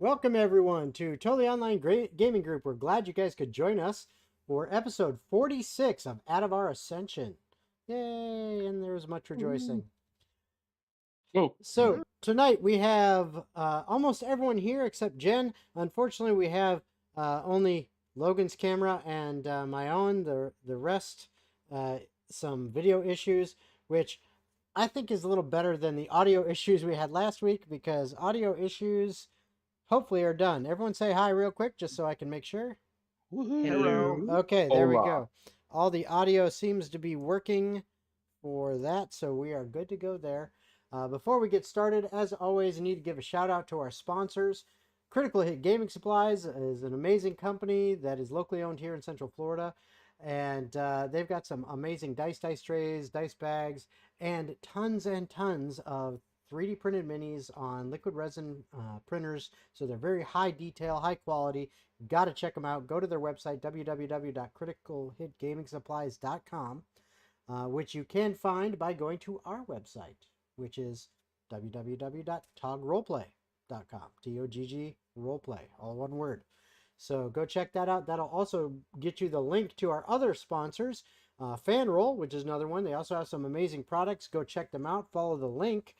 Welcome everyone to Totally Online Gaming Group. We're glad you guys could join us for episode 46 of Atavar Ascension. Yay, and there was much rejoicing. Oh. So tonight we have almost everyone here except Jen. Unfortunately, we have only Logan's camera and my own. The rest, some video issues, which I think is a little better than the audio issues we had last week, because audio issues hopefully are done. Everyone say hi real quick just so I can make sure. Hello. Okay, there we Hola. go. All the audio seems to be working for that, so we are good to go there. Before we get started, as always, I need to give a shout out to our sponsors. Critical Hit Gaming Supplies is an amazing company that is locally owned here in Central Florida, and they've got some amazing dice trays, dice bags, and tons of 3D printed minis on liquid resin printers. So they're very high detail, high quality. Got to check them out. Go to their website, www.criticalhitgamingsupplies.com, which you can find by going to our website, which is www.toggroleplay.com. TOGG roleplay, all one word. So go check that out. That'll also get you the link to our other sponsors, FanRoll, which is another one. They also have some amazing products. Go check them out. Follow the link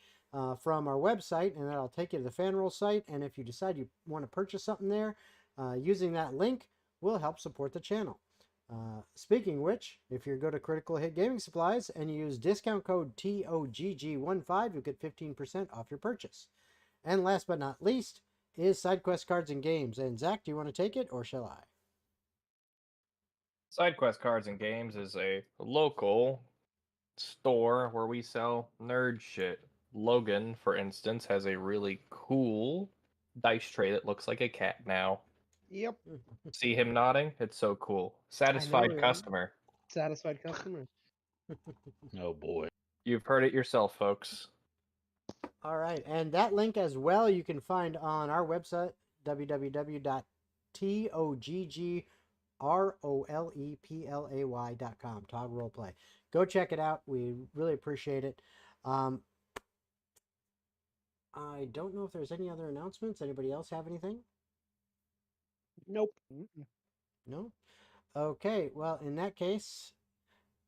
from our website, and that'll take you to the FanRoll site. And if you decide you want to purchase something there, using that link will help support the channel. Speaking of which, if you go to Critical Hit Gaming Supplies and you use discount code TOGG15, you'll get 15% off your purchase. And last but not least is SideQuest Cards and Games. And Zach, do you want to take it, or shall I? SideQuest Cards and Games is a local store where we sell nerd shit. Logan, for instance, has a really cool dice tray that looks like a cat now. Yep. See him nodding? It's so cool. Satisfied yeah. customer. Satisfied customer. Oh boy. You've heard it yourself, folks. All right, and that link as well you can find on our website, www.toggroleplay.com, Togg Roleplay. Go check it out. We really appreciate it. I don't know if there's any other announcements. Anybody else have anything? Nope. No? Okay, well, in that case,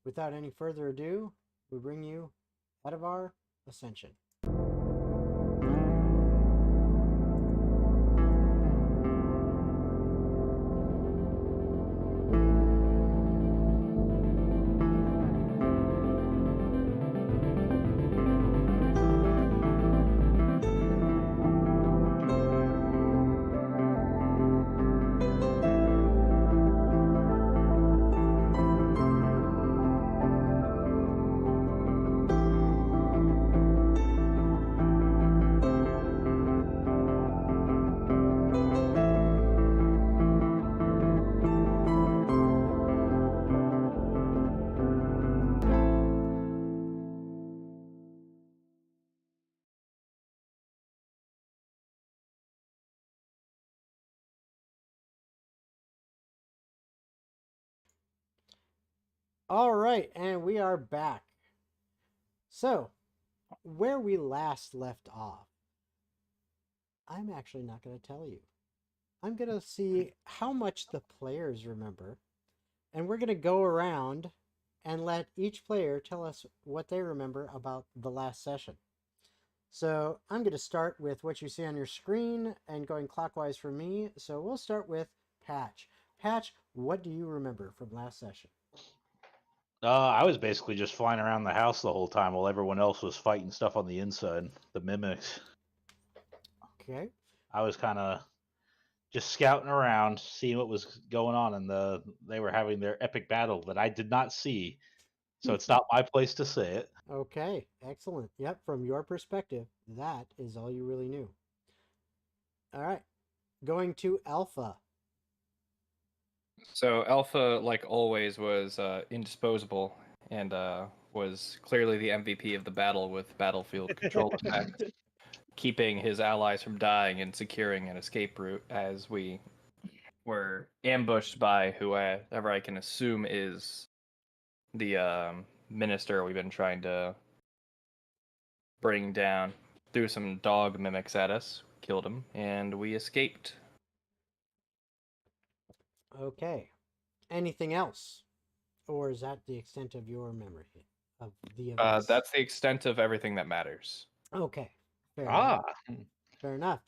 without any further ado, we bring you Atavar Ascension. All right, and we are back. So, where we last left off, I'm actually not going to tell you. I'm going to see how much the players remember, and we're going to go around and let each player tell us what they remember about the last session. So, I'm going to start with what you see on your screen and going clockwise for me. So, we'll start with Patch. Patch, what do you remember from last session? I was basically just flying around the house the whole time while everyone else was fighting stuff on the inside, the mimics. Okay. I was kind of just scouting around, seeing what was going on, and they were having their epic battle that I did not see. So it's not my place to say it. Okay, excellent. Yep, from your perspective, that is all you really knew. All right, going to Alpha. So Alpha, like always, was indisposable and was clearly the MVP of the battle with battlefield control effect, keeping his allies from dying and securing an escape route as we were ambushed by whoever I can assume is the minister we've been trying to bring down. Threw some dog mimics at us. killed him, and we escaped. Okay. Anything else? Or is that the extent of your memory of the events? That's the extent of everything that matters. Okay. Fair enough. Ah, Fair enough.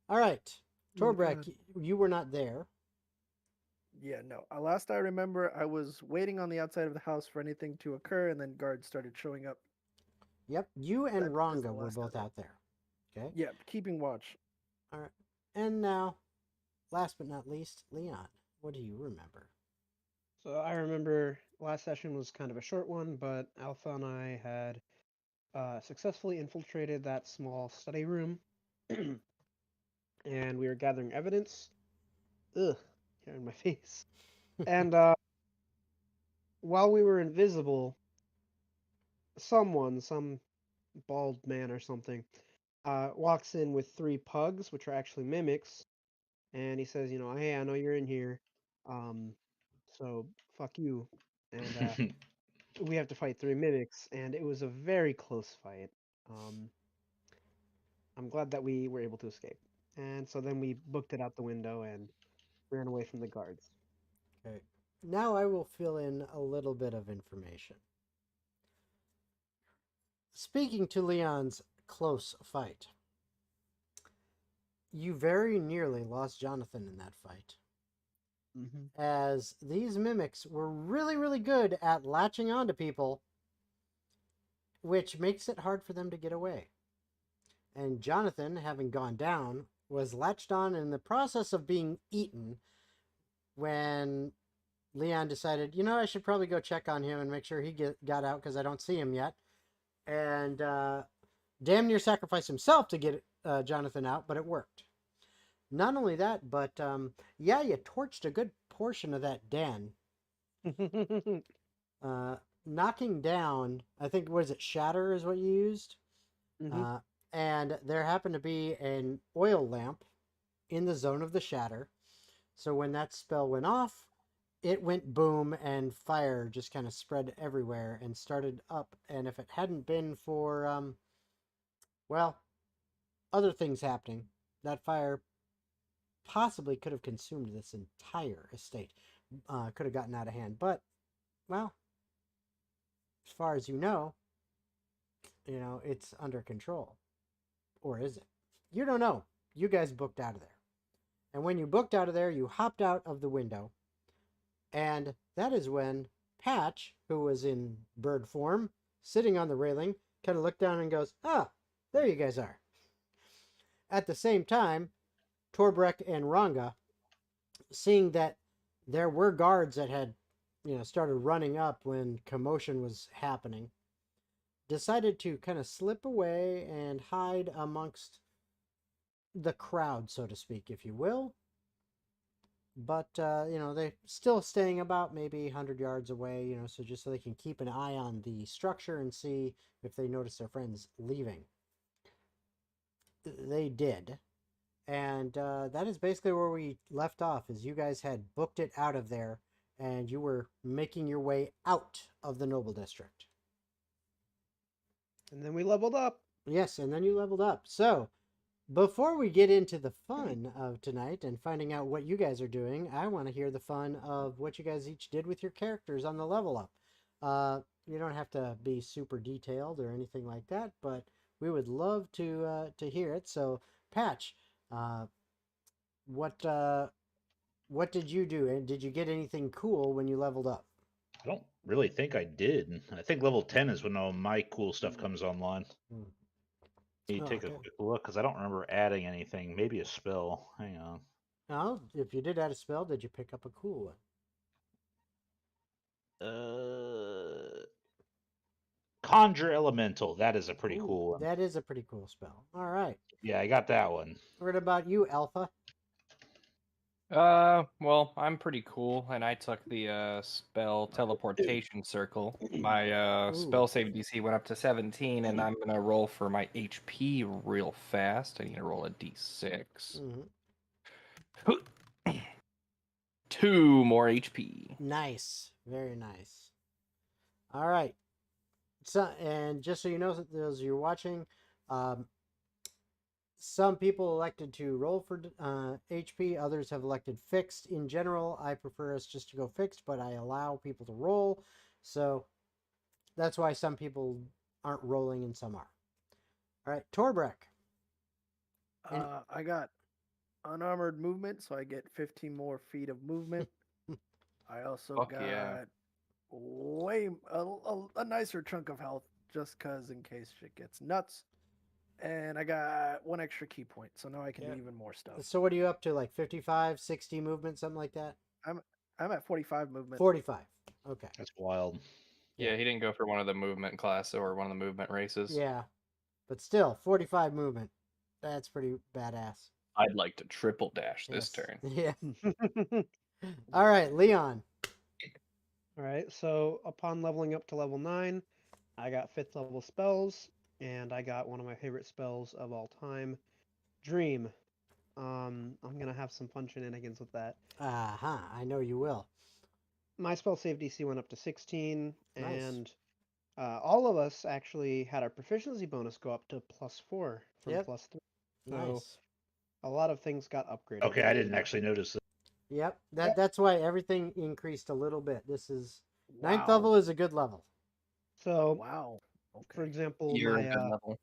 All right. Oh my Torbrek, God. you were not there. Yeah, no. Last I remember, I was waiting on the outside of the house for anything to occur, and then guards started showing up. Yep. You and That is the Ranga were last I both know. out there. Okay. Yeah, keeping watch. All right. And now, last but not least, Leon, what do you remember? So I remember last session was kind of a short one, but Alpha and I had successfully infiltrated that small study room, and we were gathering evidence. Ugh, hair in my face. And while we were invisible, some bald man or something, walks in with 3 pugs, which are actually mimics, and he says, hey, I know you're in here, so fuck you. And we have to fight 3 mimics, and it was a very close fight. Um, I'm glad that we were able to escape. And so then we booked it out the window and ran away from the guards. Okay. Now I will fill in a little bit of information. Speaking to Leon's close fight, you very nearly lost Jonathan in that fight, Mm-hmm. as these mimics were really, really good at latching onto people, which makes it hard for them to get away. And Jonathan, having gone down, was latched on in the process of being eaten when Leon decided, I should probably go check on him and make sure he got out because I don't see him yet. And damn near sacrificed himself to get Jonathan out, but it worked. Not only that, but you torched a good portion of that den, knocking down, I think, was it Shatter is what you used? Mhm. And there happened to be an oil lamp in the zone of the Shatter. So when that spell went off, it went boom and fire just kind of spread everywhere and started up. And if it hadn't been for, other things happening, that fire possibly could have consumed this entire estate. Could have gotten out of hand. But, well, as far as it's under control. Or is it? You don't know. You guys booked out of there. And when you booked out of there, you hopped out of the window. And that is when Patch, who was in bird form, sitting on the railing, kind of looked down and goes, there you guys are. At the same time, Torbrek and Ranga, seeing that there were guards that had, started running up when commotion was happening, decided to kind of slip away and hide amongst the crowd, so to speak, if you will. But, they're still staying about maybe 100 yards away, so just so they can keep an eye on the structure and see if they notice their friends leaving. They did. And that is basically where we left off, is you guys had booked it out of there, and you were making your way out of the Noble District. And then we leveled up. Yes, and then you leveled up. So, before we get into the fun of tonight and finding out what you guys are doing, I want to hear the fun of what you guys each did with your characters on the level up. You don't have to be super detailed or anything like that, but we would love to hear it. So, Patch, what did you do? And did you get anything cool when you leveled up? I don't really think I did. I think level 10 is when all my cool stuff comes online. Hmm. Let me Oh, take a okay. quick look because I don't remember adding anything. Maybe a spell. Hang on. Now, if you did add a spell, did you pick up a cool one? Conjure Elemental. That is a pretty Ooh, cool one. that is a pretty cool spell. All right. Yeah, I got that one. What about you, Alpha? Well, I'm pretty cool, and I took the spell Teleportation Circle. My spell Ooh. save DC went up to 17, and I'm gonna roll for my HP real fast. I need to roll a D6. Mm-hmm. 2 more HP. Nice. Very nice. All right. So, and just so you know, those of you watching, some people elected to roll for HP. Others have elected fixed. In general, I prefer us just to go fixed, but I allow people to roll. So that's why some people aren't rolling and some are. All right, Torbrek. I got unarmored movement, so I get 15 more feet of movement. I also Fuck got yeah. a nicer chunk of health, just cause in case shit gets nuts. And I got 1 extra key point, so now I can Yeah. do even more stuff. So what are you up to? Like 55, 60 movement, something like that? I'm at 45 movement. 45. Okay. That's wild. Yeah, Yeah. he didn't go for one of the movement class or one of the movement races. Yeah. But still, 45 movement. That's pretty badass. I'd like to triple dash this Yes. turn. Yeah. All right, Leon. All right, so upon leveling up to level 9, I got 5th level spells, and I got one of my favorite spells of all time, Dream. I'm gonna have some fun shenanigans with that. Uh-huh. I know you will. My spell save DC went up to 16, Nice. and all of us actually had our proficiency bonus go up to +4 from Yep. +3. So Nice. a lot of things got upgraded. Okay, I didn't actually notice that. Yep. That's why everything increased a little bit. This is ninth Wow. level is a good level. So, Wow. for Okay. example, You're a my good level.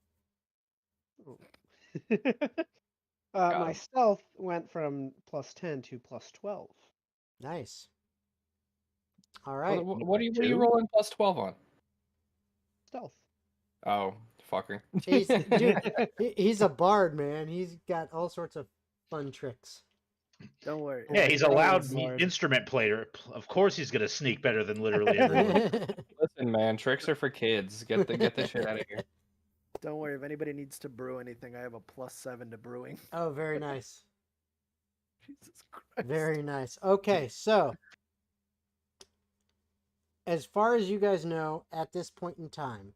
my him. stealth went from +10 to +12. Nice. All right. What are you Two? rolling +12 on? Stealth. Oh, fucker. He's a bard, man. He's got all sorts of fun tricks. Don't worry. Yeah, if he's a anybody loud needs- Lord. instrument player. Of course, he's gonna sneak better than literally everyone. Listen, man, tricks are for kids. Get the shit out of here. Don't worry. If anybody needs to brew anything, I have a +7 to brewing. Oh, very nice. Jesus Christ. Very nice. Okay, so as far as you guys know, at this point in time,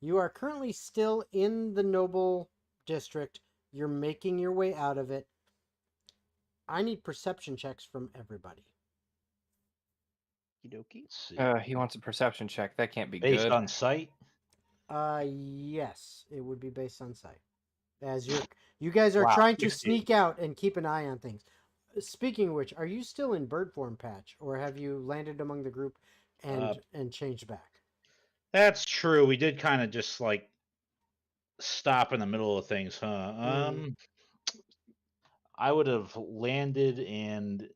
you are currently still in the Noble District. You're making your way out of it. I need perception checks from everybody. Okie Let's see. He wants a perception check. That can't be Based good. on sight. Yes, it would be based on sight. As you guys are Wow, trying to 60. sneak out and keep an eye on things. Speaking of which, are you still in bird form patch, or have you landed among the group and changed back? That's true. We did kind of just like stop in the middle of things, huh? Mhm. I would have landed and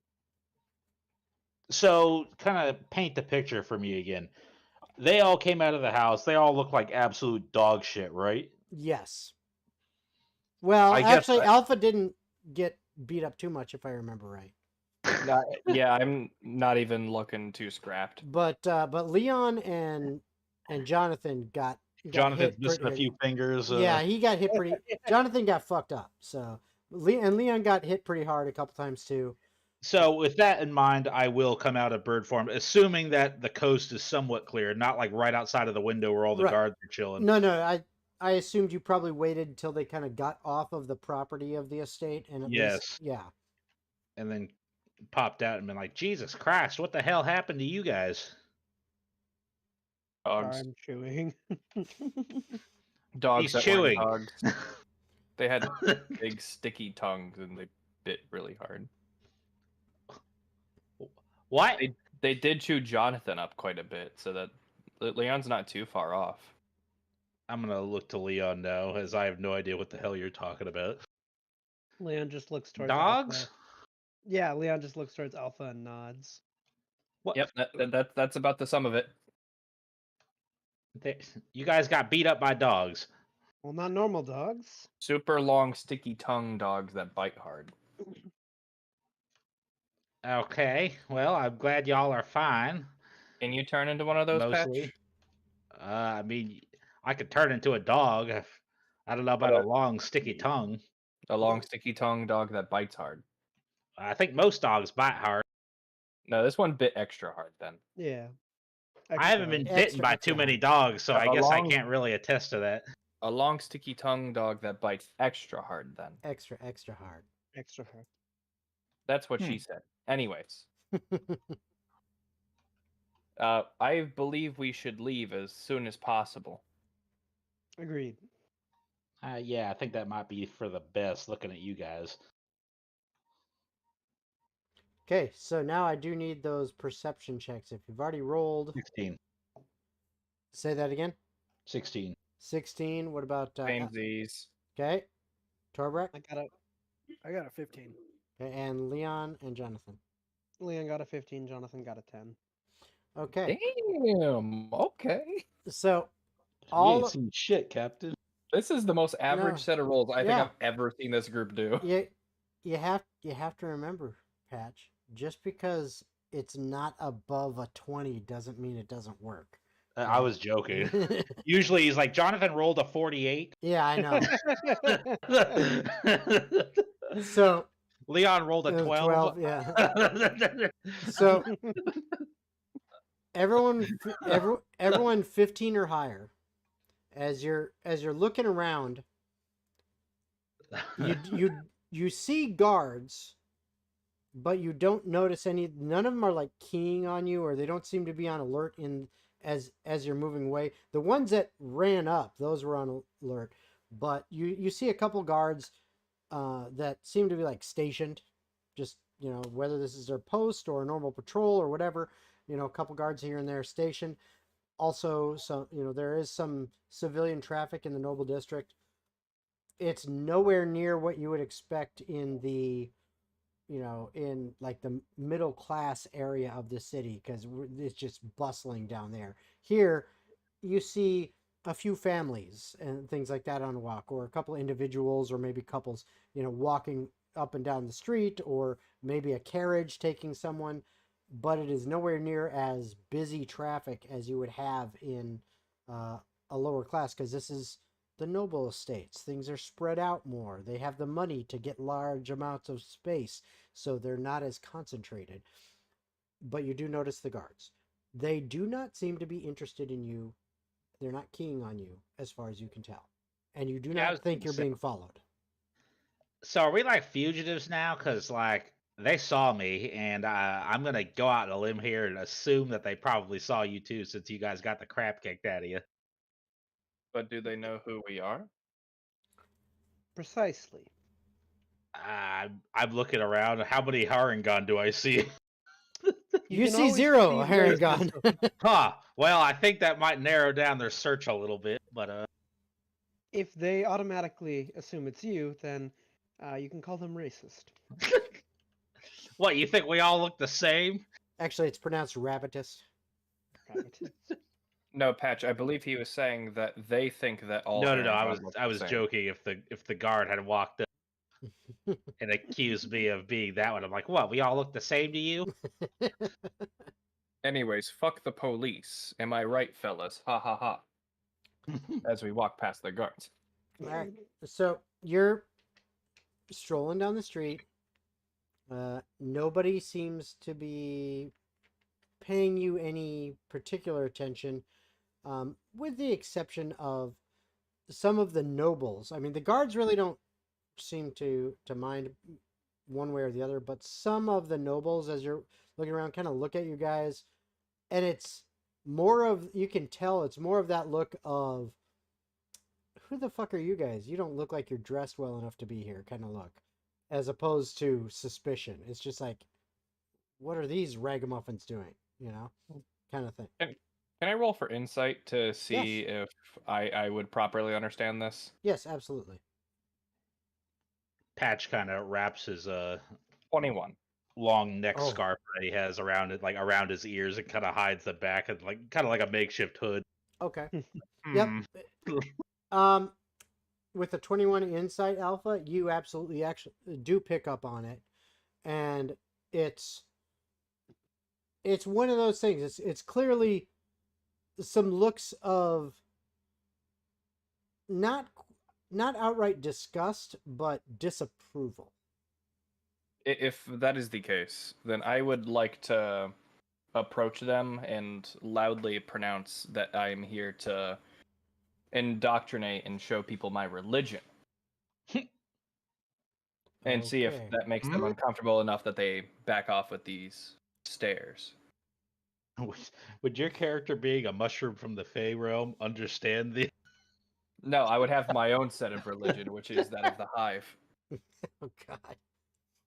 so kind of paint the picture for me again. They all came out of the house. They all look like absolute dog shit, right? Yes. Well, I guess actually, I- Alpha didn't get beat up too much, if I remember right. Yeah, I'm not even looking too scrapped. But Leon and Jonathan got Jonathan's hit missing a pretty. few fingers. Yeah, he got hit pretty. Jonathan got fucked up. So Leon got hit pretty hard a couple times too. So with that in mind, I will come out of bird form, assuming that the coast is somewhat clear, not like right outside of the window where all the Right. guards are chilling. No, I assumed you probably waited until they kind of got off of the property of the estate and at Yes. least yeah. And then popped out and been like, Jesus Christ, what the hell happened to you guys? Dogs. I'm chewing. Dogs He's that chewing. weren't dogs. They had big sticky tongues and they bit really hard. What? They did chew Jonathan up quite a bit, so that Leon's not too far off. I'm gonna look to Leon now, as I have no idea what the hell you're talking about. Leon just looks towards Dogs? Alpha. Yeah, Leon just looks towards Alpha and nods. What? Yep, that's about the sum of it. You guys got beat up by dogs. Well, not normal dogs. Super long, sticky tongue dogs that bite hard. Okay, well, I'm glad y'all are fine. Can you turn into one of those, Mostly. Patch? I mean, I could turn into a dog. I don't know about a long, sticky tongue. A long, sticky tongue dog that bites hard. I think most dogs bite hard. No, this one bit extra hard then. Yeah. I haven't been Extra, bitten by extra too many hard. dogs, so I guess I long- can't really attest to that. A long, sticky tongue dog that bites extra hard then. Extra hard. Extra hard. That's what she said. Anyways, I believe we should leave as soon as possible. Agreed. Yeah, I think that might be for the best. Looking at you guys. Okay, so now I do need those perception checks. If you've already rolled, 16. say that again. 16. 16. What about Samesies. okay, Torbrek? I got a 15. Okay, and Leon and Jonathan. Leon got a 15. Jonathan got a 10. Okay, Damn. Okay. so You ain't all seen shit, Captain. This is the most average No. set of rolls I think Yeah. I've ever seen this group do. you have to remember, Patch, just because it's not above a 20 doesn't mean it doesn't work. I was joking. Usually he's like, Jonathan rolled a 48. Yeah, I know. So Leon rolled a 12. 12, yeah. So everyone 15 or higher. As you're looking around, you see guards, but you don't notice any. None of them are like keying on you, or they don't seem to be on alert as you're moving away. The ones that ran up, those were on alert, but you see a couple guards that seem to be like stationed, just whether this is their post or a normal patrol or whatever. A couple guards here and there stationed. Also, some there is some civilian traffic in the Noble District. It's nowhere near what you would expect in the in like the middle class area of the city, because it's just bustling down there. Here you see a few families and things like that on a walk, or a couple individuals, or maybe couples walking up and down the street, or maybe a carriage taking someone, but it is nowhere near as busy traffic as you would have in a lower class, because this is the noble estates. Things are spread out more. They have the money to get large amounts of space, so they're not as concentrated. But you do notice the guards. They do not seem to be interested in you. They're not keying on you, as far as you can tell. And you do not think you're being followed. So are we like fugitives now? Because like they saw me, and I'm gonna go out on a limb here and assume that they probably saw you too, since you guys got the crap kicked out of you. But do they know who we are? Precisely. I'm looking around. How many Harengon do I see? You can see always 0 see herring there's- gun. Huh. Well, I think that might narrow down their search a little bit, but If they automatically assume it's you, then you can call them racist. what, you think we all look the same? Actually, it's pronounced rabbitus. No, Patch. I believe he was saying that they think that all. No. Harengon look I the was same. joking. If the guard had walked up and accused me of being that one, I'm like, what? We all look the same to you? Anyways, fuck the police. Am I right, fellas? Ha ha ha. As we walk past the guards. All right. So you're strolling down the street. Nobody seems to be paying you any particular attention, with the exception of some of the nobles. I mean, the guards really don't seem to mind one way or the other, but some of the nobles, as you're looking around, kind of look at you guys, and it's more of, you can tell it's more of that look of, who the fuck are you guys? You don't look like you're dressed well enough to be here, kind of look, as opposed to suspicion. It's just like, what are these ragamuffins doing? Kind of thing. Can I roll for insight to see if I would properly understand this? Yes, absolutely. Patch kind of wraps his 21. long neck Oh. scarf that he has around it, like around his ears, and kind of hides the back, and like kind of like a makeshift hood. Okay. Hmm. Yep. With the 21 insight alpha, you absolutely actually do pick up on it, and it's one of those things. It's clearly some looks of not outright disgust, but disapproval. If that is the case, then I would like to approach them and loudly pronounce that I am here to indoctrinate and show people my religion. And see if Okay. that makes them uncomfortable enough that they back off with these stares. Would your character, being a mushroom from the Fey realm, understand the? No, I would have my own set of religion, which is that of the hive. Oh God.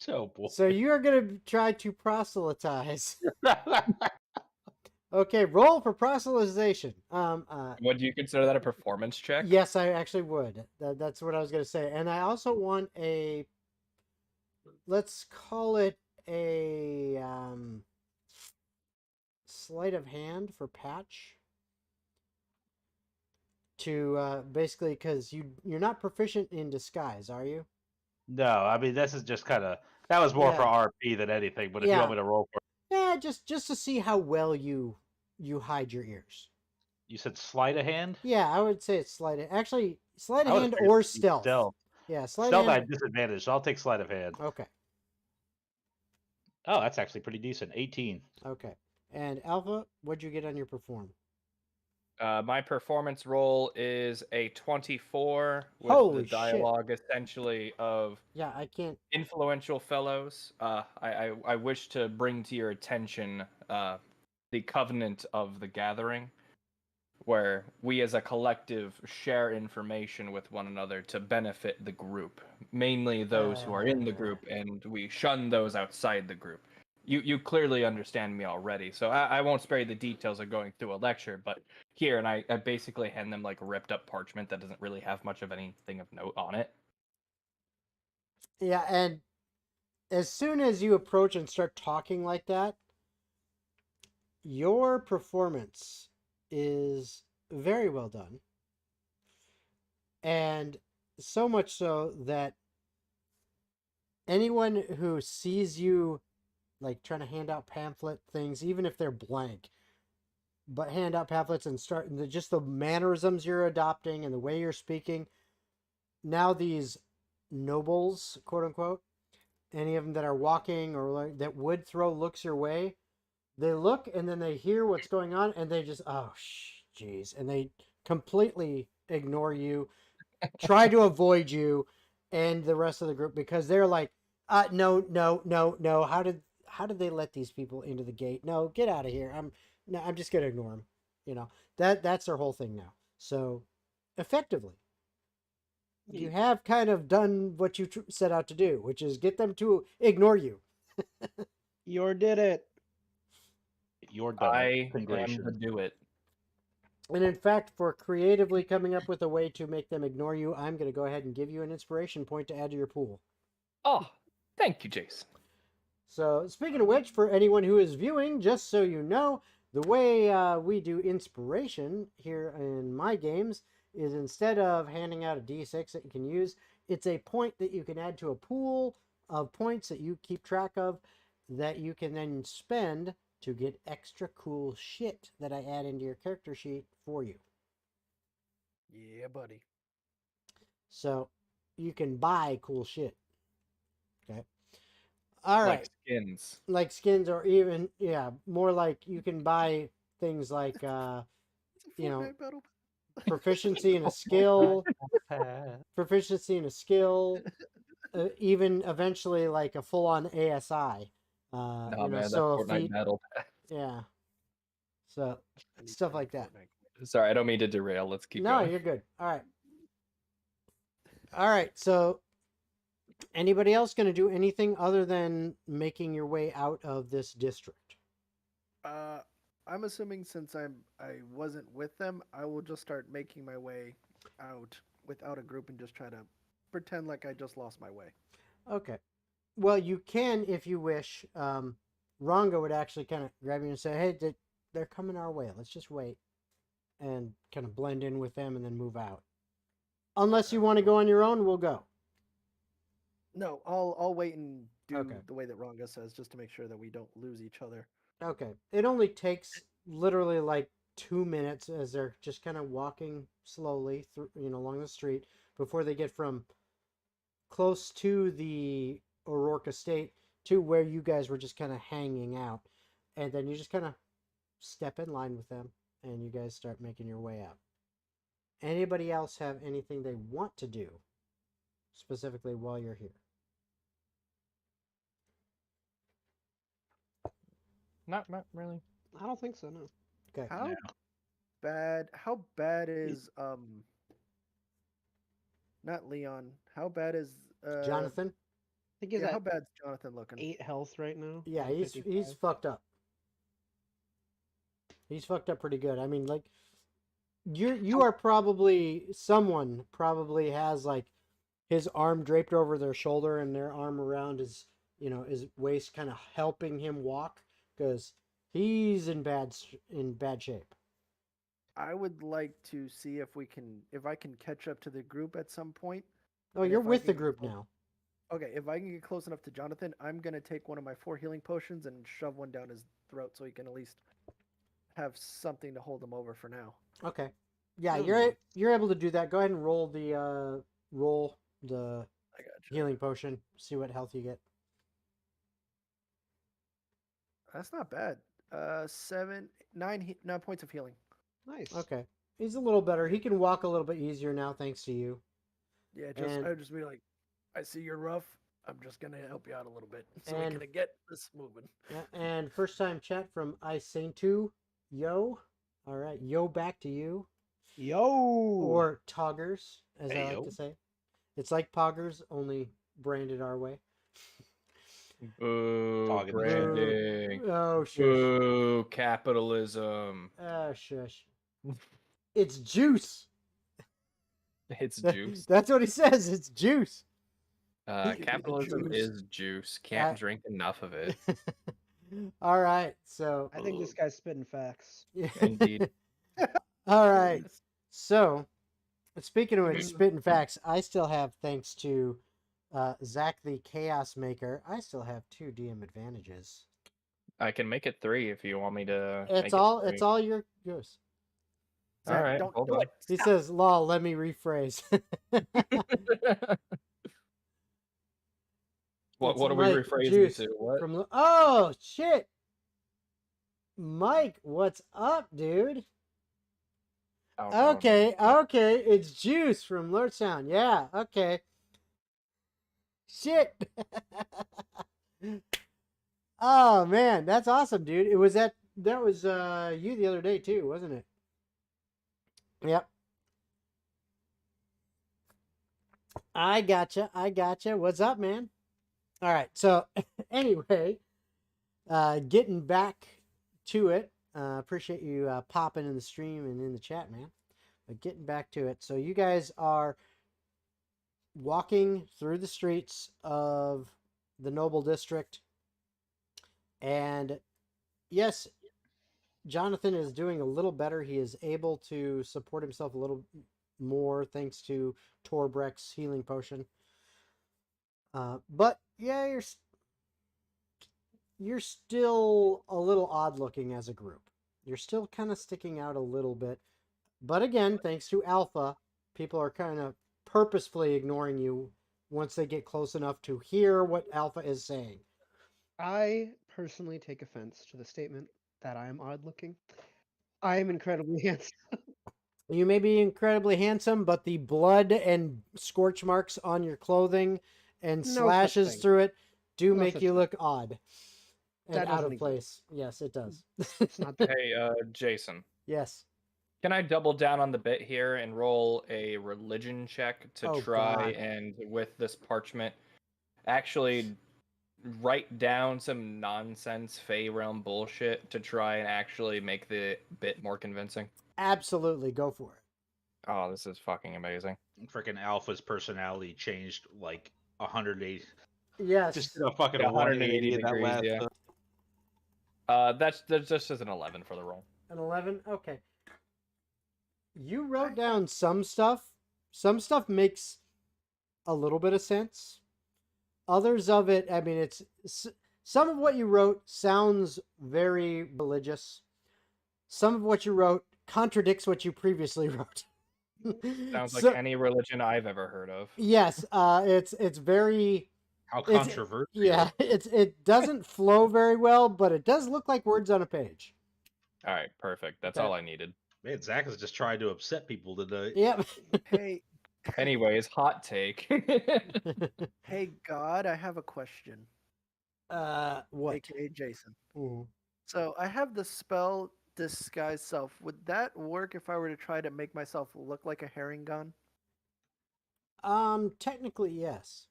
Oh boy. So you are gonna try to proselytize. Okay, roll for proselytization. Would you consider that a performance check? Yes, I actually would. That's what I was gonna say, and I also want a. Let's call it a sleight of hand for Patch. To basically, because you're not proficient in disguise, are you? No, I mean this is just kind of that was more for Yeah. RP than anything. But if you want me to roll for, Yeah, just to see how well you hide your ears. you said sleight of hand. Yeah, I would say it's sleight. Actually, sleight I of would hand have figured or it'd be stealth. Stealth. Yeah, sleight Stealth of I hand. have disadvantage, so I'll take sleight of hand. Okay. Oh, that's actually pretty decent. 18. Okay. And Alpha, what'd you get on your perform? My performance roll is a 24 with Holy the shit. dialogue essentially of Yeah, I can't. influential fellows. I wish to bring to your attention the covenant of the gathering, where we as a collective share information with one another to benefit the group, mainly those who are in the group, and we shun those outside the group. You clearly understand me already, so I won't spare you the details of going through a lecture, but here, and I basically hand them like ripped up parchment that doesn't really have much of anything of note on it. Yeah, and as soon as you approach and start talking like that, your performance is very well done. And so much so that anyone who sees you like trying to hand out pamphlet things, even if they're blank, but hand out pamphlets and start just the mannerisms you're adopting and the way you're speaking. Now these nobles, quote unquote, any of them that are walking or like, that would throw looks your way, they look and then they hear what's going on and they just jeez, and they completely ignore you, try to avoid you and the rest of the group because they're like, no, no, no, no. How did they let these people into the gate? No, get out of here. I'm just gonna ignore them. You know that's their whole thing now. So, effectively, you have kind of done what you set out to do, which is get them to ignore you. You did it. You're done. I am Congratulations. the do it. And in fact, for creatively coming up with a way to make them ignore you, I'm going to go ahead and give you an inspiration point to add to your pool. Oh, thank you, Jace. So, speaking of which, for anyone who is viewing, just so you know, the way we do inspiration here in my games is instead of handing out a d6 that you can use, it's a point that you can add to a pool of points that you keep track of that you can then spend to get extra cool shit that I add into your character sheet for you. Yeah, buddy. So you can buy cool shit. Okay. All right. Like skins. Like skins, or even more like you can buy things like It's a you know, Fortnite battle. proficiency in a skill, even eventually like a full-on ASI. No, man, that so a Fortnite feat, battle. yeah. So stuff like that. Sorry, I don't mean to derail. Let's keep No, going. you're good. All right. All right. So, anybody else going to do anything other than making your way out of this district? I'm assuming since I wasn't with them, I will just start making my way out without a group and just try to pretend like I just lost my way. Okay. Well, you can if you wish. Rongo would actually kind of grab you and say, "Hey, they're coming our way. Let's just wait," and kind of blend in with them and then move out. Unless you want to go on your own, we'll go. No, I'll wait and do Okay. the way that Ronga says, just to make sure that we don't lose each other. Okay. It only takes literally like 2 minutes as they're just kind of walking slowly through, along the street before they get from close to the O'Rourke estate to where you guys were just kind of hanging out. And then you just kind of step in line with them and you guys start making your way out. Anybody else have anything they want to do specifically while you're here? Not really. I don't think so. No. Okay. How bad is not Leon. How bad is Jonathan. I think he's Yeah, how at bad's Jonathan looking? 8 health right now. Yeah, out of he's 55. fucked up. He's fucked up pretty good. I mean, like you are probably someone probably has like his arm draped over their shoulder and their arm around his his waist, kind of helping him walk because he's in bad shape. I would like to see if I can catch up to the group at some point. Oh, And you're if I with can the get group close- now. Okay, if I can get close enough to Jonathan, I'm gonna take one of my 4 healing potions and shove one down his throat so he can at least have something to hold him over for now. Okay. Yeah, Oh, you're able to do that. Go ahead and roll the I got you. healing potion. See what health you get. That's not bad. 9 points of healing. nice. Okay. He's a little better. He can walk a little bit easier now thanks to you. Yeah, And- I would just be like, I see you're rough. I'm just gonna help you out a little bit so we And- can get this moving. And first time chat from I-Saint2. Yo. All right. Yo, back to you. Yo. Or Toggers, as I Hey, like yo. to say. It's like Poggers, only branded our way. Boo, Talking shit. branding. Oh, shush. Boo, capitalism. Shush. It's juice. It's juice. That's what he says. It's juice. Give me the Capitalism juice. is juice. Can't Uh, drink enough of it. All right. So, I think this guy's spitting facts. Indeed. All right. So, speaking of which, spitting facts, I still have, thanks to Zach the Chaos Maker, I still have 2 DM advantages. I can make it 3 if you want me to. It's make all it it's all yours. All right, don't hold do on. it. He Stop. says, "Lol, let me rephrase." What It's are we like rephrasing juice to? What? from oh shit, Mike, what's up, dude? Oh, Okay, okay, it's Juice from Lordstown. Yeah, okay. Shit. Oh man, that's awesome, dude. It was that was you the other day too, wasn't it? Yep. I gotcha. What's up, man? All right. So anyway, getting back to it. Appreciate you popping in the stream and in the chat, man. But getting back to it. So you guys are walking through the streets of the Noble District. And yes, Jonathan is doing a little better. He is able to support himself a little more thanks to Torbreck's healing potion. But yeah, you're still a little odd looking as a group. You're still kind of sticking out a little bit. But again, thanks to Alpha, people are kind of purposefully ignoring you once they get close enough to hear what Alpha is saying. I personally take offense to the statement that I am odd looking. I am incredibly handsome. You may be incredibly handsome, but the blood and scorch marks on your clothing and No such slashes thing. through it do No make such you thing. look odd and That out doesn't of place. Yes, it does. It's not that. Hey, Jason. Yes. Can I double down on the bit here and roll a religion check to Oh, try God. and, with this parchment, actually write down some nonsense Fey Realm bullshit to try and actually make the bit more convincing? Absolutely. Go for it. Oh, this is fucking amazing. Freaking Alpha's personality changed like 180. Yes. Just did a fucking 180 180 in that degrees, last. yeah. That's just as an 11 for the roll. An 11? Okay. You wrote down some stuff. Some stuff makes a little bit of sense. Others of it, I mean, some of what you wrote sounds very religious. Some of what you wrote contradicts what you previously wrote. Sounds like So- any religion I've ever heard of. Yes, it's very How It's- controversial. yeah. It doesn't flow very well, but it does look like words on a page. All right, perfect. That's Okay. all I needed. Man, Zach is just trying to upset people today. Yep. Hey, Anyways, hot take. hey, God, I have a question. What? AKA Jason. Mhm. So I have the spell disguise self. Would that work if I were to try to make myself look like a herring gun? Technically, yes.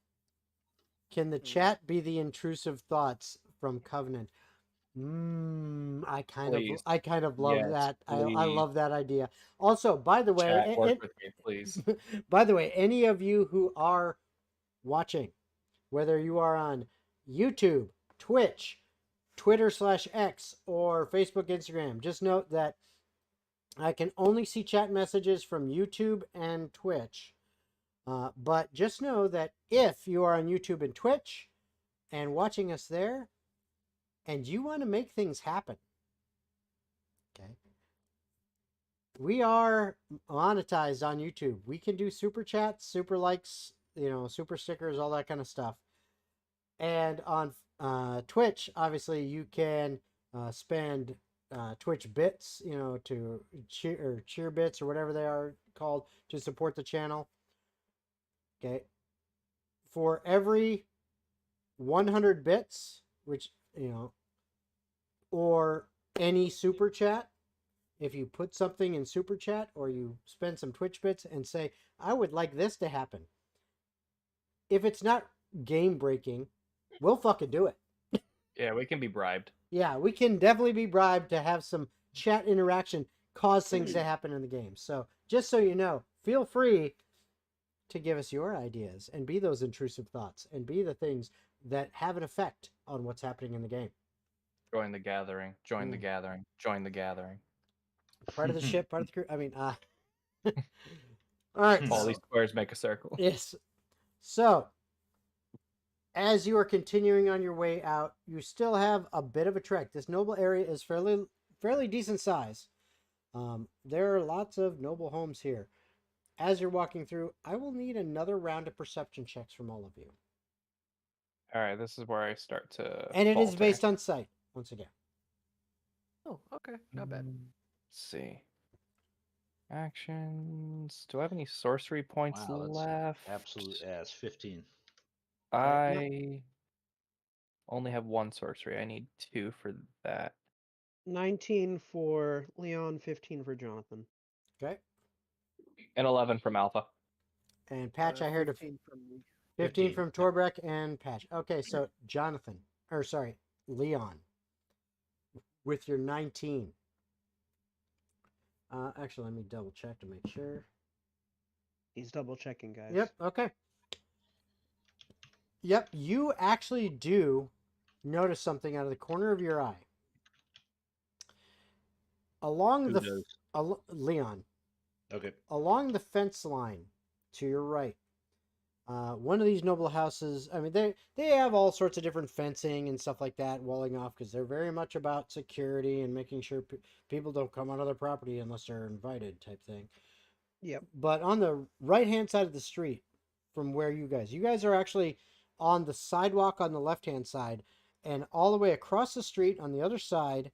Can the Hmm. chat be the intrusive thoughts from Covenant? I Please. kind of love Yes, that. I please. love that idea. Also, by the way, Chat, work with me, please. by the way, any of you who are watching, whether you are on YouTube, Twitch, Twitter/X, or Facebook, Instagram, just note that I can only see chat messages from YouTube and Twitch. But just know that if you are on YouTube and Twitch and watching us there, and you want to make things happen, okay, we are monetized on YouTube. We can do super chats, super likes, super stickers, all that kind of stuff. And on Twitch, obviously, you can spend Twitch bits, to cheer bits or whatever they are called to support the channel. Okay. For every 100 bits, which, or any super chat, if you put something in super chat or you spend some Twitch bits and say, I would like this to happen, if it's not game breaking, we'll fucking do it. Yeah, we can be bribed. Yeah, we can definitely be bribed to have some chat interaction cause things to happen in the game. So just so you know, feel free to give us your ideas and be those intrusive thoughts and be the things that have an effect on what's happening in the game. Join the gathering. Join the gathering. Join the gathering. Part of the ship, part of the crew. I mean, all right. All So, these squares make a circle. yes. So, as you are continuing on your way out, you still have a bit of a trek. This noble area is fairly decent size. There are lots of noble homes here. As you're walking through, I will need another round of perception checks from all of you. All right, this is where I start to. And it is falter. based on sight, once again. Oh, okay, not bad. Let's see. Actions. Do I have any sorcery points Wow, that's left? absolute ass. 15. I only have one sorcery. I need 2 for that. 19 for Leon, 15 for Jonathan. Okay. And 11 from Alpha. And Patch, I heard 15 from me. 15 15, from Torbrek and Patch. Okay, so Jonathan, or sorry, Leon, with your 19. Actually, let me double check to make sure. He's double checking, guys. Yep, okay. Yep, you actually do notice something out of the corner of your eye. Along Who the does? Leon, Okay. along the fence line to your right, one of these noble houses, I mean, they have all sorts of different fencing and stuff like that, walling off, because they're very much about security and making sure people don't come onto their property unless they're invited, type thing. Yep. But on the right-hand side of the street, from where you guys are actually on the sidewalk on the left-hand side, and all the way across the street on the other side,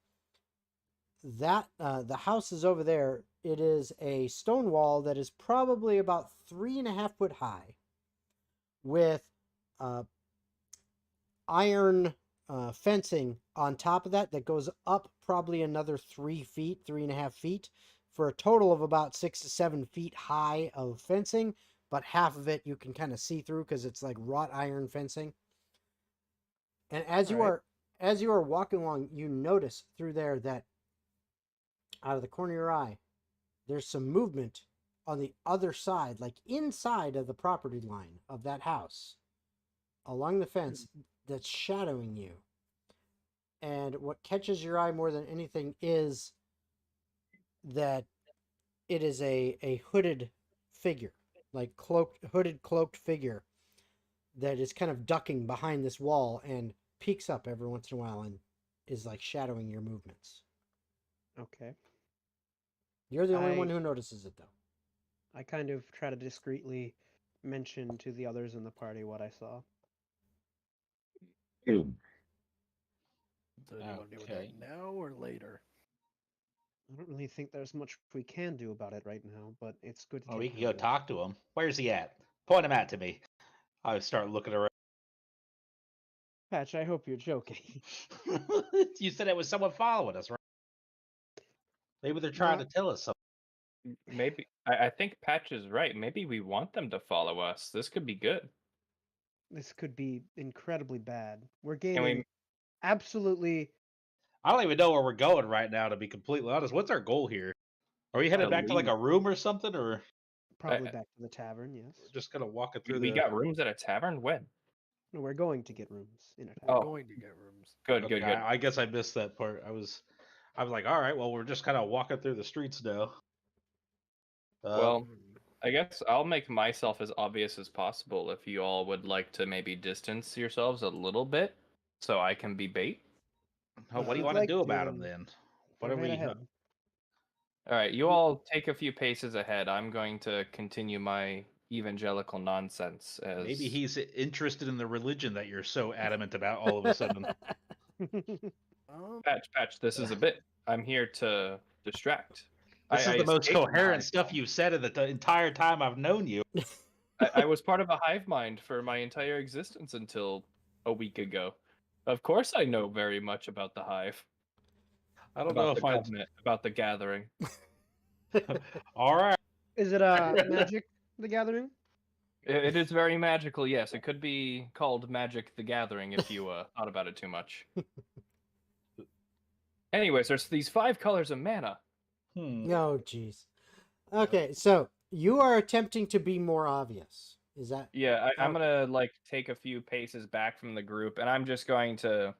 that the house is over there. It is a stone wall that is probably about 3.5 foot high, with iron fencing on top of that goes up probably another 3 feet, 3.5 feet, for a total of about 6 to 7 feet high of fencing. But half of it you can kind of see through because it's like wrought iron fencing. And as you are walking along, you notice through there that out of the corner of your eye, there's some movement on the other side, like inside of the property line of that house, along the fence, that's shadowing you. And what catches your eye more than anything is that it is a hooded figure, like hooded, cloaked figure that is kind of ducking behind this wall and peeks up every once in a while and is like shadowing your movements. Okay. You're the only one who notices it, though. I kind of try to discreetly mention to the others in the party what I saw. So do you want to do Okay. that now or later? I don't really think there's much we can do about it right now, but it's good to Oh, get we can kind go of talk to him. Where's he at? Point him out to me. I start looking around. Patch, I hope you're joking. You said it was someone following us, right? Maybe they're trying to tell us something. Maybe I think Patch is right. Maybe we want them to follow us. This could be good. This could be incredibly bad. We're Can gaining we? absolutely I don't even know where we're going right now, to be completely honest. What's our goal here? Are we headed To back to like leave. a room or something, or probably back to the tavern, yes. we're just kind of walking through We the? got rooms at a tavern. When? No, we're going to get rooms in a We're tavern. Oh, going to get rooms. good, Okay, good, good. I guess I missed that part. I was like, all right, well, we're just kind of walking through the streets now. Well, Hmm. I guess I'll make myself as obvious as possible if you all would like to maybe distance yourselves a little bit so I can be bait. what do you you'd want to like do to, about them then then? What go are right we? ahead. All right, you all take a few paces ahead. I'm going to continue my evangelical nonsense as Maybe he's interested in the religion that you're so adamant about all of a sudden. Patch. This is a bit. I'm here to distract. This I is the most escaped coherent my- stuff you've said in the entire time I've known you. I was part of a hive mind for my entire existence until a week ago. Of course, I know very much about the hive, I don't know about the if I. covenant, about the gathering. All right. Is it Magic the Gathering? It is very magical, yes. It could be called Magic the Gathering if you thought about it too much. Anyways, there's these 5 colors of mana. Oh, jeez. Okay, so you are attempting to be more obvious. Is that? Yeah, I'm Okay. gonna like take a few paces back from the group, and I'm just going to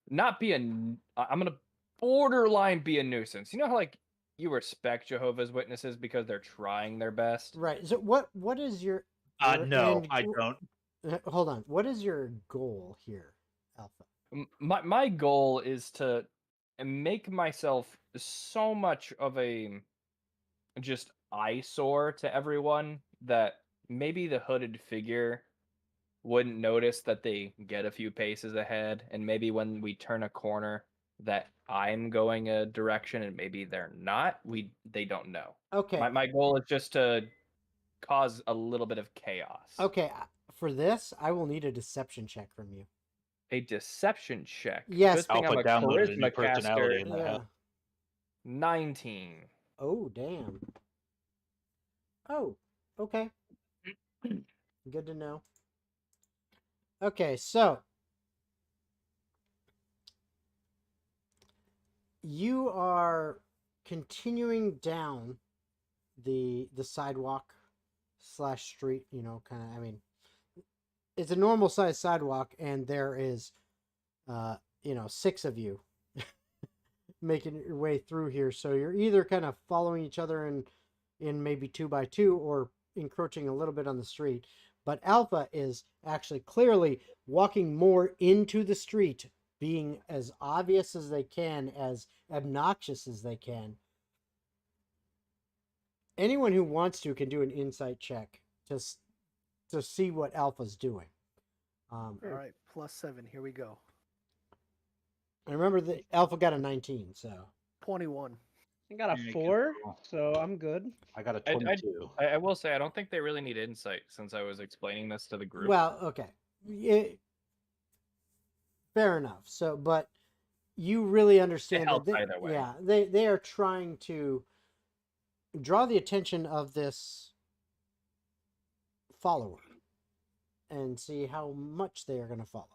not be I'm gonna borderline be a nuisance. You know how like you respect Jehovah's Witnesses because they're trying their best? Right. So what is your No, end- I don't. Hold on. What is your goal here, Alpha? My goal is to make myself so much of a just eyesore to everyone that maybe the hooded figure wouldn't notice that they get a few paces ahead, and maybe when we turn a corner that I'm going a direction and maybe they're not, they don't know. Okay. My goal is just to cause a little bit of chaos. Okay. For this, I will need a deception check from you. A deception check. Yes. Good thing I'm Alpha a downloaded a new charisma personality caster. in that. Yeah. 19. Oh, damn. Oh, okay. Good to know. Okay, so you are continuing down the sidewalk / street, kind of, I mean, it's a normal sized sidewalk, and there is 6 of you making your way through here. So you're either kind of following each other in maybe 2 by 2 or encroaching a little bit on the street. But Alpha is actually clearly walking more into the street, being as obvious as they can, as obnoxious as they can. Anyone who wants to can do an insight check to see what Alpha's doing. All right, +7. Here we go. And remember that Alpha got a 19, so 21. I got a Yeah, 4, cool. so I'm good. I got a I- 22. I will say I don't think they really need insight since I was explaining this to the group. well, okay. Fair enough. So, but you really understand that helps either way. yeah, they are trying to draw the attention of this follower and see how much they are going to follow.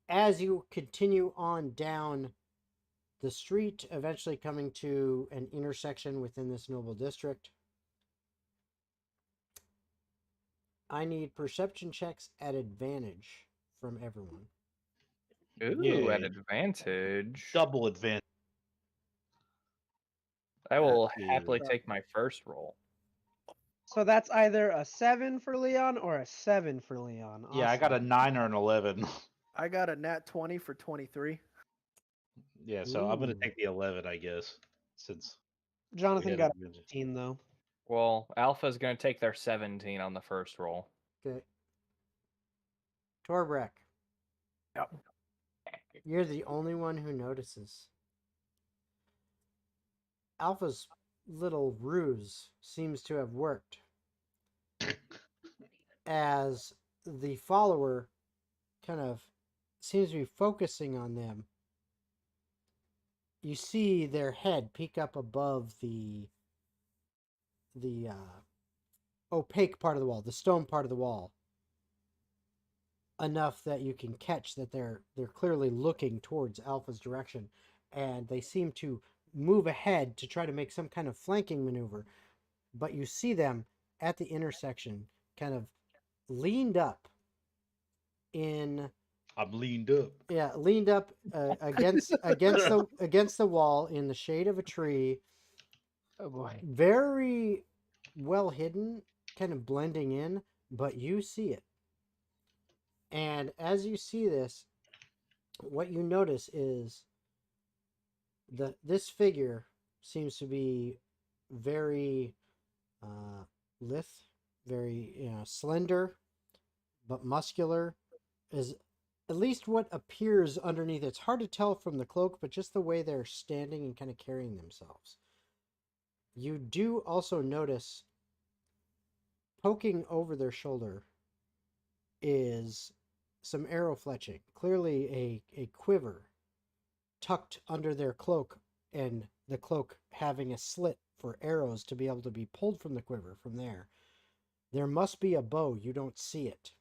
As you continue on down the street, eventually coming to an intersection within this noble district, I need perception checks at advantage from everyone. Ooh, at Yay. advantage. Double advantage. I will That happily is- take my first roll. So that's either a 7 for Leon or a 7 for Leon. Yeah, I got a Awesome. 9 or an 11. I got a nat 20 for 23. Yeah, so I'm gonna Ooh. take the 11, I guess, since we Jonathan had got a advantage. 15 though. Well, Alpha's going to take their 17 on the first roll. Okay. Torbrek. Yep. You're the only one who notices. Alpha's little ruse seems to have worked, as the follower kind of seems to be focusing on them you see their head peek up above the opaque part of the wall, the stone part of the wall, enough that you can catch that they're clearly looking towards Alpha's direction, and they seem to move ahead to try to make some kind of flanking maneuver. But you see them at the intersection, kind of leaned up in I'm leaned up. leaned up against the wall in the shade of a tree, Oh boy. very well hidden, kind of blending in, but you see it. And as you see this, what you notice is this figure seems to be very lithe, very slender, but muscular. Is at least what appears underneath. It's hard to tell from the cloak, but just the way they're standing and kind of carrying themselves. You do also notice poking over their shoulder is some arrow fletching, clearly a quiver tucked under their cloak, and the cloak having a slit for arrows to be able to be pulled from the quiver from there. There must be a bow. You don't see it,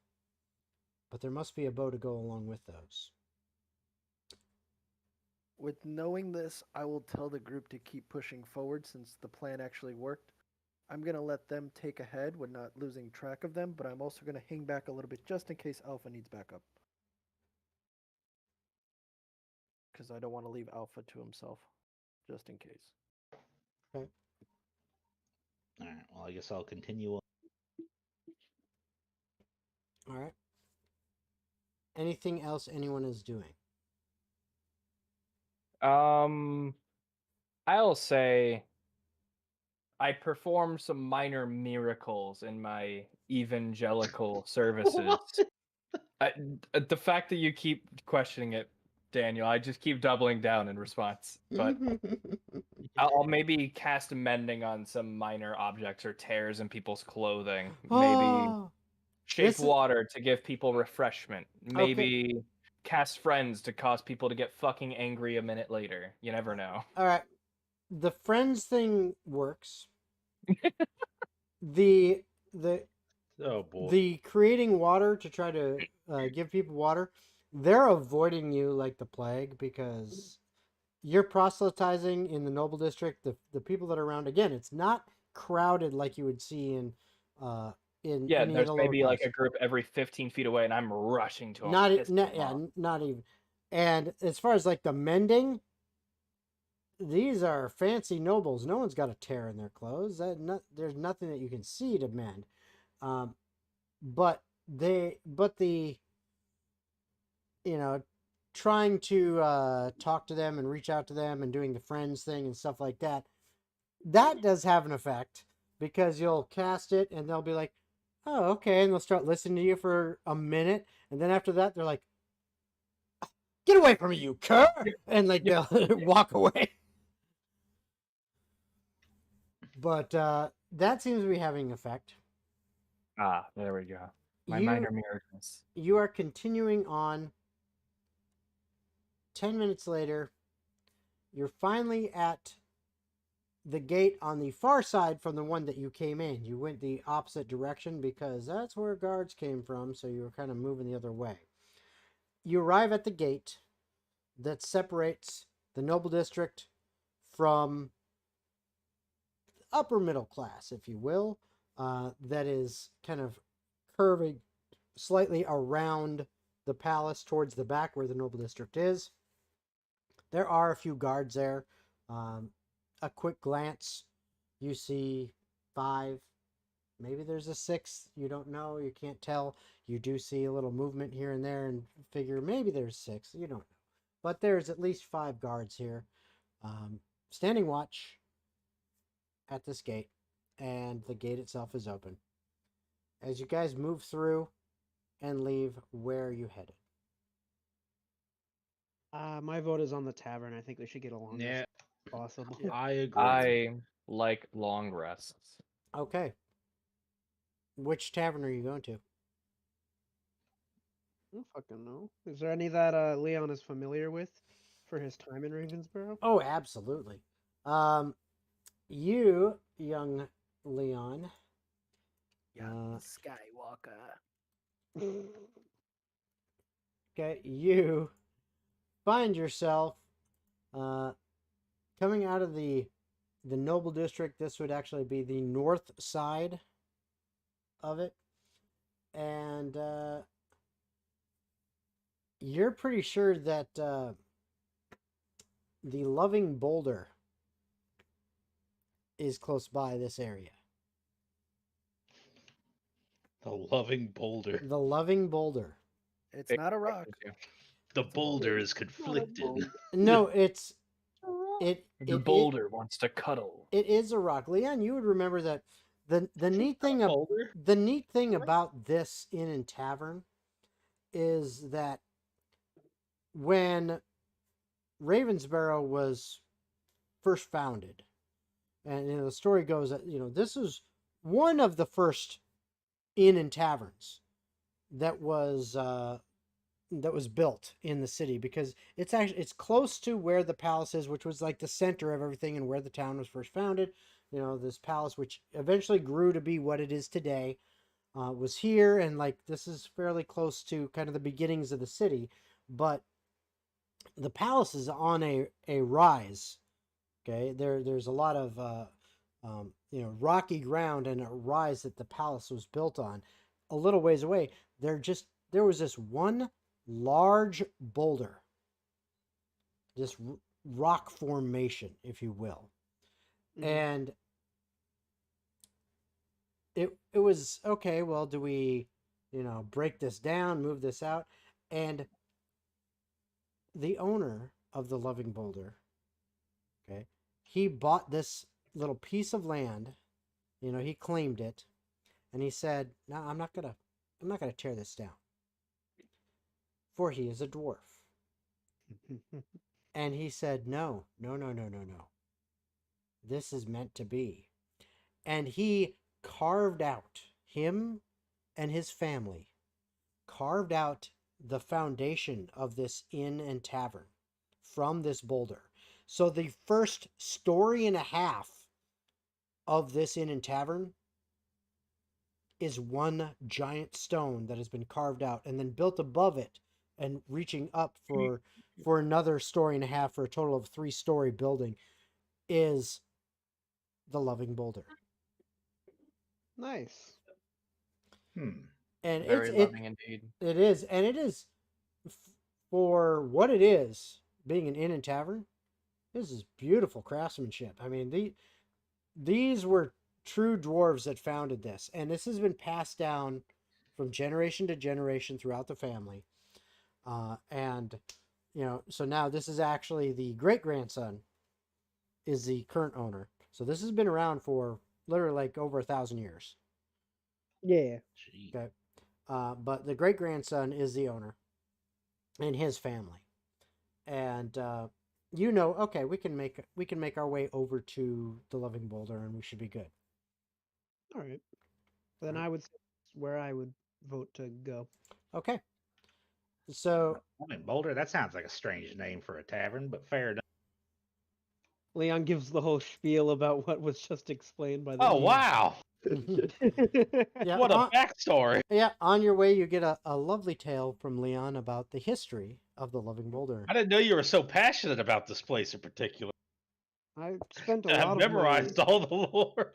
but there must be a bow to go along with those. With knowing this, I will tell the group to keep pushing forward since the plan actually worked. I'm going to let them take ahead when not losing track of them, but I'm also going to hang back a little bit just in case Alpha needs backup. Because I don't want to leave Alpha to himself, just in case. Okay. All right. Well, I guess I'll continue on. All right. Anything else anyone is doing? I'll say I perform some minor miracles in my evangelical services. The fact that you keep questioning it, Daniel, I just keep doubling down in response. But I'll maybe cast mending on some minor objects or tears in people's clothing. Maybe shape this is- water to give people refreshment. Okay. Maybe cast friends to cause people to get fucking angry a minute later. You never know. All right. The friends thing works. the Oh boy. the creating water to try to give people water, they're avoiding you like the plague because you're proselytizing in the noble district. The people that are around, again, it's not crowded like you would see in Yeah, any of there's the lower maybe like a classes. group every 15 feet away, and I'm rushing to them. Not pissing them yeah, off. not even. And as far as like the mending, these are fancy nobles. No one's got a tear in their clothes. There's nothing that you can see to mend. But the trying to talk to them and reach out to them and doing the friends thing and stuff like that, that does have an effect because you'll cast it and they'll be like, oh, okay, and they'll start listening to you for a minute, and then after that they're like, get away from me, you cur, and like they'll walk away. But that seems to be having effect. Ah, there we go. My You- minor miracles. You are continuing on. 10 minutes later, you're finally at the gate on the far side from the one that you came in. You went the opposite direction because that's where guards came from, so you were kind of moving the other way. You arrive at the gate that separates the noble district from upper middle class, if you will, that is kind of curving slightly around the palace towards the back where the noble district is. There are a few guards there. A quick glance, you see 5. Maybe there's a 6th. You don't know. You can't tell. You do see a little movement here and there and figure maybe there's 6. You don't know. But there's at least 5 guards here. Standing watch at this gate. And the gate itself is open. As you guys move through and leave, where are you headed? My vote is on the tavern. I think we should get along Yeah, as possible. I agree. I like long rests. Okay. Which tavern are you going to? I don't fucking know. Is there any that Leon is familiar with for his time in Ravensborough? Oh, absolutely. You, young Leon, Young Skywalker. okay, you find yourself coming out of the Noble District. This would actually be the north side of it. And you're pretty sure that the Loving Boulder is close by this area. The Loving Boulder. The Loving Boulder. It's not a rock. The boulder is conflicted. No, it's it. The it- boulder wants to cuddle. It is a rock. Leon, you would remember that the neat thing Boulder? the neat thing about this inn and tavern is that when Ravensborough was first founded, and the story goes that this is one of the first inn and taverns that was built in the city, because it's close to where the palace is, which was like the center of everything and where the town was first founded. This palace, which eventually grew to be what it is today, was here, and like this is fairly close to kind of the beginnings of the city, but the palace is on a rise. Okay, there's a lot of rocky ground and a rise that the palace was built on. A little ways away, there was this one large boulder, this rock formation, if you will. Mhm. And it was okay. Well, do we break this down, move this out? And the owner of the Loving Boulder, okay, he bought this little piece of land. He claimed it, and he said, "No, I'm not gonna tear this down, for he is a dwarf." And he said, "No, no, no, no, no, no. This is meant to be." And he carved out, him and his family carved out the foundation of this inn and tavern from this boulder. So the first story and a half of this inn and tavern is one giant stone that has been carved out, and then built above it and reaching up for another story and a half, for a total of 3-story building, is the Loving Boulder. Nice. And Very loving indeed. it is, and it is for what it is, being an inn and tavern. This is beautiful craftsmanship. I mean, these were true dwarves that founded this, and this has been passed down from generation to generation throughout the family. And so now this is actually the great-grandson is the current owner. So this has been around for literally like over 1,000 years. Yeah. Gee. Okay. But the great-grandson is the owner and his family. And okay, we can make our way over to the Loving Boulder, and we should be good. All right. Then I would say that's where I would vote to go. Okay. So Loving Boulder? That sounds like a strange name for a tavern, but fair enough. Leon gives the whole spiel about what was just explained by the Oh, DM. wow. yeah, What a backstory. on your way you get a lovely tale from Leon about the history of the Loving Boulder. I didn't know you were so passionate about this place in particular. I spent a I've lot memorized all the lore.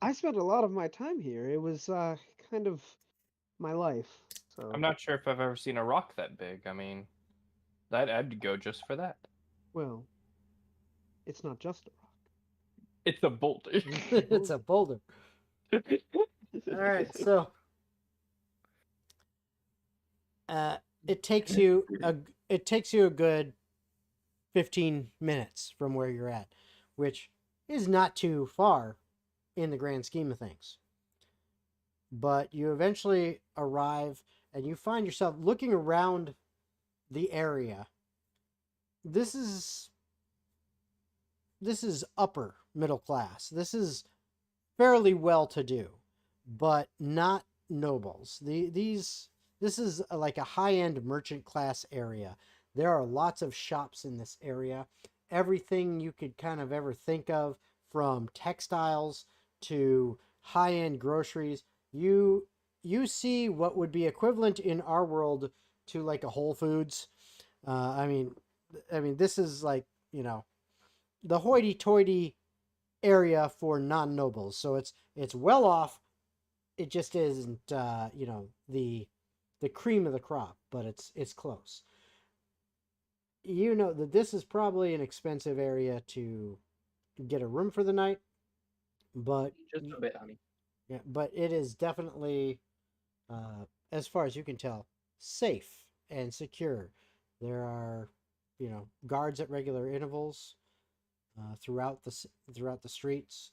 I spent a lot of my time here. It was kind of my life. So I'm not sure if I've ever seen a rock that big. I mean, I'd go just for that. well, it's not just a rock. It's a boulder. It's a boulder. All right, so it takes you a good 15 minutes from where you're at, which is not too far in the grand scheme of things. But you eventually arrive, and you find yourself looking around the area. This is upper middle class. This is fairly well-to-do, but not nobles. This is like a high-end merchant class area There are lots of shops in this area. Everything you could kind of ever think of, from textiles to high-end groceries. You see what would be equivalent in our world to like a Whole Foods. I mean, this is like, the hoity-toity area for non-nobles. So it's well off. It just isn't, the cream of the crop, but it's close. You know that this is probably an expensive area to get a room for the night, but Just a bit, honey. yeah, but it is definitely, as far as you can tell, safe and secure. There are, guards at regular intervals throughout the streets.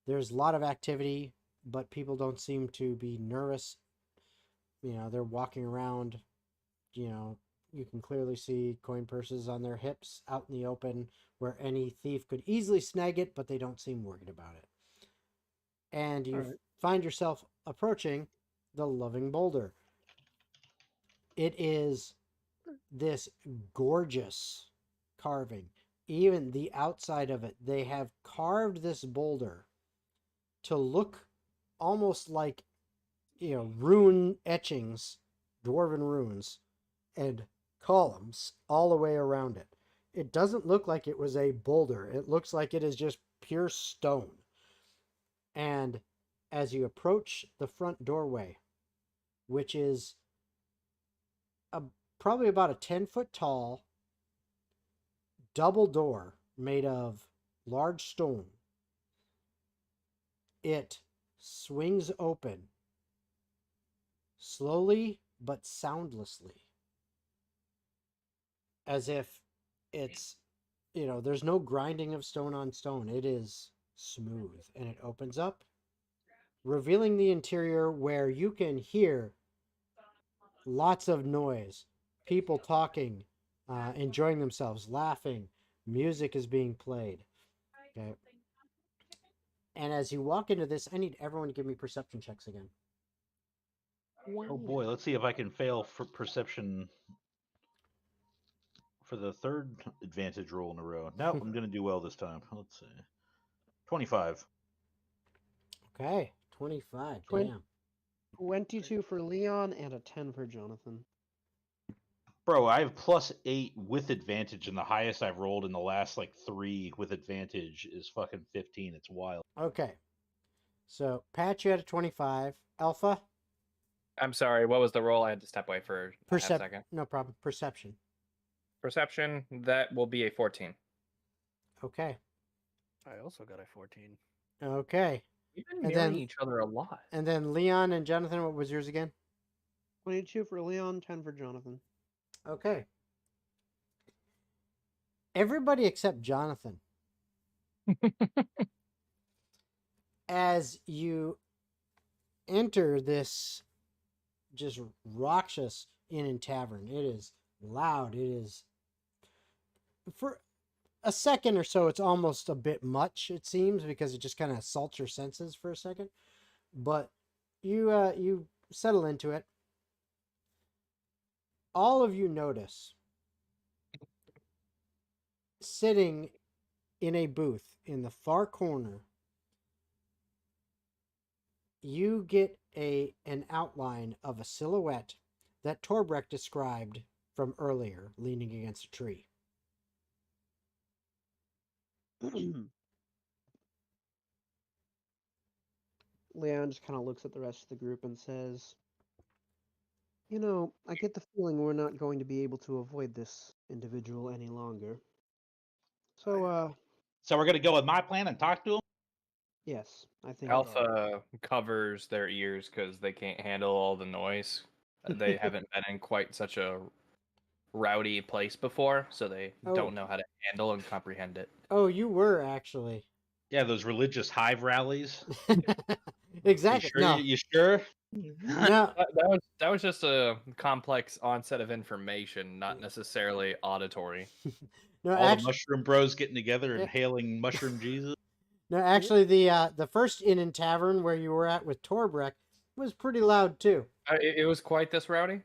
There's a lot of activity, but people don't seem to be nervous. They're walking around. You can clearly see coin purses on their hips out in the open, where any thief could easily snag it, but they don't seem worried about it. And you find yourself approaching the Loving Boulder. It is this gorgeous carving. Even the outside of it, they have carved this boulder to look almost like, rune etchings, dwarven runes, and columns all the way around it. It doesn't look like it was a boulder. It looks like it is just pure stone. And as you approach the front doorway, which is probably about a 10-foot tall double door made of large stone, it swings open slowly but soundlessly, as if it's, there's no grinding of stone on stone. It is smooth, and it opens up, revealing the interior, where you can hear lots of noise, people talking, enjoying themselves, laughing. Music is being played. Okay. And as you walk into this, I need everyone to give me perception checks again. Oh boy, let's see if I can fail for perception for the third advantage roll in a row. No, I'm going to do well this time. Let's see. 25. Okay, 25. Twen- Damn. 22 for Leon and a 10 for Jonathan. Bro, I have +8 with advantage, and the highest I've rolled in the last like 3 with advantage is fucking 15. It's wild. Okay. So, Pat, you had a 25. Alpha? I'm sorry, what was the roll? I had to step away for a half second. No problem. Perception. Perception, that will be a 14. Okay. I also got a 14. Okay. We've been And mirroring then- each other a lot. And then Leon and Jonathan, what was yours again? 22 for Leon, 10 for Jonathan. Okay. Everybody except Jonathan. As you enter this just raucous inn and tavern, it is loud. It is, for a second or so, it's almost a bit much, it seems, because it just kind of assaults your senses for a second. But you settle into it. All of you notice, sitting in a booth in the far corner, you get an outline of a silhouette that Torbreck described from earlier, leaning against a tree. Leon just kind of looks at the rest of the group and says, I get the feeling we're not going to be able to avoid this individual any longer. So, So we're going to go with my plan and talk to him? yes, I think Alpha covers their ears because they can't handle all the noise. They haven't been in quite such a rowdy place before, so they don't know how to handle and comprehend it. Oh, you were actually. Yeah, those religious hive rallies. Exactly. You sure? No. You sure? No. That was just a complex onset of information, not necessarily auditory. No, All the actually, mushroom bros getting together and hailing mushroom Jesus. no, actually, the first inn and tavern where you were at with Torbreck was pretty loud too. It was quite this rowdy?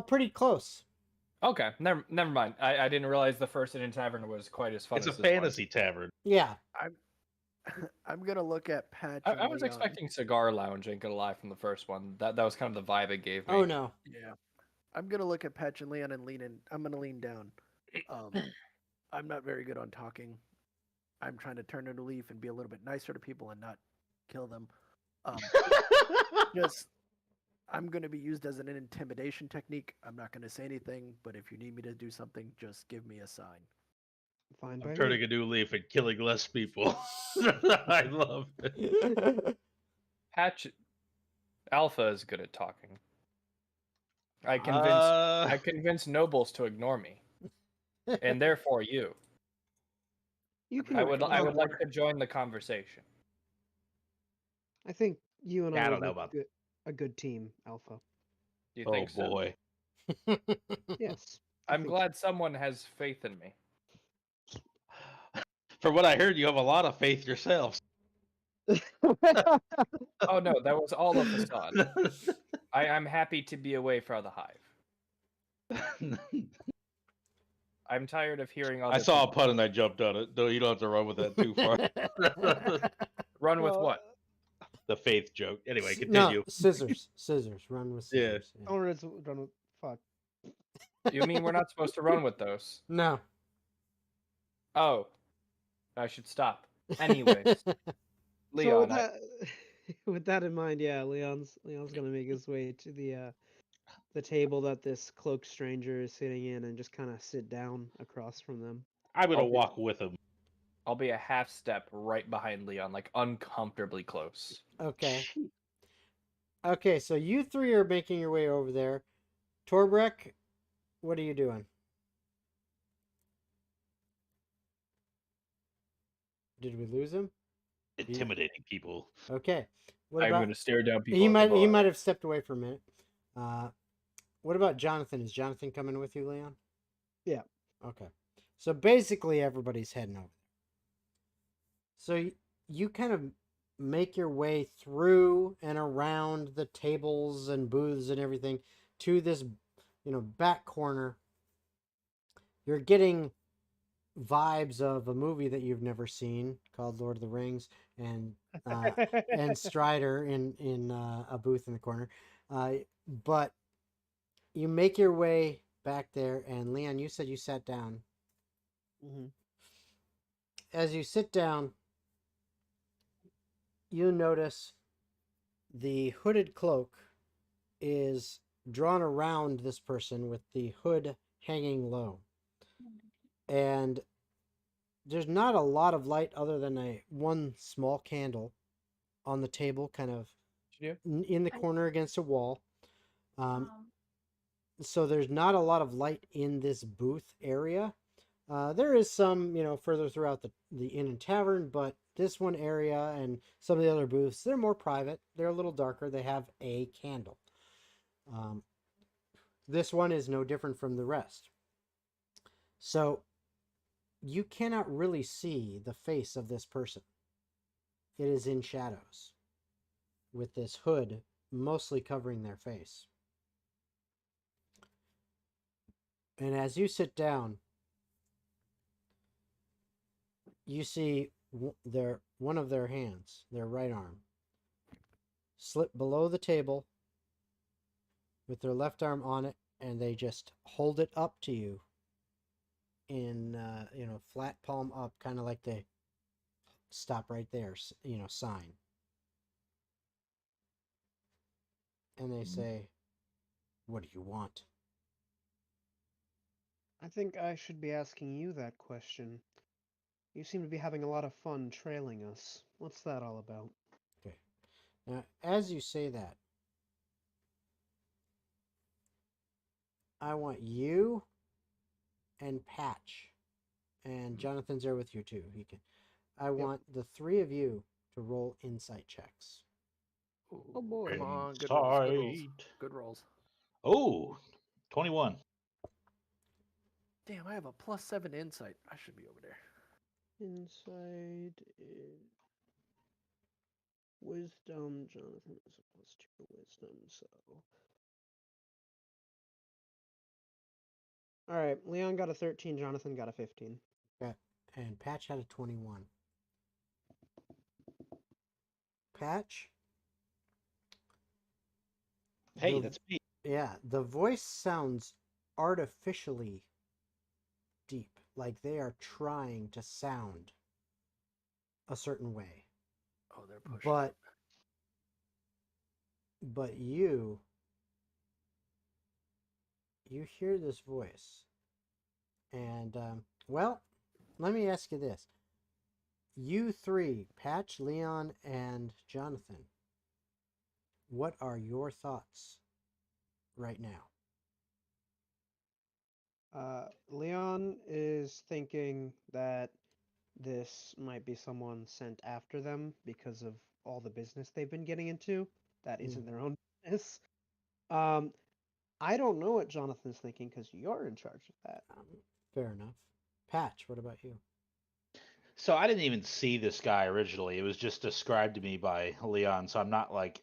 Pretty close. Okay, never mind. I didn't realize the first Hidden Tavern was quite as fun It's a as this one. fantasy tavern. Yeah. I'm gonna look at Patch. I and was Leon. expecting cigar lounge, ain't gonna lie, from the first one. That was kind of the vibe it gave me. Oh no. Yeah, I'm gonna look at Patch and Leon and lean in. I'm gonna lean down. I'm not very good on talking. I'm trying to turn a new leaf and be a little bit nicer to people and not kill them. Just I'm gonna be used as an intimidation technique. I'm not gonna say anything, but if you need me to do something, just give me a sign. Fine by I'm me. turning a new leaf and killing less people. I love it. Hatch Alpha is good at talking. I convinced nobles to ignore me, and therefore you. You can. I would like to join the conversation. I think you and Yeah, I I don't would know make about a good team, Alpha. Do you Oh think so? boy. Yes. I I'm think glad someone has faith in me. From what I heard, you have a lot of faith yourselves. so. Oh no, that was all a facade. I'm happy to be away from the hive. I'm tired of hearing other I saw a people. pun and I jumped on it. No, you don't have to run with that too far. Run with what? The faith joke. Anyway, No, continue. scissors. Scissors. Run with Yeah. scissors. Yeah. Or it's run with fuck. You mean we're not supposed to run with those? No. Oh, I should stop. Anyways, So Leon, with that, with that in mind, yeah, Leon's gonna make his way to the table that this cloaked stranger is sitting in and just kind of sit down across from them. I'm gonna I'll be- walk with him. I'll be a half step right behind Leon, like uncomfortably close. Okay. Okay, so you three are making your way over there. Torbrek, what are you doing? Did we lose him? Intimidating people. Okay. What I'm about going to stare down people. he at the might bar. have stepped away for a minute. What about Jonathan? Is Jonathan coming with you, Leon? Yeah. Okay. So basically everybody's heading over. So you kind of make your way through and around the tables and booths and everything to this, back corner. You're getting vibes of a movie that you've never seen called Lord of the Rings, and Strider in a booth in the corner. But you make your way back there, and Leon, you said you sat down. Mm-hmm. As you sit down, you notice the hooded cloak is drawn around this person with the hood hanging low. And there's not a lot of light other than one small candle on the table, kind of in the corner against a wall. So there's not a lot of light in this booth area. There is some, further throughout the inn and tavern, but this one area and some of the other booths, they're more private. They're a little darker. They have a candle. This one is no different from the rest. So you cannot really see the face of this person. It is in shadows, with this hood mostly covering their face. And as you sit down, you see one of their hands, their right arm, slip below the table with their left arm on it, and they just hold it up to you in flat palm up, kind of like they stop right there, sign. And they say, "What do you want?" I think I should be asking you that question. You seem to be having a lot of fun trailing us. What's that all about? Okay. Now, as you say that, I want you and Patch, and Jonathan's there with you too. I want the three of you to roll insight checks. Oh boy! Come on, good rolls, good rolls, good rolls. Oh, 21. Damn, I have a +7 insight. I should be over there. Insight is wisdom. Jonathan is a +2 wisdom, so All right, Leon got a 13. Jonathan got a 15. And Patch had a 21. Patch? Hey, The- that's me. Yeah, the voice sounds artificially deep, like they are trying to sound a certain way. Oh, they're pushing. But you hear this voice, and well, let me ask you this: you three, Patch, Leon, and Jonathan, what are your thoughts right now? Leon is thinking that this might be someone sent after them because of all the business they've been getting into. That isn't their own business. I don't know what Jonathan's thinking because you're in charge of that. Fair enough. Patch, what about you? So I didn't even see this guy originally. It was just described to me by Leon. So I'm not like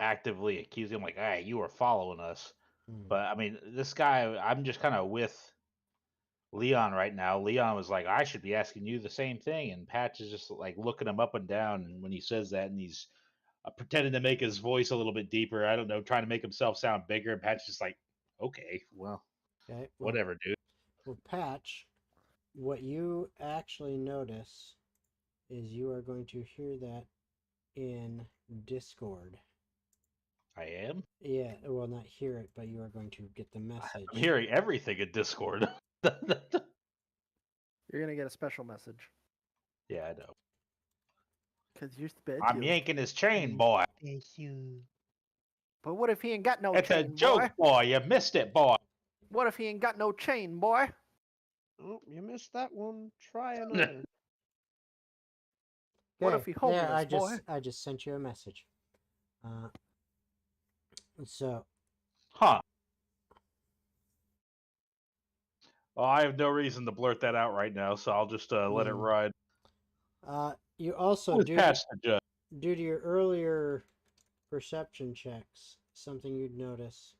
actively accusing him, like, "Hey, you were following us." Hmm. But I mean, this guy, I'm just kind of with Leon right now. Leon was like, "I should be asking you the same thing," and Patch is just like looking him up and down. And when he says that, and he's pretending to make his voice a little bit deeper, I don't know, trying to make himself sound bigger. And Pat's just like, "Okay, well, Okay. whatever, dude." Well, Patch, what you actually notice is you are going to hear that in Discord. I am. Yeah, well, not hear it, but you are going to get the message. I'm hearing everything in Discord. You're gonna get a special message Yeah, I know. because you're special. I'm yanking his chain, boy. But what if he ain't got no It's a chain, joke, boy? boy. You missed it, boy. What if he ain't got no chain, boy? Oh, you missed that one. Try another. What Okay, if he there, homeless, boy? I just sent you a message. So, Huh. Well, I have no reason to blurt that out right now, so I'll just let it ride. you also, Who's past the judge? due to your earlier perception checks, something you'd notice.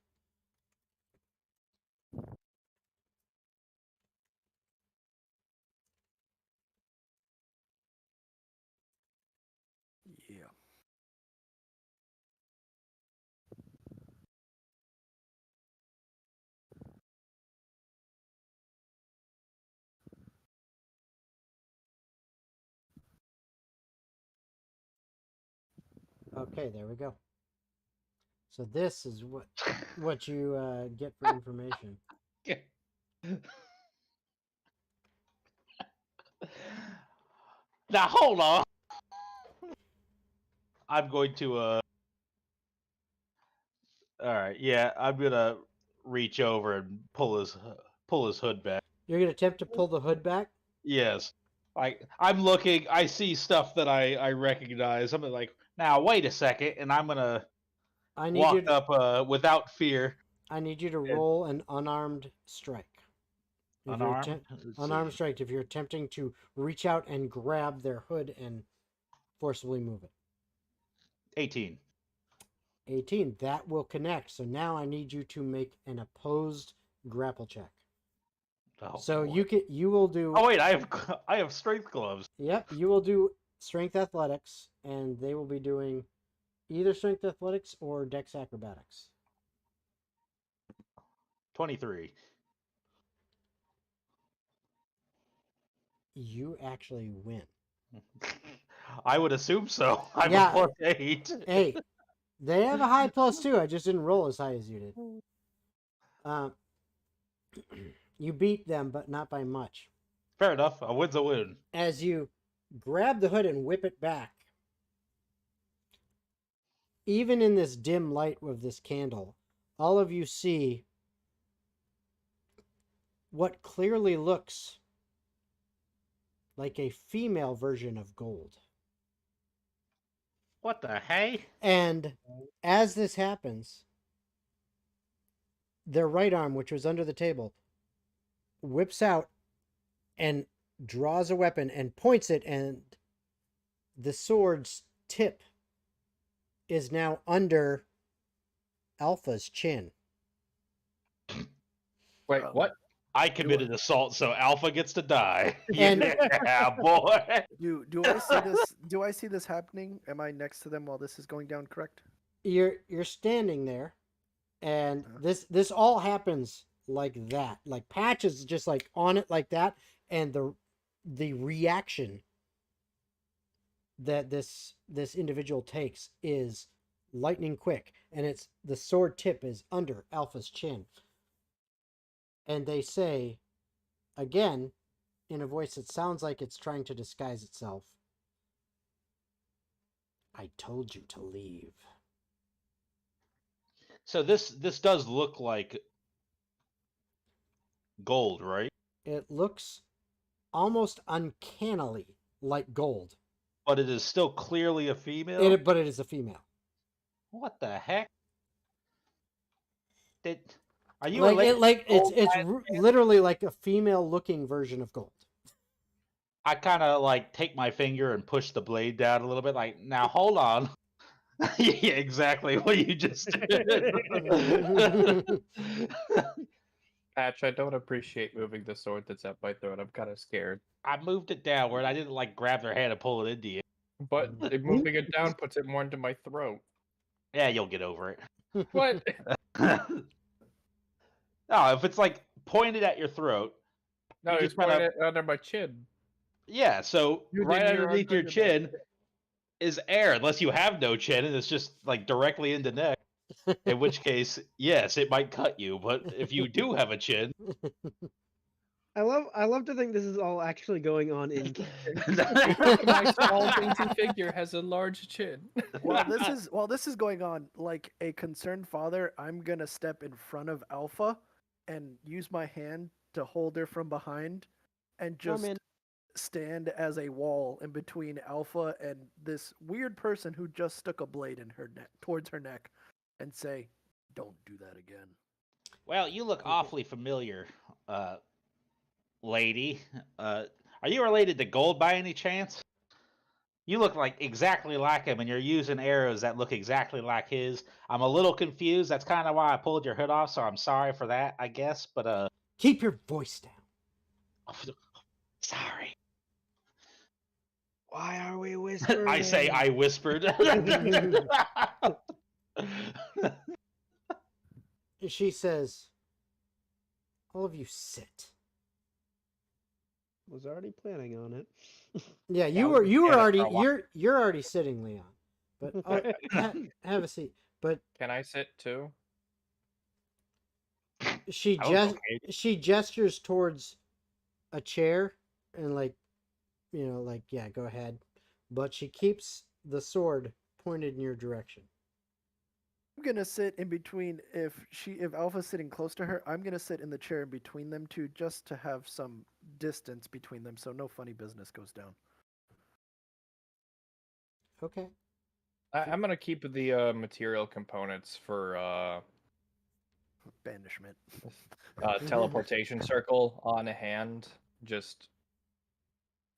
Yeah. Okay, there we go. So this is what you get for information. Now hold on. I'm going to all right, yeah, I'm gonna reach over and pull his hood back. You're gonna attempt to pull the hood back. Yes. I'm looking, I see stuff that I recognize. I'm like, now wait a second, and I'm gonna I need walk you to, up without fear. I need you to roll an unarmed strike. If you're Unarmed? Let's unarmed see. strike, if you're attempting to reach out and grab their hood and forcibly move it. 18. 18, that will connect. So now I need you to make an opposed grapple check. Oh, So boy. you will do. Oh wait, I have strength gloves. Yep, you will do strength athletics, and they will be doing either strength athletics or dex acrobatics. 23. You actually win. I would assume so. I'm Yeah. a +8. Hey, they have a high +2. I just didn't roll as high as you did. You beat them, but not by much. Fair enough. A win's a win. As you grab the hood and whip it back, even in this dim light of this candle, all of you see what clearly looks like a female version of gold. What the hey? And as this happens, their right arm, which was under the table, whips out and draws a weapon and points it, and the sword's tip is now under Alpha's chin. Wait, what? I committed assault, so Alpha gets to die. And- yeah, boy. Do I see this? Do I see this happening? Am I next to them while this is going down? Correct. You're standing there, and Uh-huh. this all happens like that. Like Patch is just like on it like that, and the reaction that this individual takes is lightning quick, and it's the sword tip is under Alpha's chin. And they say, again, in a voice that sounds like it's trying to disguise itself, I told you to leave. So this does look like gold, right? It looks almost uncannily like gold. But it is still clearly a female. But it is a female. What the heck? Are you Like related it, like to gold it's by- literally like a female looking version of gold. I kind of like take my finger and push the blade down a little bit. Like, now hold on. Yeah, exactly what you just did. Patch, I don't appreciate moving the sword that's at my throat. I'm kind of scared. I moved it downward. I didn't like grab their hand and pull it into you. But moving it down puts it more into my throat. Yeah, you'll get over it. What? No, if it's like pointed at your throat, No, You it's just kinda- right under my chin. yeah. So You right did your underneath your under my chin is air, unless you have no chin and it's just like directly into neck. In which case, yes, it might cut you. But if you do have a chin, I love to think this is all actually going on in My small dainty figure has a large chin. While this is going on, like a concerned father, I'm gonna step in front of Alpha and use my hand to hold her from behind, and just in. stand as a wall in between Alpha and this weird person who just stuck a blade in her neck towards her neck, and say, "Don't do that again." well, you look awfully familiar, lady. Are you related to Gold by any chance? You look like exactly like him, and you're using arrows that look exactly like his. I'm a little confused. That's kind of why I pulled your hood off, so I'm sorry for that, I guess. But Keep your voice down. sorry. Why are we whispering? I say I whispered. She says, "All of you sit." Was already planning on it. Yeah, Yeah, we've you been were at it already for a while. you're already sitting, Leon. But have a seat. But Can I sit too? she I was okay. she gestures towards a chair and like, like, yeah, go ahead. But she keeps the sword pointed in your direction. I'm gonna sit in between. If Alpha's sitting close to her, I'm gonna sit in the chair in between them two, just to have some distance between them, so no funny business goes down. Okay. I'm gonna keep the material components for Banishment. teleportation circle on hand, just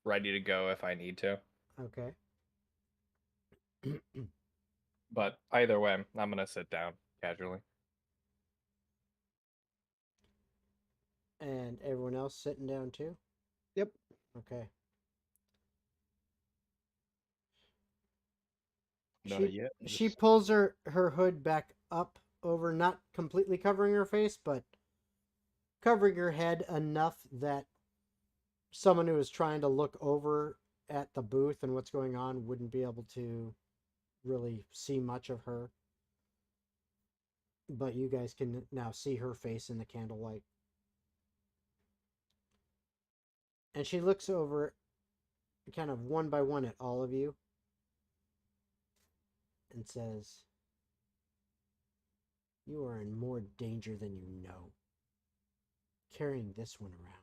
ready to go if I need to. Okay. But either way, I'm gonna sit down casually. And everyone else sitting down too? Yep. Okay. Not yet. She pulls her hood back up over, not completely covering her face, but covering her head enough that someone who is trying to look over at the booth and what's going on wouldn't be able to really see much of her. But you guys can now see her face in the candlelight. And she looks over kind of one by one at all of you and says, "You are in more danger than you know, carrying this one around."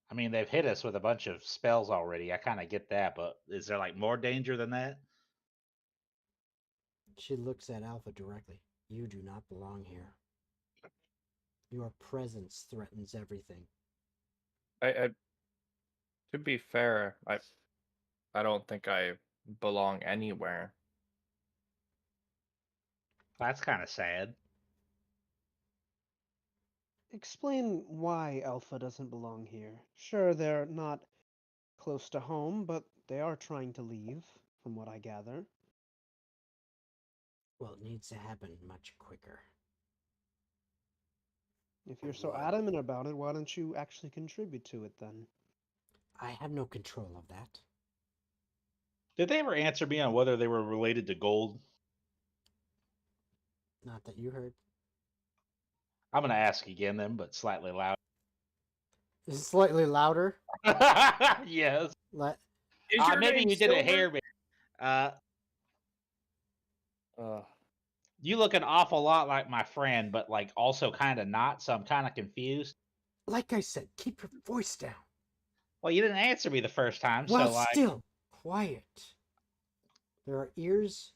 I mean, they've hit us with a bunch of spells already. I kind of get that, but is there like more danger than that? She looks at Alpha directly. "You do not belong here. Your presence threatens everything." I to be fair, I don't think I belong anywhere. That's kind of sad. explain why Alpha doesn't belong here. Sure, they're not close to home, but they are trying to leave, from what I gather. Well, it needs to happen much quicker. If you're so Would. adamant about it, why don't you actually contribute to it then? I have no control of that. Did they ever answer me on whether they were related to gold? Not that you heard. I'm gonna ask again then, but slightly loud. Is it slightly louder? Yes. Let Is your Maybe name you didn't Silver? hear me. Uh, You look an awful lot like my friend, but like also kind of not. So I'm kind of confused. like I said, keep your voice down. Well, you didn't answer me the first time, Well, so like, still, quiet. There are ears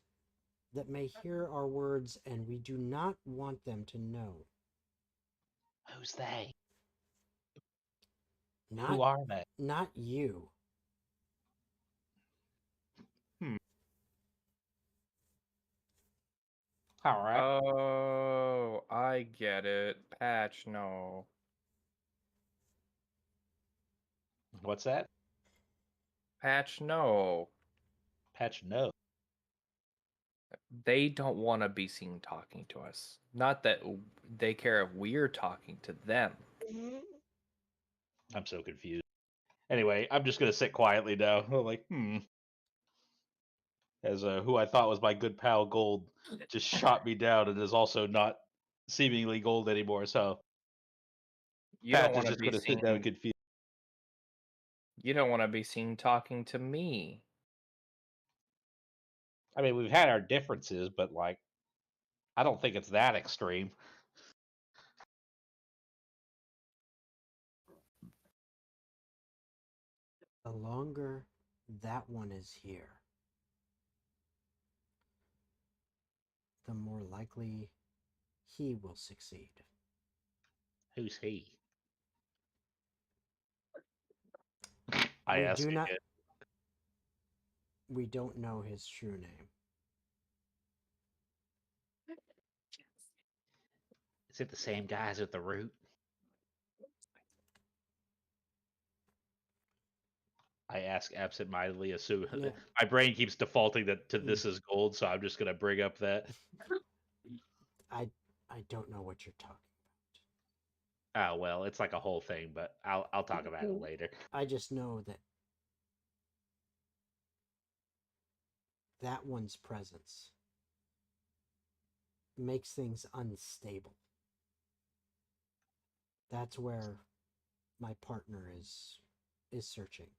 that may hear our words, and we do not want them to know. who's they? Who Not, are they? not you. All right. oh, I get it. Patch, no. What's that? Patch, no. Patch no. They don't want to be seen talking to us. Not that they care if we're talking to them. I'm so confused. Anyway, I'm just gonna sit quietly now. I'm like, as who I thought was my good pal Gold just shot me down and is also not seemingly Gold anymore. So You don't Patch is want to just be gonna sit down seen. confused. You don't want to be seen talking to me. I mean, we've had our differences, but like, I don't think it's that extreme. The longer that one is here, the more likely he will succeed. Who's he? I We ask do not. again. We don't know his true name. Is it the same guys at the root? I ask absentmindedly, assume Yeah. my brain keeps defaulting to Mm. this is Gold, so I'm just gonna bring up that. I don't know what you're talking Oh well, it's like a whole thing, but I'll talk about it later. about. I just know that that one's presence makes things unstable. That's where my partner is searching,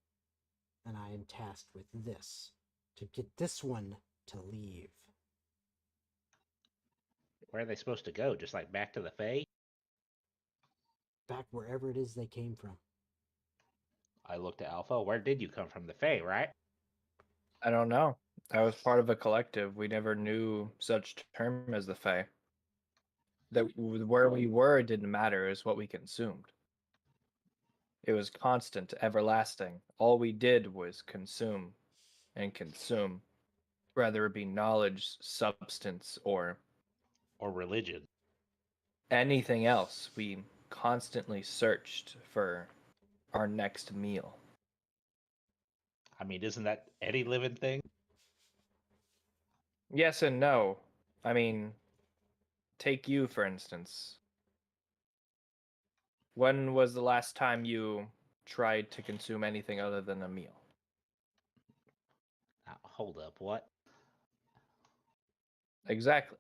and I am tasked with this to get this one to leave. Where are they supposed to go? Just like back to the Fae? Back wherever it is they came from. I looked at Alpha. Where did you come from? The Fae, right? I don't know. I was part of a collective. We never knew such term as the Fae. That where we were didn't matter. Is what we consumed. It was constant, everlasting. All we did was consume and consume, whether it be knowledge, substance, or Religion. anything else. We constantly searched for our next meal. I mean, isn't that any living thing? Yes and no. I mean, take you, for instance. When was the last time you tried to consume anything other than a meal? Now, hold up, what? Exactly.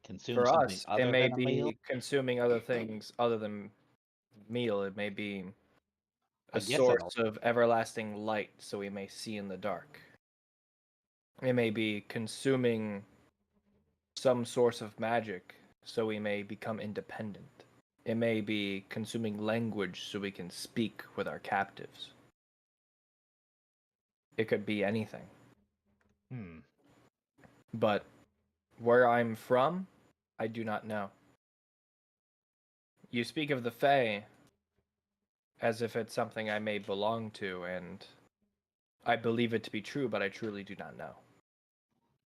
Consume For something us, it other may than a meal? be consuming other things other than meal. It may be I a guess I don't. source of everlasting light so we may see in the dark. It may be consuming some source of magic so we may become independent. It may be consuming language so we can speak with our captives. It could be anything. But where I'm from, I do not know. You speak of the Fae as if it's something I may belong to, and I believe it to be true, but I truly do not know.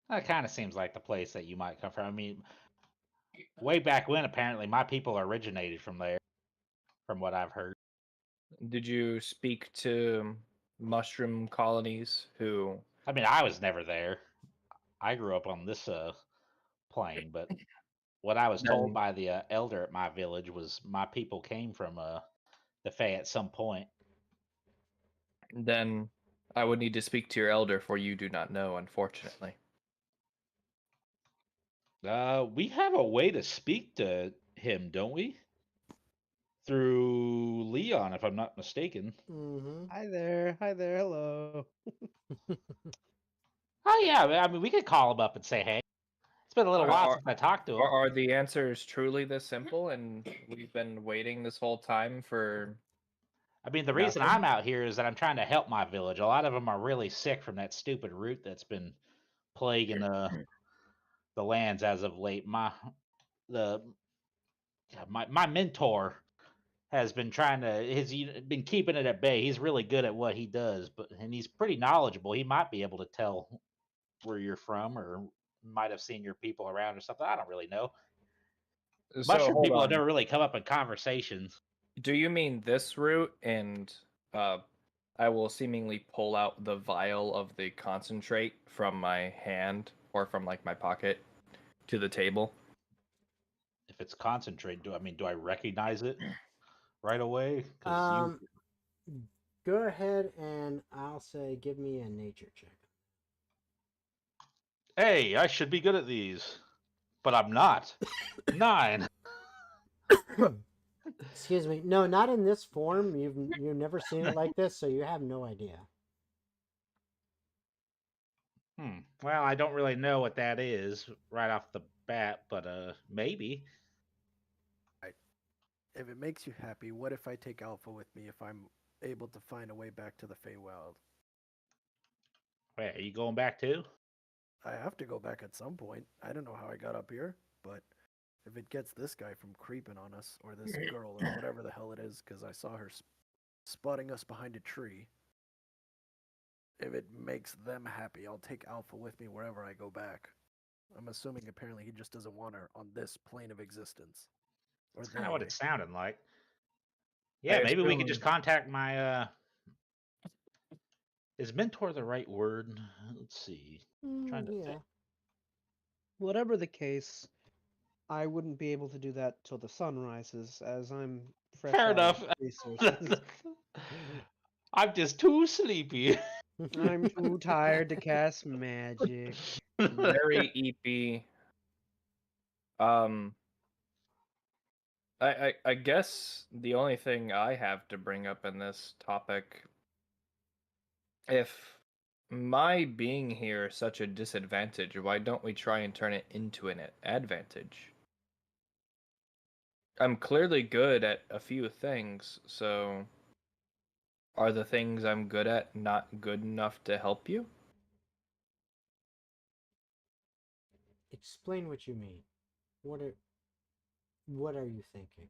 That kind of seems like the place that you might come from. I mean, way back when, apparently, my people originated from there, from what I've heard. Did you speak to mushroom colonies who? I mean, I was never there. I grew up on this plane, but what I was told Then, by the elder at my village was my people came from the Fae at some point. then I would need to speak to your elder, for you do not know, unfortunately. We have a way to speak to him, don't we? Through Leon, if I'm not mistaken. Mm-hmm. Hi there. Hi there. Hello. Oh yeah, I mean, we could call him up and say, "Hey, it's been a little while since I talked to him." Are the answers truly this simple, and we've been waiting this whole time for? I mean, the reason Nothing? I'm out here is that I'm trying to help my village. A lot of them are really sick from that stupid root that's been plaguing the lands as of late. The my mentor has been trying to been keeping it at bay. He's really good at what he does, and he's pretty knowledgeable. He might be able to tell where you're from, or might have seen your people around or something. I don't really know. So Mushroom hold people have on. never really come up in conversations. Do you mean this route? And I will seemingly pull out the vial of the concentrate from my hand or from like my pocket to the table. If it's concentrate, do I recognize it right away? Go ahead and I'll say, give me a nature check. Hey, I should be good at these, but I'm not. 9. Excuse me. No, not in this form. You've never seen it like this, so you have no idea. Well, I don't really know what that is right off the bat, but maybe. If it makes you happy, what if I take Alpha with me if I'm able to find a way back to the Feywild? Wait, are you going back too? I have to go back at some point. I don't know how I got up here, but if it gets this guy from creeping on us, or this girl, or whatever the hell it is, because I saw her spotting us behind a tree, if it makes them happy, I'll take Alpha with me wherever I go back. I'm assuming apparently he just doesn't want her on this plane of existence. Or That's kind of what they. it sounded like. Yeah, maybe we could just contact my is mentor the right word? Let's see. Trying to Yeah. think. Whatever the case, I wouldn't be able to do that till the sun rises, as I'm fresh Fair out enough. of resources. I'm just too sleepy. I'm too tired to cast magic. Very EP. I guess the only thing I have to bring up in this topic, if my being here is such a disadvantage, why don't we try and turn it into an advantage? I'm clearly good at a few things, so are the things I'm good at not good enough to help you? Explain what you mean. What are you thinking?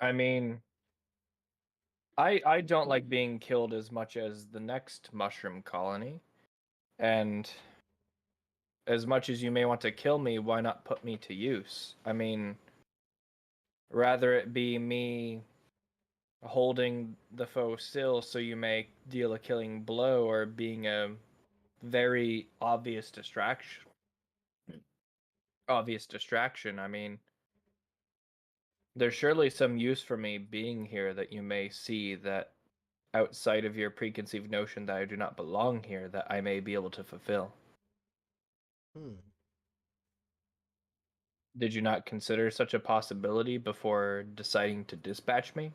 I mean, I don't like being killed as much as the next mushroom colony. And as much as you may want to kill me, why not put me to use? I mean, rather it be me holding the foe still so you may deal a killing blow, or being a very obvious distraction. I mean, there's surely some use for me being here that you may see, that outside of your preconceived notion that I do not belong here, that I may be able to fulfill. Did you not consider such a possibility before deciding to dispatch me?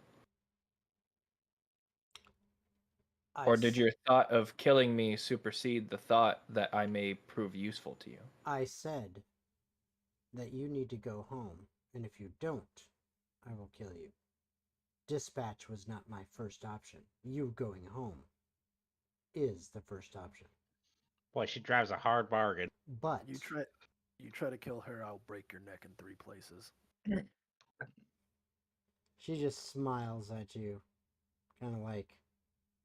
Or did your thought of killing me supersede the thought that I may prove useful to you? I said that you need to go home, and if you don't, I will kill you. Dispatch was not my first option. You going home is the first option. Boy, she drives a hard bargain. But You try to kill her, I'll break your neck in 3 places. she just smiles at you, kind of like,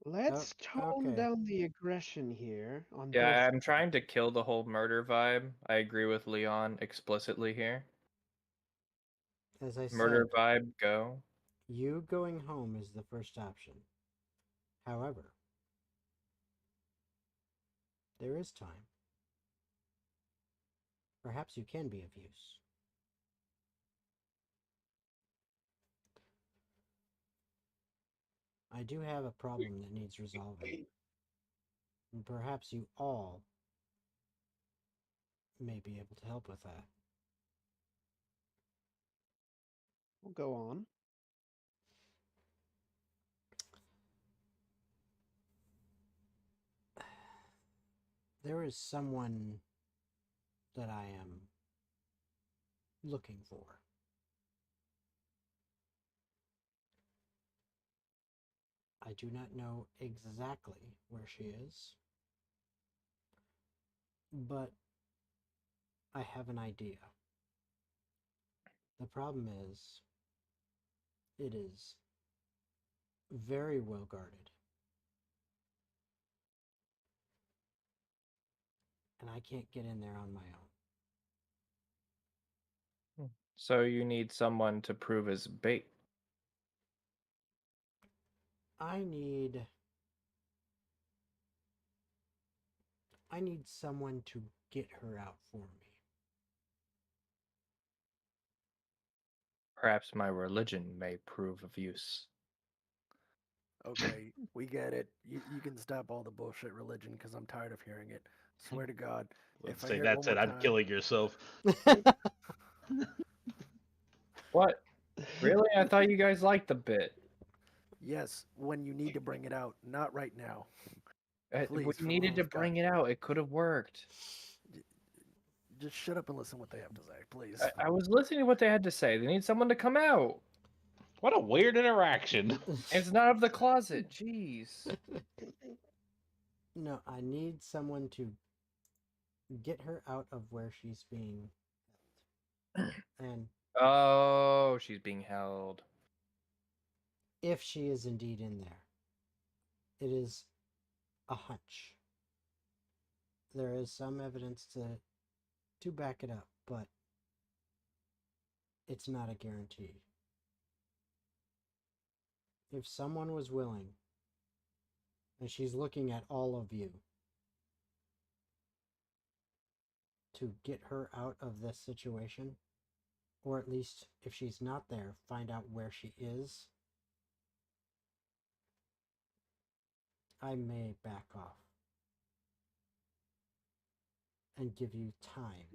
Let's tone okay. down the aggression here on both. Yeah, I'm trying to kill the whole murder vibe. I agree with Leon explicitly here. As I Murder said, vibe, go. you going home is the first option. However, there is time. Perhaps you can be of use. I do have a problem that needs resolving. And perhaps you all may be able to help with that. We'll go on. There is someone that I am looking for. I do not know exactly where she is, but I have an idea. The problem is, it is very well guarded. And I can't get in there on my own. So you need someone to prove as bait. I need someone to get her out for me. Perhaps my religion may prove of use. Okay, we get it. You can stop all the bullshit religion because I'm tired of hearing it. Swear to God, Let's if I say hear it that's one it. more I'm time, killing yourself. What? Really? I thought you guys liked the bit. yes, when you need to bring it out, not right now. We Please, for the needed love to of God. bring it out. It could have worked. Just shut up and listen what they have to say, please. I was listening to what they had to say. They need someone to come out. What a weird interaction. It's not of the closet. Jeez. No, I need someone to get her out of where she's being held. And Oh, she's being held. if she is indeed in there, it is a hunch. There is some evidence to back it up, but it's not a guarantee. If someone was willing, and she's looking at all of you, to get her out of this situation, or at least if she's not there, find out where she is, I may back off and give you time.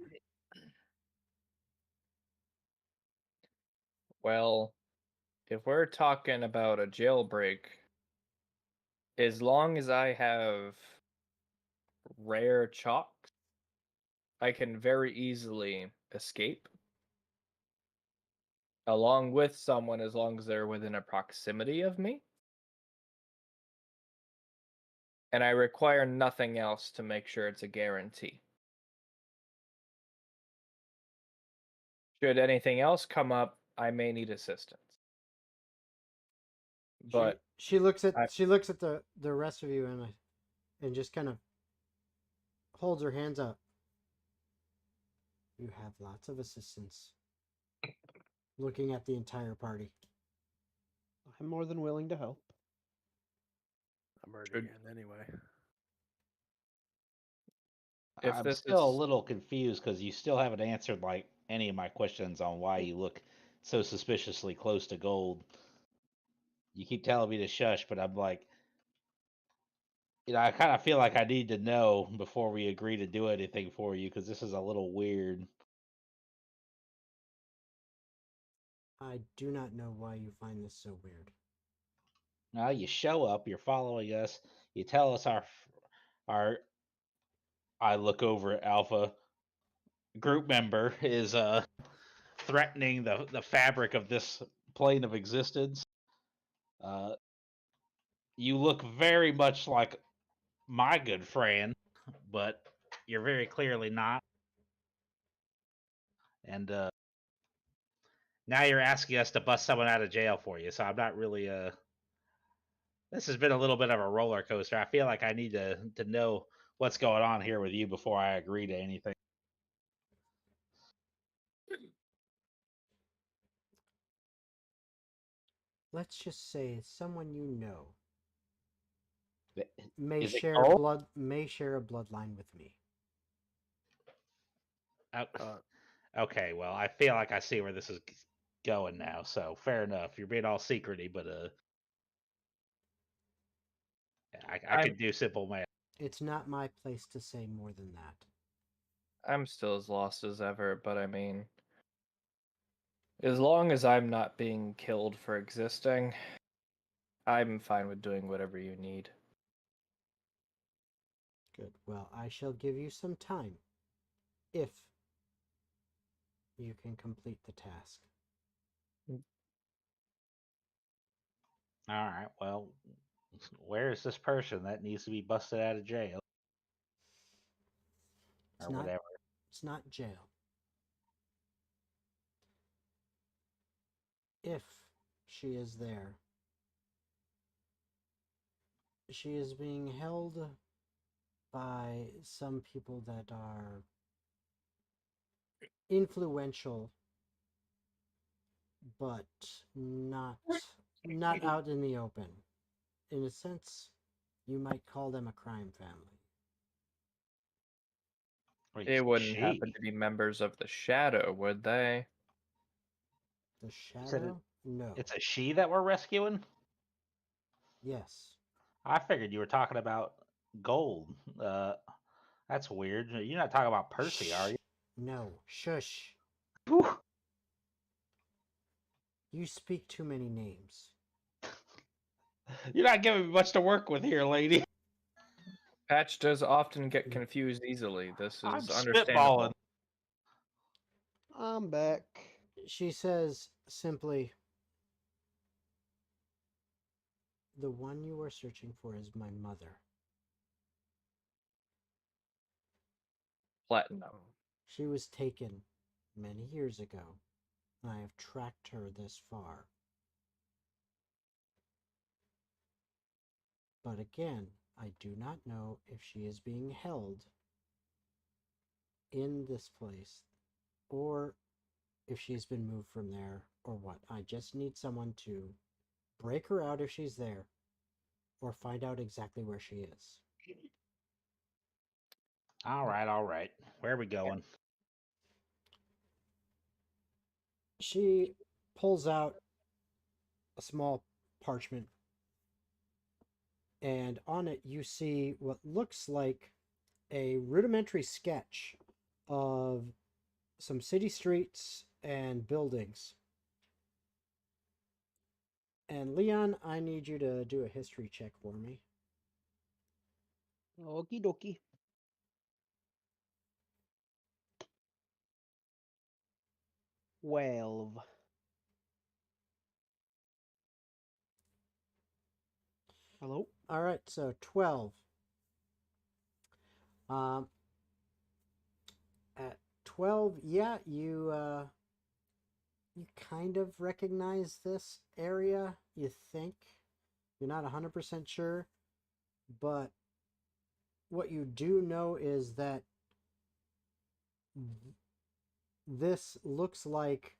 Well, if we're talking about a jailbreak, as long as I have rare chalks, I can very easily escape. Along with someone, as long as they're within a proximity of me. And I require nothing else to make sure it's a guarantee. Should anything else come up, I may need assistance. But she looks at the rest of you and just kind of holds her hands up. You have lots of assistance. Looking at the entire party. I'm more than willing to help. I'm already in anyway. if I'm this still a is little confused because you still haven't answered like any of my questions on why you look so suspiciously close to gold. You keep telling me to shush, but I'm like, I kind of feel like I need to know before we agree to do anything for you because this is a little weird. I do not know why you find this so weird. Now you show up, you're following us, you tell us our I look over at Alpha group member is threatening the fabric of this plane of existence. Uh, you look very much like my good friend, but you're very clearly not. And now you're asking us to bust someone out of jail for you, so I'm not really This has been a little bit of a roller coaster. I feel like I need to know what's going on here with you before I agree to anything. Let's just say someone you know Th- may Is it share cold? may share a bloodline with me. Oh, Uh, okay, well, I feel like I see where this is going now. So fair enough. You're being all secrety, but I I'm could do simple math. It's not my place to say more than that. I'm still as lost as ever, but I mean, as long as I'm not being killed for existing, I'm fine with doing whatever you need. Good. Well, I shall give you some time if you can complete the task. All right. Well, where is this person that needs to be busted out of jail It's or not whatever? it's not jail. If she is there, she is being held by some people that are influential, but not out in the open. In a sense, you might call them a crime family. Wait, It wouldn't happen she? to be members of the Shadow, would they? The You said shadow? No. it's a she that we're rescuing? Yes. I figured you were talking about gold. That's weird. You're not talking about Percy, are Shh. you? No. Shush. Whew. You speak too many names. You're not giving me much to work with here, lady. Patch does often get confused easily. This I'm is spitballing. understandable. I'm back. She says simply, "The one you are searching for is my mother. Platinum. She was taken many years ago, and I have tracked her this far. But again, I do not know if she is being held in this place or if she's been moved from there or what. I just need someone to break her out if she's there or find out exactly where she is." All right, all right. Where are we going? She pulls out a small parchment, and on it you see what looks like a rudimentary sketch of some city streets and buildings. And Leon, I need you to do a history check for me. Okie dokie. 12. Hello? All right, so 12. Um, at 12, yeah, you kind of recognize this area, you think. You're not 100% sure, but what you do know is that this looks like,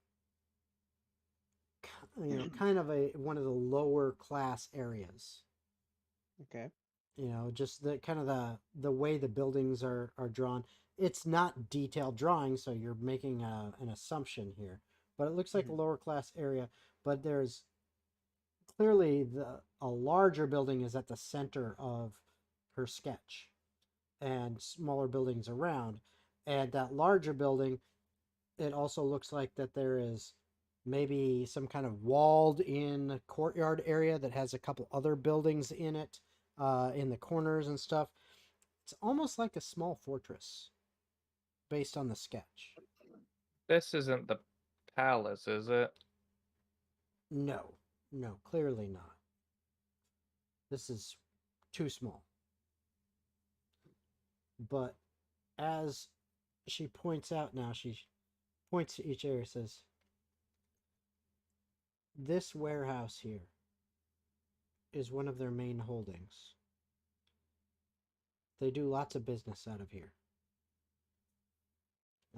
kind of one of the lower class areas. Okay. Just the kind of the way the buildings are drawn. It's not detailed drawing, so you're making an assumption here, but it looks like a lower class area. But there's clearly a larger building is at the center of her sketch, and smaller buildings around. And that larger building, it also looks like that there is maybe some kind of walled in courtyard area that has a couple other buildings in it, in the corners and stuff. It's almost like a small fortress based on the sketch. This isn't the palace, is it? No, no, clearly not. This is too small. But as she points out now, she points to each area, says, "This warehouse here is one of their main holdings. They do lots of business out of here.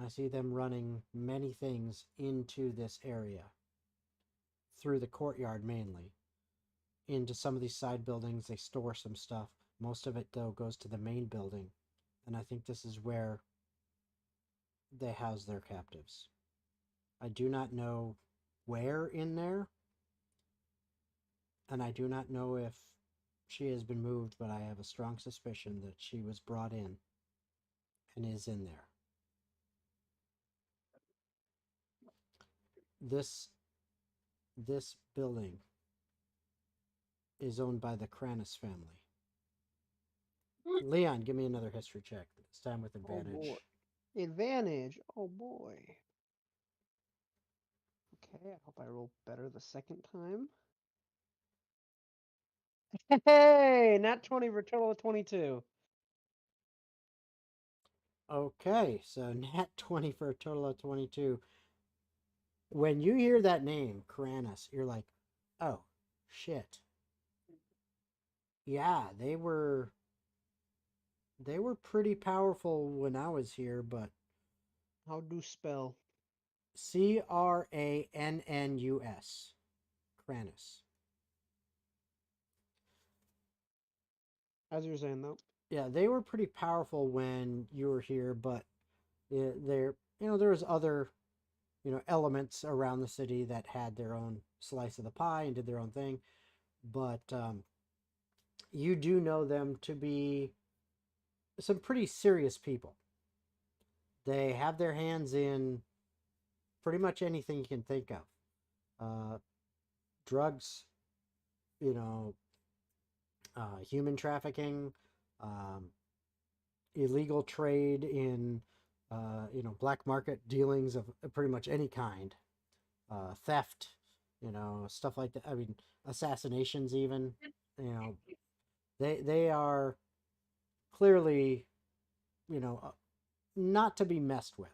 I see them running many things into this area. Through the courtyard mainly. Into some of these side buildings, they store some stuff. Most of it, though, goes to the main building. And I think this is where they house their captives. I do not know where in there. And I do not know if she has been moved, but I have a strong suspicion that she was brought in and is in there. This building is owned by the Kranis family. Leon, give me another history check. This time with advantage. Oh boy. Advantage. Oh boy. Okay, I hope I roll better the second time. Hey, nat 20 for a total of 22. Okay, so nat 20 for a total of 22. When you hear that name, Kranis, you're like, oh, shit. Yeah, they were pretty powerful when I was here, but How do spell? Krannus. Kranis. As you're saying though. Yeah, they were pretty powerful when you were here, but there was other, elements around the city that had their own slice of the pie and did their own thing. But you do know them to be some pretty serious people. They have their hands in pretty much anything you can think of. Drugs, human trafficking, illegal trade in, black market dealings of pretty much any kind, theft, stuff like that. I mean, assassinations even, they are clearly, not to be messed with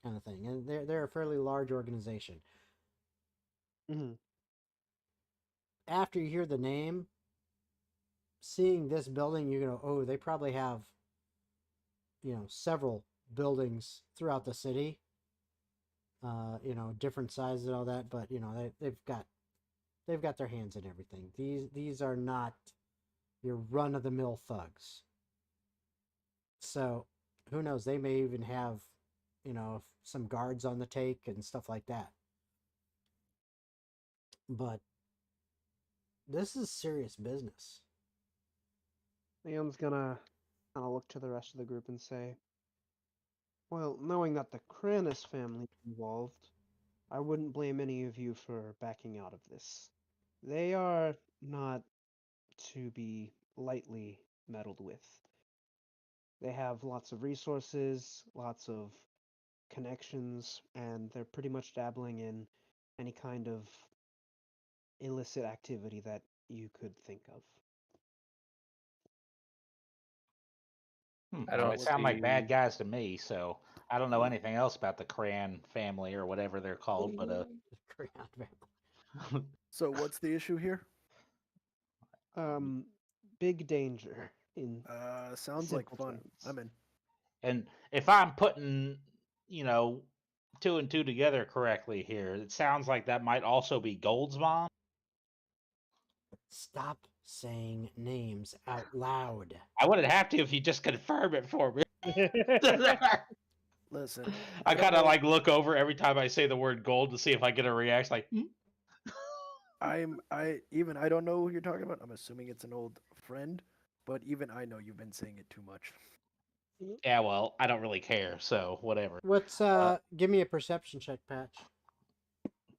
kind of thing. And they're a fairly large organization. Mm-hmm. After you hear the name, seeing this building, you go, oh, they probably have, several buildings throughout the city, different sizes and all that, but they've got their hands in everything. These are not your run-of-the-mill thugs. So who knows, they may even have some guards on the take and stuff like that. But this is serious business. Leon's gonna kind of look to the rest of the group and say, well, knowing that the Kranis family is involved, I wouldn't blame any of you for backing out of this. They are not to be lightly meddled with. They have lots of resources, lots of connections, and they're pretty much dabbling in any kind of illicit activity that you could think of. I Well, don't they sound like bad see- guys to me, so I don't know anything else about the Cran family or whatever they're called, but So what's the issue here? Big danger in Sounds like simple fun. terms. I'm in. and if I'm putting, two and two together correctly here, it sounds like that might also be Gold's mom. Stop saying names out loud. I wouldn't have to if you just confirm it for me. Listen, I don't kind of know- like look over every time I say the word gold to see if I get a reaction. Like, I don't know who you're talking about. I'm assuming it's an old friend, but even I know you've been saying it too much. yeah, well, I don't really care, so whatever. What's give me a perception check, Patch.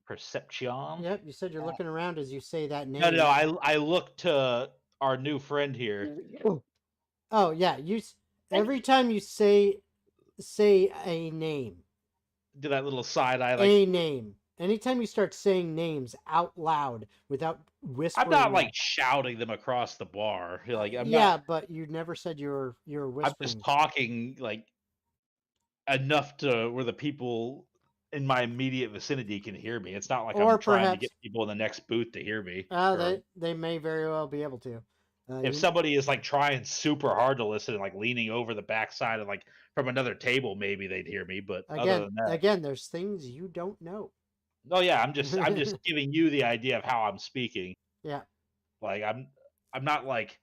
Perception. Yep, you said you're looking around as you say that name. No, I look to our new friend here. Oh yeah, every time you say a name. Do that little side eye, A name. Anytime you start saying names out loud without whispering. I'm not like shouting them across the bar. Like I'm yeah, not, but you never said you were whispering. I'm just talking like enough to where the people in my immediate vicinity can hear me. It's not like Or I'm trying to perhaps- get people in the next booth to hear me. They may very well be able to. If somebody is like trying super hard to listen and like leaning over the backside and like from another table, maybe they'd hear me. But other than that, again, there's things you don't know. oh yeah, I'm just giving you the idea of how I'm speaking. Yeah. Like I'm not like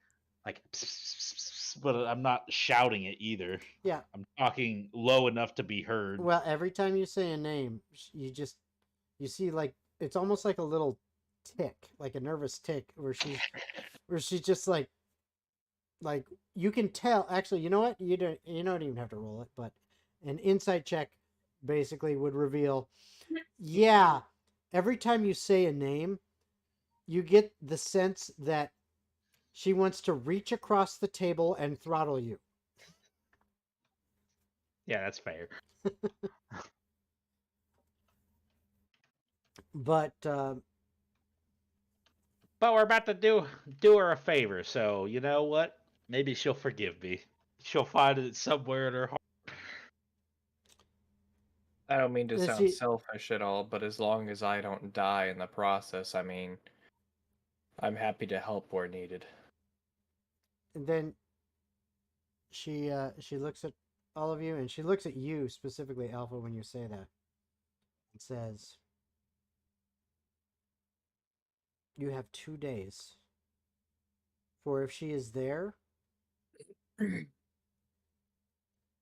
but I'm not shouting it either. Yeah. I'm talking low enough to be heard. Well, every time you say a name, you see like it's almost like a little tick, like a nervous tick, where she's just like you can tell. Actually, you know what? You don't even have to roll it, but an insight check basically would reveal. Yeah, every time you say a name, you get the sense that she wants to reach across the table and throttle you. Yeah, that's fair. But we're about to do her a favor, so you know what? Maybe she'll forgive me. She'll find it somewhere in her heart. I don't mean to Does sound she- selfish at all, but as long as I don't die in the process, I mean, I'm happy to help where needed. and then she looks at all of you, and she looks at you specifically, Alpha, when you say that. It says, "You have 2 days. For if she is there,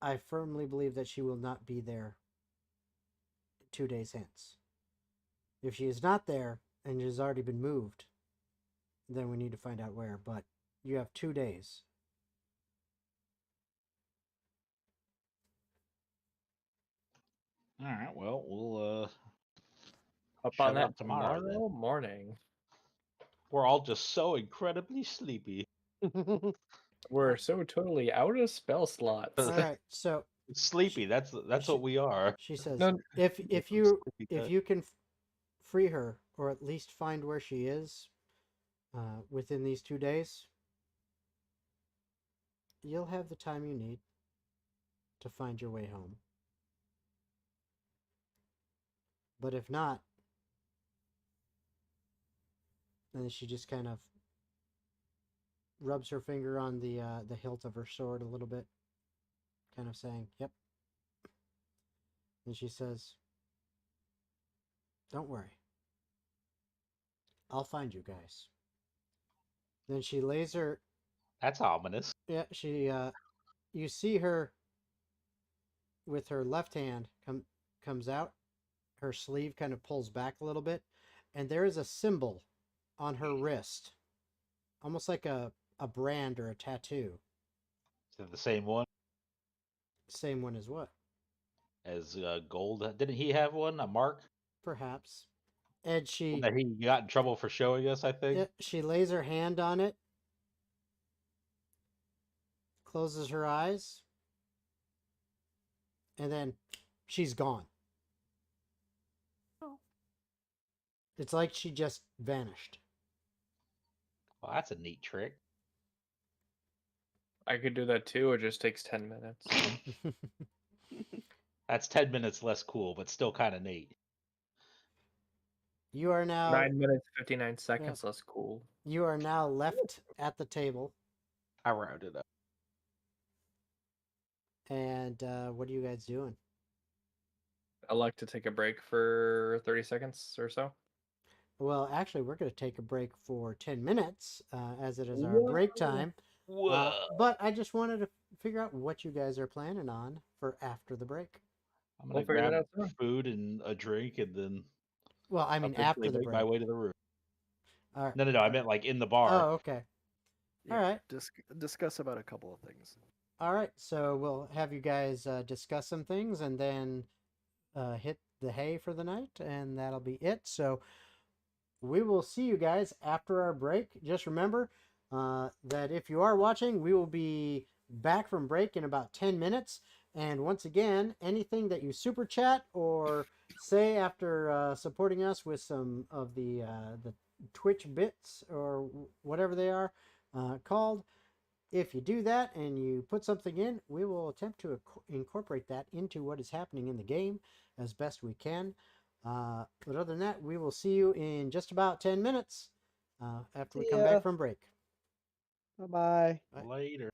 I firmly believe that she will not be there 2 days hence. If she is not there and has already been moved, then we need to find out where. But you have 2 days." All right. Well, we'll Up shout on that out tomorrow then. morning. We're all just so incredibly sleepy. We're so totally out of spell slots. All right, so Sleepy. That's what we are. she says, No- if Sleepy you can free her, or at least find where she is within these 2 days, you'll have the time you need to find your way home. But if not, then she just kind of rubs her finger on the hilt of her sword a little bit, kind of saying, "Yep." And she says, "Don't worry. I'll find you guys." Then she lays her. That's ominous. Yeah, you see her with her left hand comes out. Her sleeve kind of pulls back a little bit, and there is a symbol on her wrist, almost like a brand or a tattoo. Is it the same one Same one as what? as Gold? Didn't he have one? A mark? Perhaps. And One that he got in trouble for showing us, I think. she lays her hand on it, closes her eyes, and then she's gone. Oh. It's like she just vanished. Well, that's a neat trick. I could do that too. It just takes 10 minutes. That's 10 minutes less cool, but still kind of neat. You are now 9 minutes, 59 seconds less cool. You are now left at the table. I rounded up. And what are you guys doing? I like to take a break for 30 seconds or so. Well, actually, we're going to take a break for 10 minutes, as it is our break time. But I just wanted to figure out what you guys are planning on for after the break. I'm gonna figure that grab out soon. food and a drink, and then Well, I mean, after the make break. my way to the room. All right. No. I meant like in the bar. Oh, okay. Yeah, All right. Discuss about a couple of things. All right. So we'll have you guys discuss some things and then hit the hay for the night, and that'll be it. So we will see you guys after our break. Just remember that if you are watching, we will be back from break in about 10 minutes. And once again, anything that you super chat or say after supporting us with some of the Twitch bits or whatever they are called, if you do that and you put something in, we will attempt to incorporate that into what is happening in the game. as best we can. But other than that, we will see you in just about 10 minutes after we See come ya. back from break. Bye-bye. Bye. Later.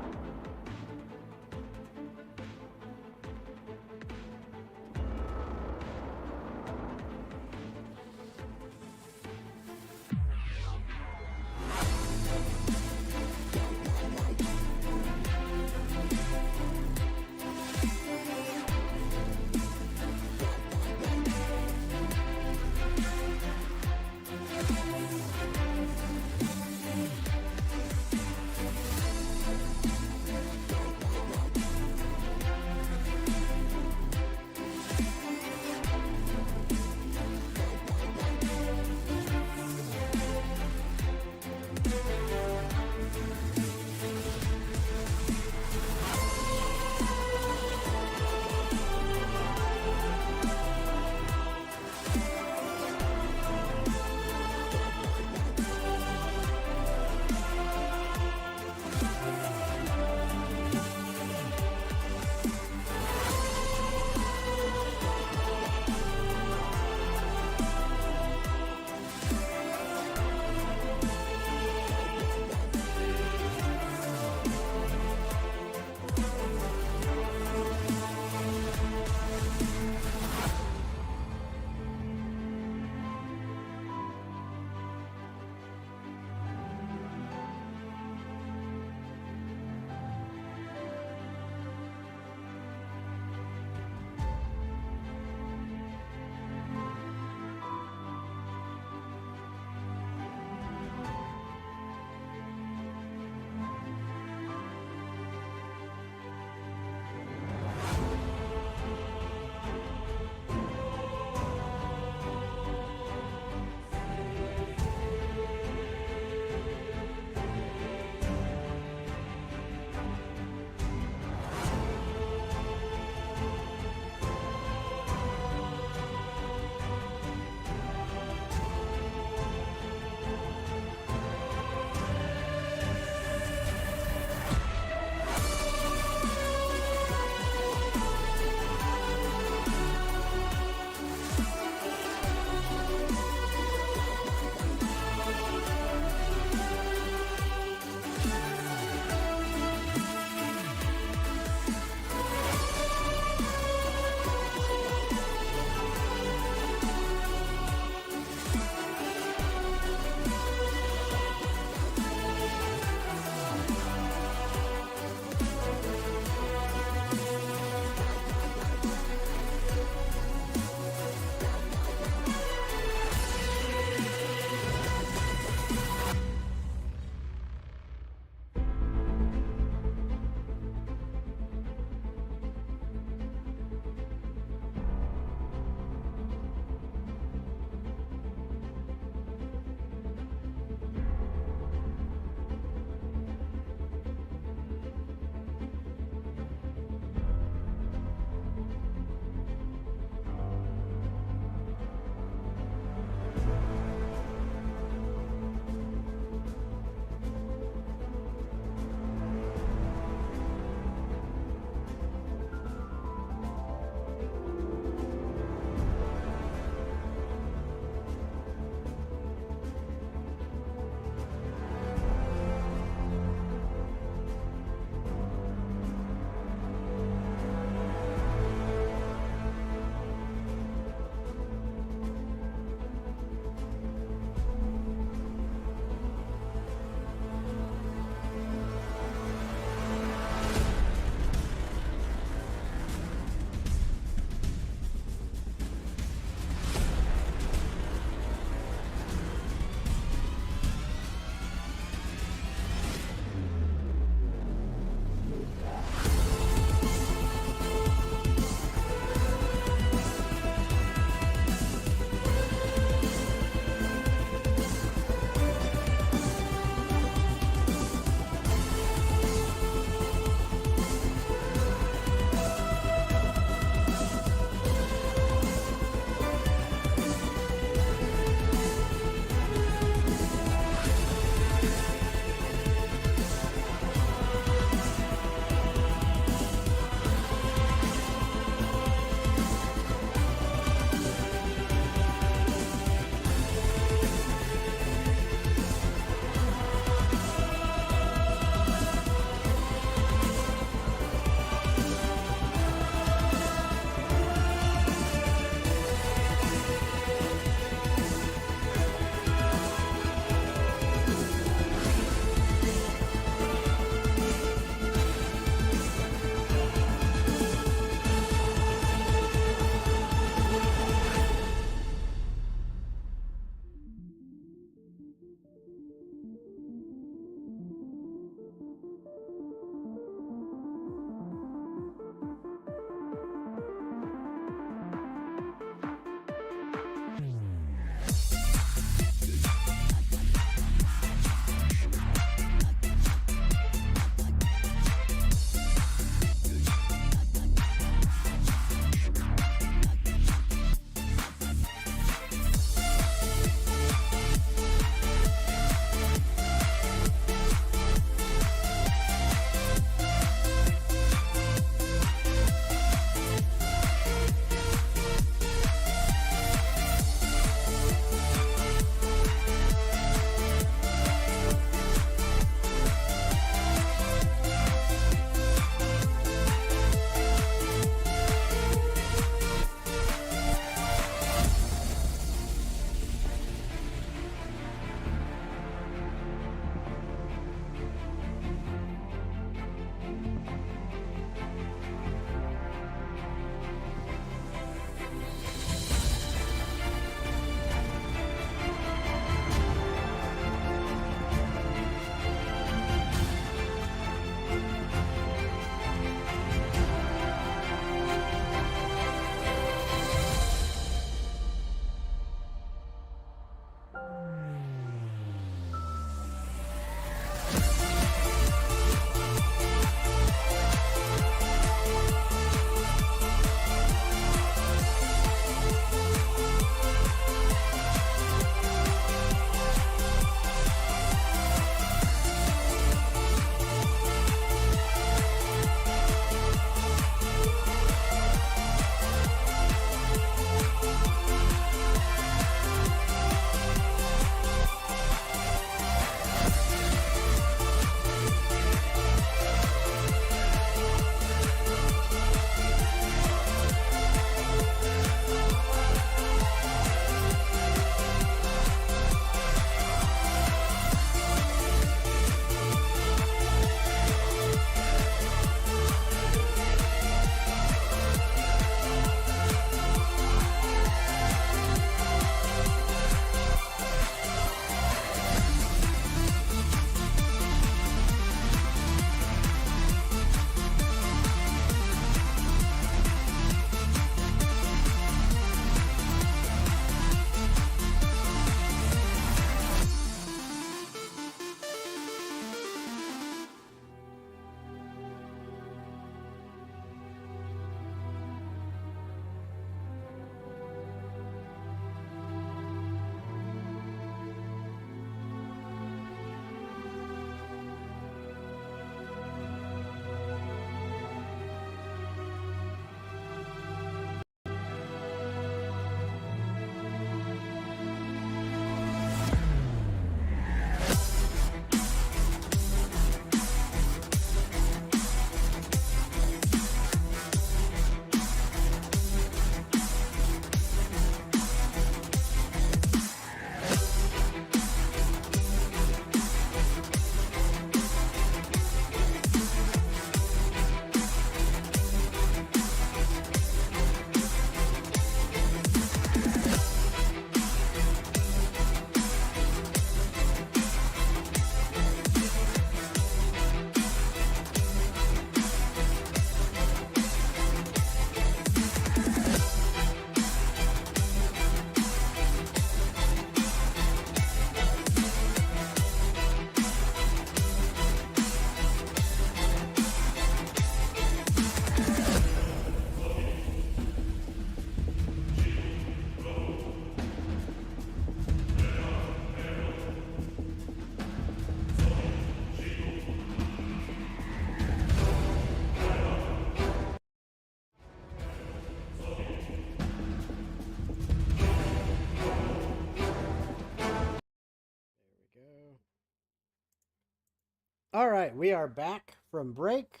All right, we are back from break.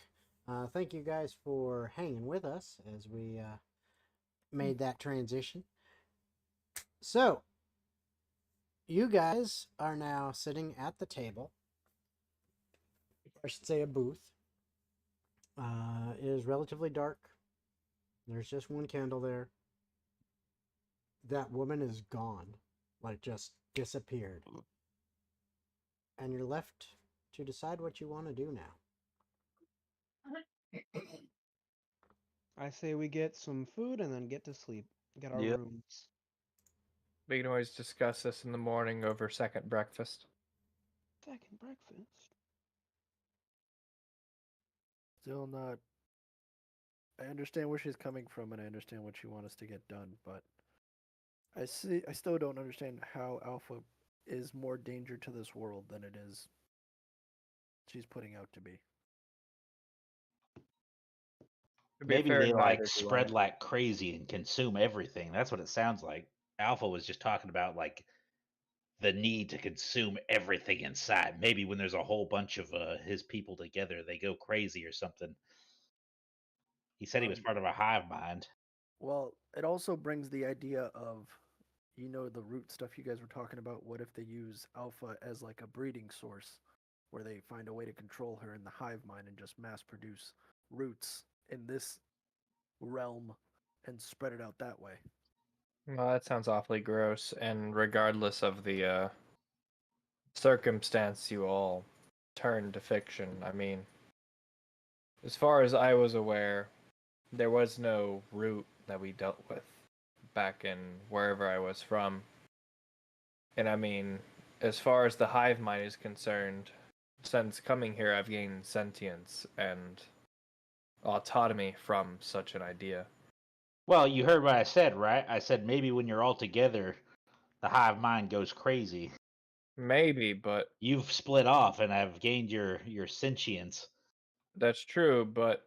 Thank you guys for hanging with us as we made that transition. So, you guys are now sitting at the table. I should say a booth. It is relatively dark. There's just one candle there. That woman is gone, like just disappeared. And you're left to decide what you want to do now. I say we get some food and then get to sleep. Get our Yep. rooms. We can always discuss this in the morning over second breakfast. Second breakfast. Still not. I understand where she's coming from, and I understand what she wants us to get done, but I still don't understand how Alpha is more danger to this world than it is she's putting out to be. To be Maybe fair, they like neither do spread I. like crazy and consume everything. That's what it sounds like. Alpha was just talking about like the need to consume everything inside. Maybe when there's a whole bunch of his people together, they go crazy or something. He said he was part of a hive mind. Well, it also brings the idea of, the root stuff you guys were talking about. What if they use Alpha as like a breeding source, where they find a way to control her in the hive mind and just mass produce roots in this realm and spread it out that way? Well, that sounds awfully gross, and regardless of the circumstance you all turned to fiction, I mean, as far as I was aware, there was no root that we dealt with back in wherever I was from. And I mean, as far as the hive mind is concerned, since coming here, I've gained sentience and autonomy from such an idea. Well, you heard what I said, right? I said maybe when you're all together, the hive mind goes crazy. Maybe, but You've split off and have gained your sentience. that's true. But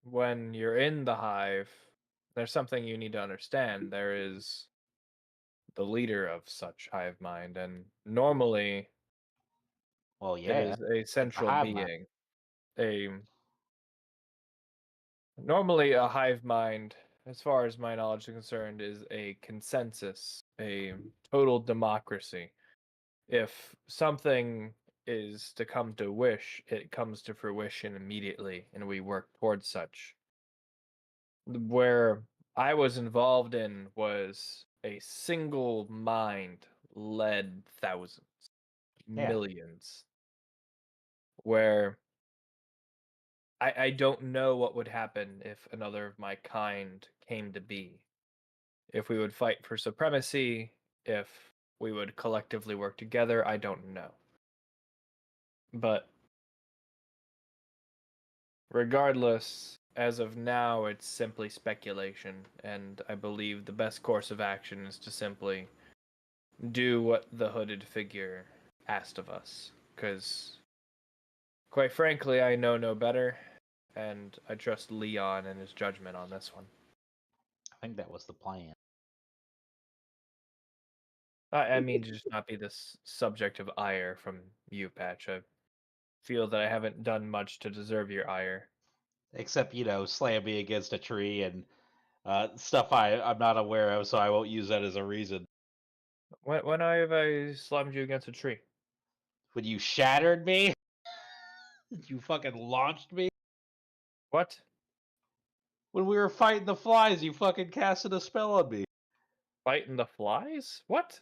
when you're in the hive, there's something you need to understand. There is the leader of such hive mind, and normally Well, it yeah, is a it's a central hive mind. being. Normally a hive mind, as far as my knowledge is concerned, is a consensus, a total democracy. If something is to come to wish, it comes to fruition immediately, and we work towards such. Where I was involved in was a single mind led thousands, Yeah. millions, where I don't know what would happen if another of my kind came to be. If we would fight for supremacy, if we would collectively work together, I don't know. But regardless, as of now, it's simply speculation, and I believe the best course of action is to simply do what the hooded figure asked of us. Because, quite frankly, I know no better, and I trust Leon and his judgment on this one. I think that was the plan. I mean, to just not be this subject of ire from you, Patch. I feel that I haven't done much to deserve your ire. Except, slam me against a tree and stuff I'm not aware of, so I won't use that as a reason. When have I slammed you against a tree? When you shattered me, you fucking launched me. What? When we were fighting the flies, you fucking casted a spell on me. Fighting the flies? What?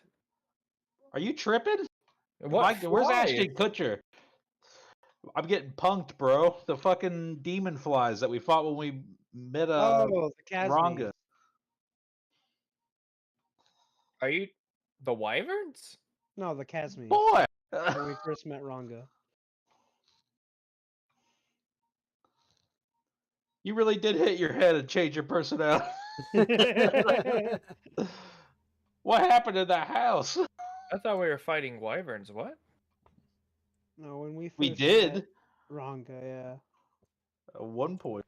Are you tripping? What Where's flies? Ashton Kutcher? I'm getting punked, bro. The fucking demon flies that we fought when we met Oh, the Casmi. Ranga. Are you the wyverns? No, the Casmi. Boy! When we first met Ranga. You really did hit your head and change your personality. What happened in that house? I thought we were fighting wyverns. What? No, when we first We met did. Ranga, yeah. At one point.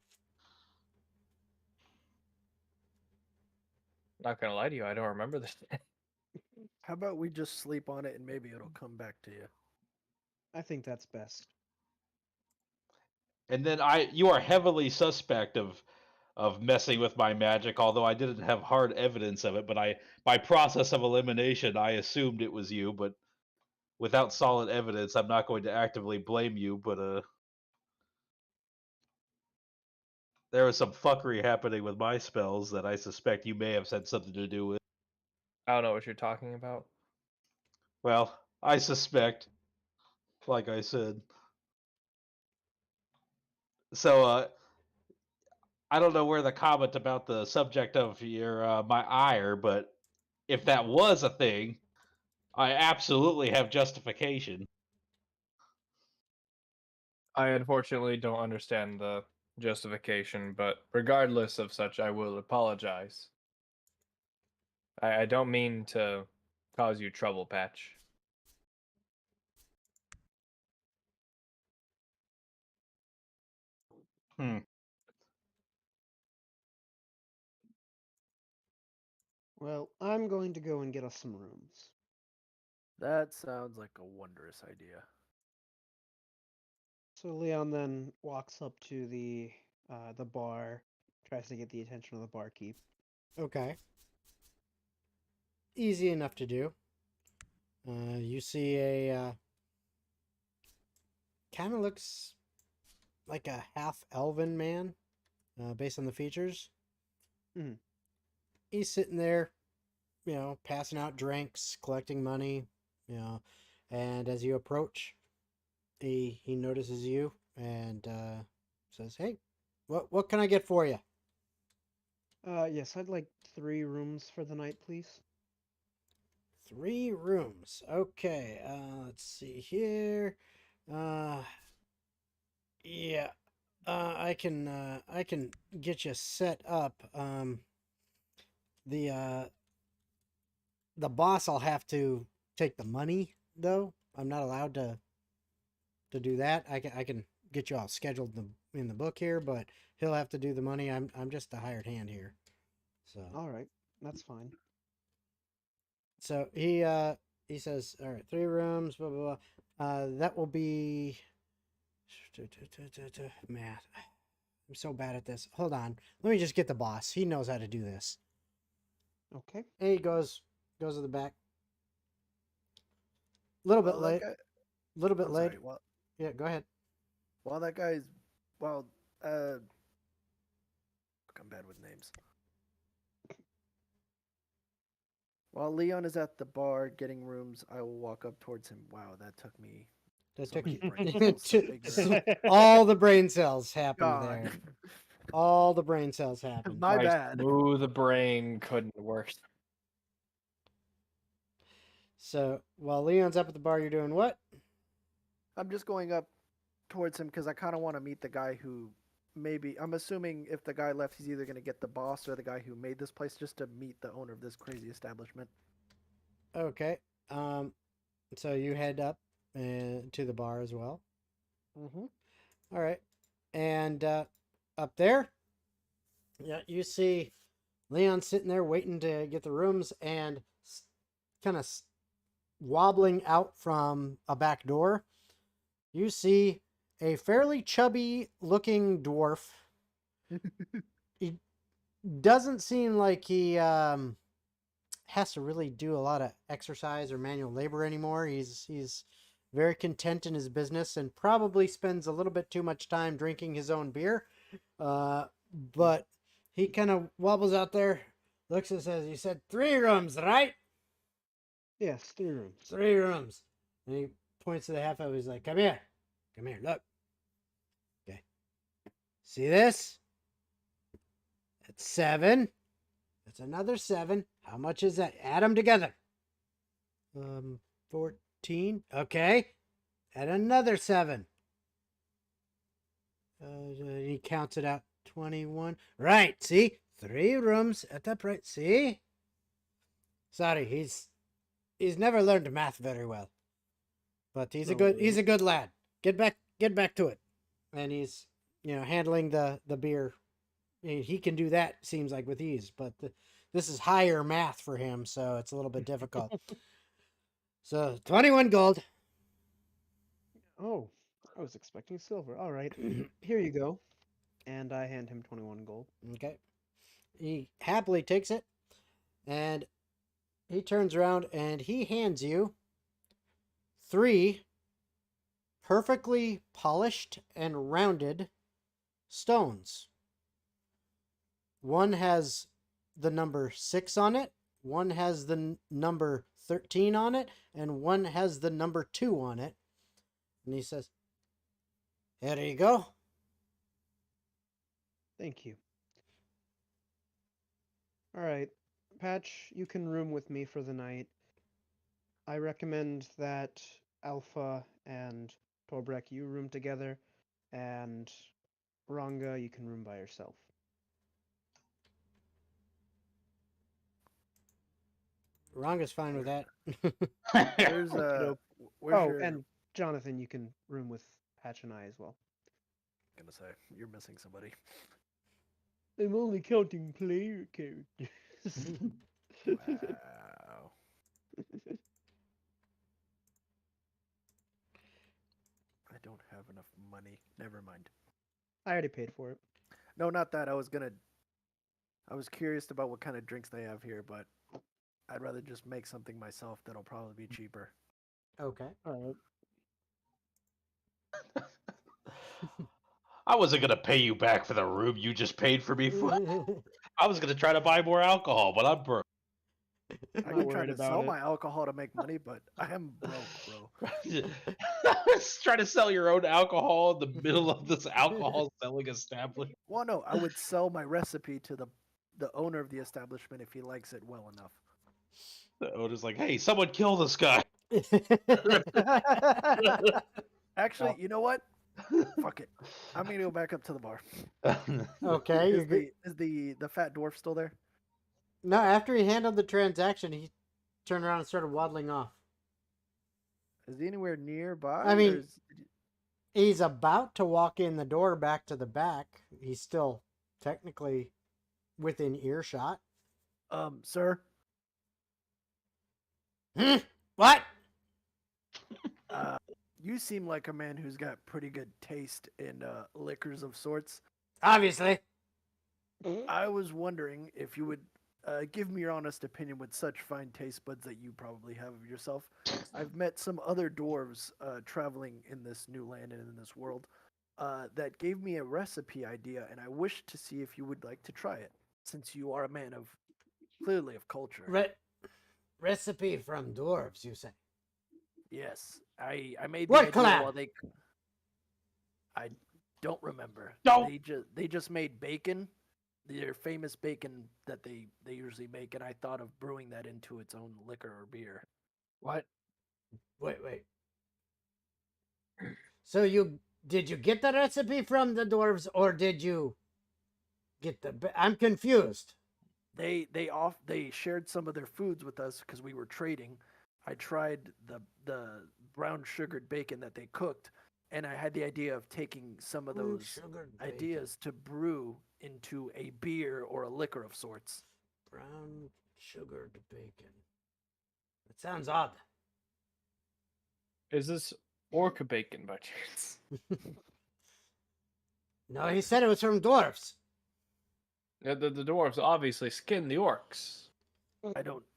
Not gonna lie to you, I don't remember this. How about we just sleep on it and maybe it'll come back to you? I think that's best. And then you are heavily suspect of messing with my magic, although I didn't have hard evidence of it, but by process of elimination I assumed it was you, but without solid evidence I'm not going to actively blame you, but there was some fuckery happening with my spells that I suspect you may have had something to do with. I don't know what you're talking about. Well, I suspect, like I said. So I don't know where the comment about the subject of your my ire, but if that was a thing, I absolutely have justification. I unfortunately don't understand the justification, but regardless of such, I will apologize. I don't mean to cause you trouble, Patch. Hmm. Well, I'm going to go and get us some rooms. That sounds like a wondrous idea. So Leon then walks up to the bar, tries to get the attention of the barkeep. Okay. Easy enough to do. You see a kind of looks like a half elven man, based on the features. Mhm. He's sitting there, passing out drinks, collecting money, and as you approach, he notices you and says, "Hey, what can I get for you?" Yes, I'd like 3 rooms for the night, please. 3 rooms. Okay. Let's see here. Yeah. I can get you set up. The boss, I'll have to take the money though. I'm not allowed to do that. I can get you all scheduled in the book here, but he'll have to do the money. I'm just a hired hand here. So All right, that's fine. so he says, all right, 3 rooms, blah blah blah. That will be math. I'm so bad at this. Hold on. Let me just get the boss. He knows how to do this. Okay. And he goes to the back. A little bit Well, late. that guy, Little bit I'm late. sorry. Well, Yeah, go ahead. while that guy's, well, fuck, I'm bad with names. While Leon is at the bar getting rooms, I will walk up towards him. Wow, that took me. That so took many you brain cells to figure out. all the brain cells happened God. there. All the brain cells happened. My bad. Smooth brain couldn't work. So while Leon's up at the bar, you're doing what? I'm just going up towards him because I kind of want to meet the guy who maybe. I'm assuming if the guy left, he's either going to get the boss or the guy who made this place, just to meet the owner of this crazy establishment. Okay. So you head up to the bar as well. Mm-hmm. All right. And up there, yeah, you see Leon sitting there waiting to get the rooms and kind of wobbling out from a back door. You see a fairly chubby looking dwarf. He doesn't seem like he has to really do a lot of exercise or manual labor anymore. He's very content in his business and probably spends a little bit too much time drinking his own beer. But he kind of wobbles out there, looks and says, "You said 3 rooms, right?" Yes, 3 rooms. 3 rooms. And he points to the half elf. He's like, "Come here. Come here. Look. Okay. See this? That's 7. That's another 7. How much is that? Add them together. 14. Okay. Add another 7. He counts it out. 21. Right. See? 3 rooms at that price. See? Sorry, he's never learned math very well. But he's a good lad. Get back to it. And he's, handling the beer. He can do that, seems like, with ease, but this is higher math for him, so it's a little bit difficult. So 21 gold. Oh, I was expecting silver. All right, here you go. And I hand him 21 gold. Okay. He happily takes it, and he turns around and he hands you 3 perfectly polished and rounded stones. One has the number 6 on it, one has the number 13 on it, and one has the number 2 on it. And he says, "Here you go." Thank you. All right, Patch, you can room with me for the night. I recommend that Alpha and Tobrek, you room together, and Ranga, you can room by yourself. Ranga's fine with that. Where's Okey-doke. where's Oh, your? and Jonathan, you can room with Patch and I as well. Gonna say you're missing somebody. I'm only counting player characters. Wow. I don't have enough money. Never mind. I already paid for it. No, not that. I was curious about what kind of drinks they have here, but I'd rather just make something myself that'll probably be cheaper. Okay. All right. I wasn't gonna pay you back for the room you just paid for me for. I was gonna try to buy more alcohol, but I'm broke. I Not can try worried to about sell it. my alcohol to make money, but I am broke, bro. Try to sell your own alcohol in the middle of this alcohol selling establishment. Well, no, I would sell my recipe to the owner of the establishment if he likes it well enough. The owner's like, "Hey, someone kill this guy." Actually, you know what? Fuck it. I'm gonna go back up to the bar. Okay. Is the fat dwarf still there? No, after he handled the transaction, he turned around and started waddling off. Is he anywhere nearby? I mean- or is- He's about to walk in the door back to the back. He's still technically within earshot. Sir, What? you seem like a man who's got pretty good taste in liquors of sorts. Obviously. I was wondering if you would give me your honest opinion with such fine taste buds that you probably have of yourself. I've met some other dwarves traveling in this new land and in this world that gave me a recipe idea, and I wish to see if you would like to try it, since you are a man of clearly of culture. Recipe from dwarves, you say? Yes, I made What the idea clan? while they. I don't remember. Don't- They just made bacon, their famous bacon that they usually make, and I thought of brewing that into its own liquor or beer. What? Wait. So did you get the recipe from the dwarves, or did you get I'm confused. They shared some of their foods with us because we were trading. I tried the brown sugared bacon that they cooked, and I had the idea of taking some of those Sugared ideas to brew into a beer or a liquor of sorts. Brown sugared bacon. It sounds odd. Is this orca bacon by chance? No, he said it was from dwarves. The dwarves obviously skinned the orcs.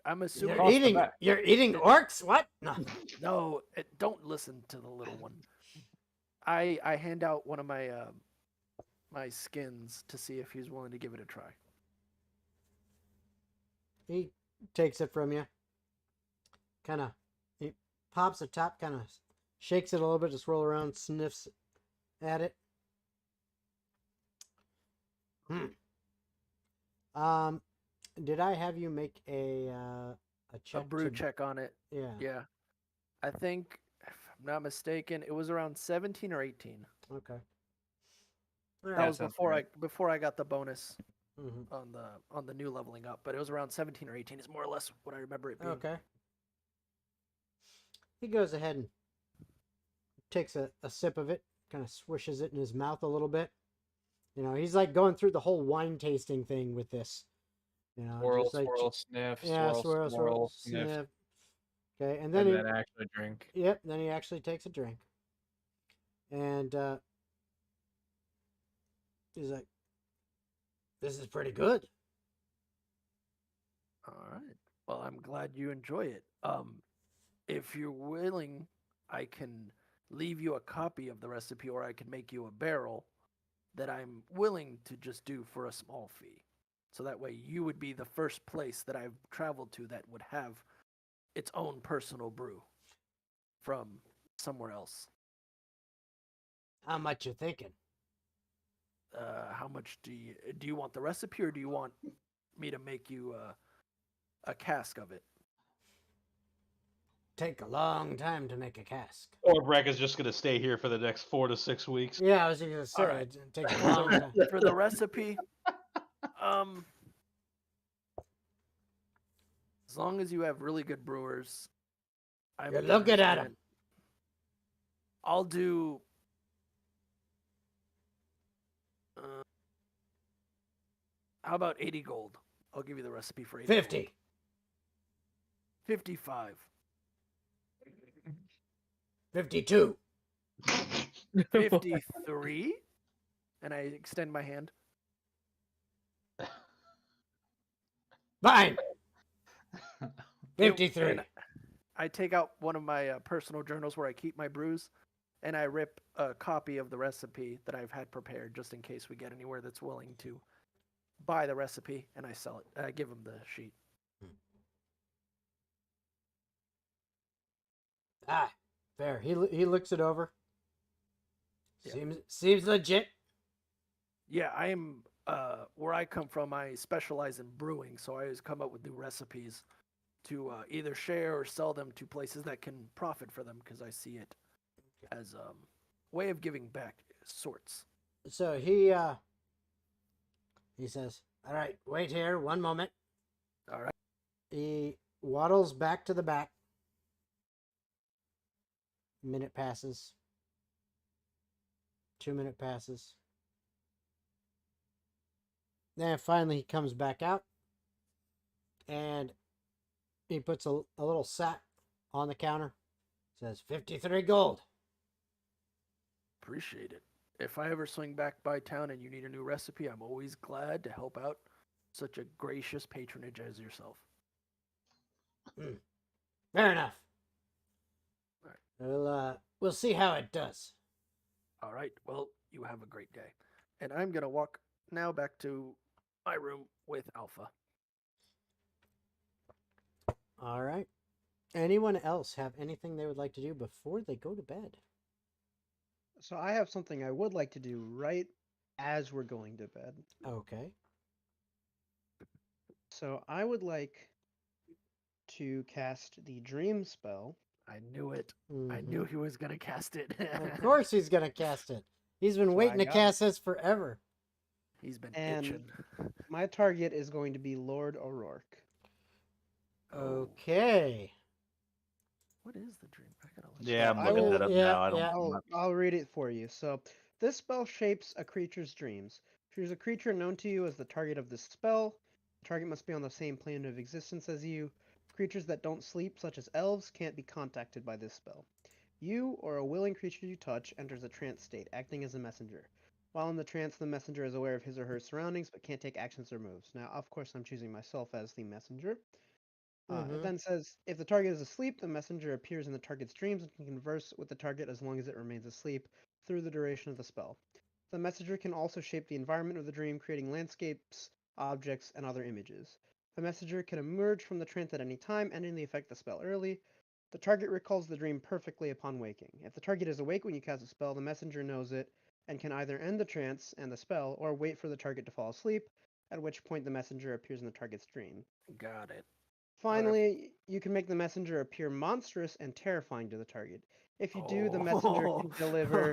I'm assuming. Across the You're back. eating orcs? What? No. No, don't listen to the little one. I hand out one of my my skins to see if he's willing to give it a try. He takes it from you. He pops the top, kind of shakes it a little bit, just roll around, sniffs at it. Did I have you make a check? A brew check on it. Yeah. Yeah. I think, if I'm not mistaken, it was around 17 or 18. Okay. That was sounds before I got the bonus Mm-hmm. on the new leveling up, but it was around 17 or 18 is more or less what I remember it being. Okay. He goes ahead and takes a sip of it, kind of swishes it in his mouth a little bit. You know, he's like going through the whole wine tasting thing with this. You know, Swirl, just like swirl, sniff, yeah, swirl, sniff, Okay, and and then then actually drink. yep, then he actually takes a drink. And he's like, "This is pretty good." All right. Well, I'm glad you enjoy it. If you're willing, I can leave you a copy of the recipe, or I can make you a barrel that I'm willing to just do for a small fee. So that way you would be the first place that I've traveled to that would have its own personal brew from somewhere else. How much you thinking? How much do you want the recipe, or do you want me to make you a cask of it? Take a long time to make a cask. Or Breck is just gonna stay here for the next 4 to 6 weeks. Yeah, I was gonna say right. it takes a long time. For the recipe, as long as you have really good brewers, You're looking at 'em. I'll do. How about 80 gold? I'll give you the recipe for 80 gold. 50. 55. 52. 53. And I extend my hand. Fine. And 53. I take out one of my personal journals where I keep my brews, and I rip a copy of the recipe that I've had prepared just in case we get anywhere that's willing to buy the recipe, and I sell it. I give them the sheet. Ah, fair. He looks it over. Yeah. Seems legit. Yeah, I am. Where I come from, I specialize in brewing, so I always come up with new recipes to either share or sell them to places that can profit for them, because I see it as a way of giving back, sorts. So he says, "All right, wait here 1 moment." All right. He waddles back to the back. Minute passes. 2-minute passes. Then finally he comes back out, and he puts a little sack on the counter. Says 53 gold. Appreciate it. If I ever swing back by town and you need a new recipe, I'm always glad to help out such a gracious patronage as yourself. Fair enough. All right. We'll see how it does. All right. Well, you have a great day. And I'm going to walk now back to my room with Alpha. All right. Anyone else have anything they would like to do before they go to bed? So I have something I would like to do right as we're going to bed. Okay. So I would like to cast the dream spell. I knew it. I Mhm. knew he was going to cast it. Of course he's going to cast it. He's been So waiting I to got cast this forever. He's been And- itching. My target is going to be Lord O'Rourke. Okay. What is the dream? I gotta look. Yeah, I'm I looking will- that up yeah, now. I don't. yeah. I'm not- I'll read it for you. So this spell shapes a creature's dreams. Choose a creature known to you as the target of this spell. The target must be on the same plane of existence as you. Creatures that don't sleep, such as elves, can't be contacted by this spell. You or a willing creature you touch enters a trance state, acting as a messenger. While in the trance, the messenger is aware of his or her surroundings, but can't take actions or moves. Now, of course, I'm choosing myself as the messenger. It then says, if the target is asleep, the messenger appears in the target's dreams and can converse with the target as long as it remains asleep through the duration of the spell. The messenger can also shape the environment of the dream, creating landscapes, objects, and other images. The messenger can emerge from the trance at any time, ending the effect of the spell early. The target recalls the dream perfectly upon waking. If the target is awake when you cast a spell, the messenger knows it and can either end the trance and the spell, or wait for the target to fall asleep, at which point the messenger appears in the target's dream. Got it. Finally, you can make the messenger appear monstrous and terrifying to the target. If you do, the messenger can deliver.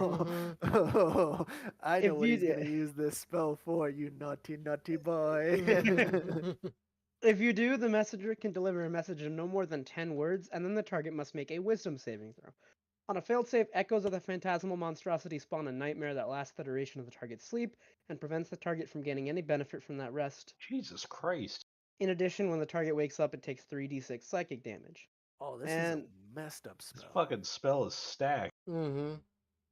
I If know what you he's going d- to use this spell for, you naughty, naughty boy. If you do, the messenger can deliver a message of no more than 10 words, and then the target must make a wisdom saving throw. On a failed save, echoes of the phantasmal monstrosity spawn a nightmare that lasts the duration of the target's sleep and prevents the target from gaining any benefit from that rest. Jesus Christ. In addition, when the target wakes up, it takes 3d6 psychic damage. Oh, this And is a messed up This spell. fucking spell is stacked. Mm-hmm.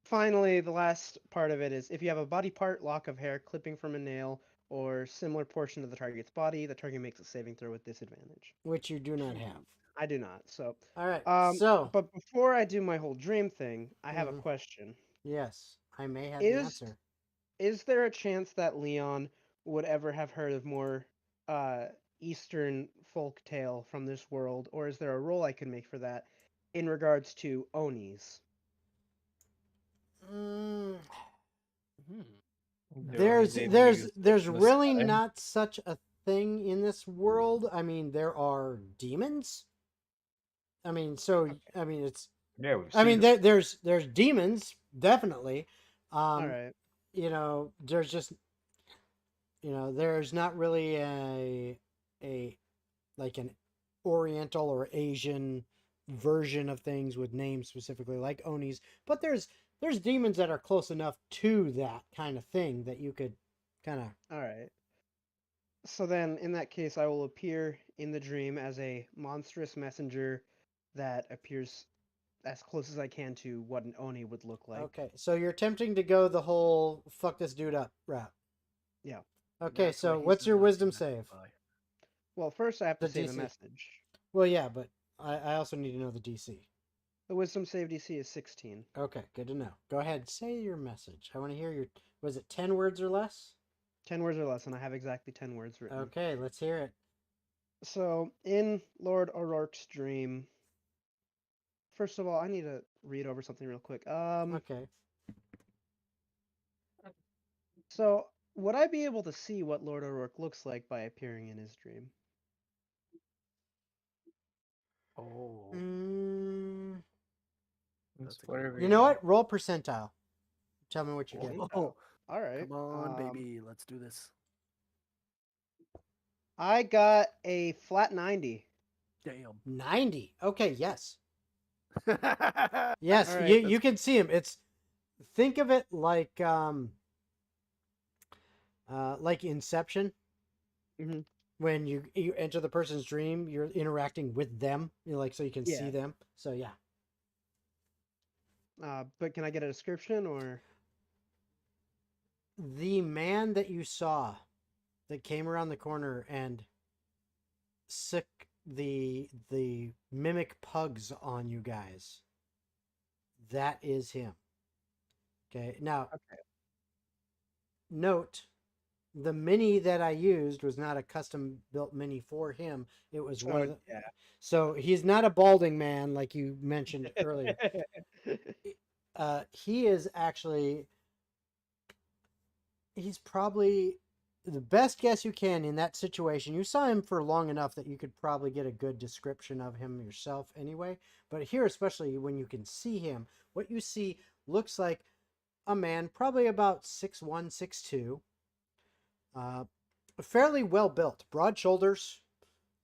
finally, the last part of it is if you have a body part, lock of hair, clipping from a nail, or similar portion of the target's body, the target makes a saving throw with disadvantage. Which you do not have. I do not. So, All right. So, but before I do my whole dream thing, I have a Mhm. question. yes, I may have the Is answer. is there a chance that Leon would ever have heard of more Eastern folk tale from this world, or is there a role I can make for that in regards to Onis? Mm, Hmm. there's Maybe there's use there's in the really setting. not such a thing in this world. I mean, there are demons. I mean, so I mean, it's. Yeah, we've I mean, seen there's demons definitely. All right. There's just there's not really a like an Oriental or Asian version of things with names specifically like Onis, but there's demons that are close enough to that kind of thing that you could kind of. All right. So then, in that case, I will appear in the dream as a monstrous messenger that appears as close as I can to what an Oni would look like. Okay, so you're attempting to go the whole fuck this dude up route. Yeah. Okay, That's why so he's what's your not wisdom impacted save? by. Well, first I have to The say the DC. message. Well, yeah, but I also need to know the DC. The wisdom save DC is 16. Okay, good to know. Go ahead, say your message. I want to hear your. Was it 10 words or less? 10 words or less, and I have exactly 10 words written. Okay, let's hear it. So, in Lord O'Rourke's dream, first of all, I need to read over something real quick. Okay. So, would I be able to see what Lord O'Rourke looks like by appearing in his dream? Oh, Mm, that's a good whatever you question. know what? Roll percentile. Tell me what you get. Oh, All right. come on, baby, let's do this. I got a flat 90. Damn. 90. Okay, yes. Yes, All right. you can see him. It's think of it like Inception. Mhm. When you enter the person's dream, you're interacting with them, so you can see Yeah. them. So yeah. But can I get a description or? The man that you saw that came around the corner and sick the mimic pugs on you guys. That is him. Okay. Now, Okay. note the mini that I used was not a custom built mini for him. It was one of the, yeah. so he's not a balding man like you mentioned earlier. He is actually he's probably the best guess you can in that situation. You saw him for long enough that you could probably get a good description of him yourself anyway. But here, especially when you can see him, what you see looks like a man probably about 6'1", 6'2", fairly well built, broad shoulders,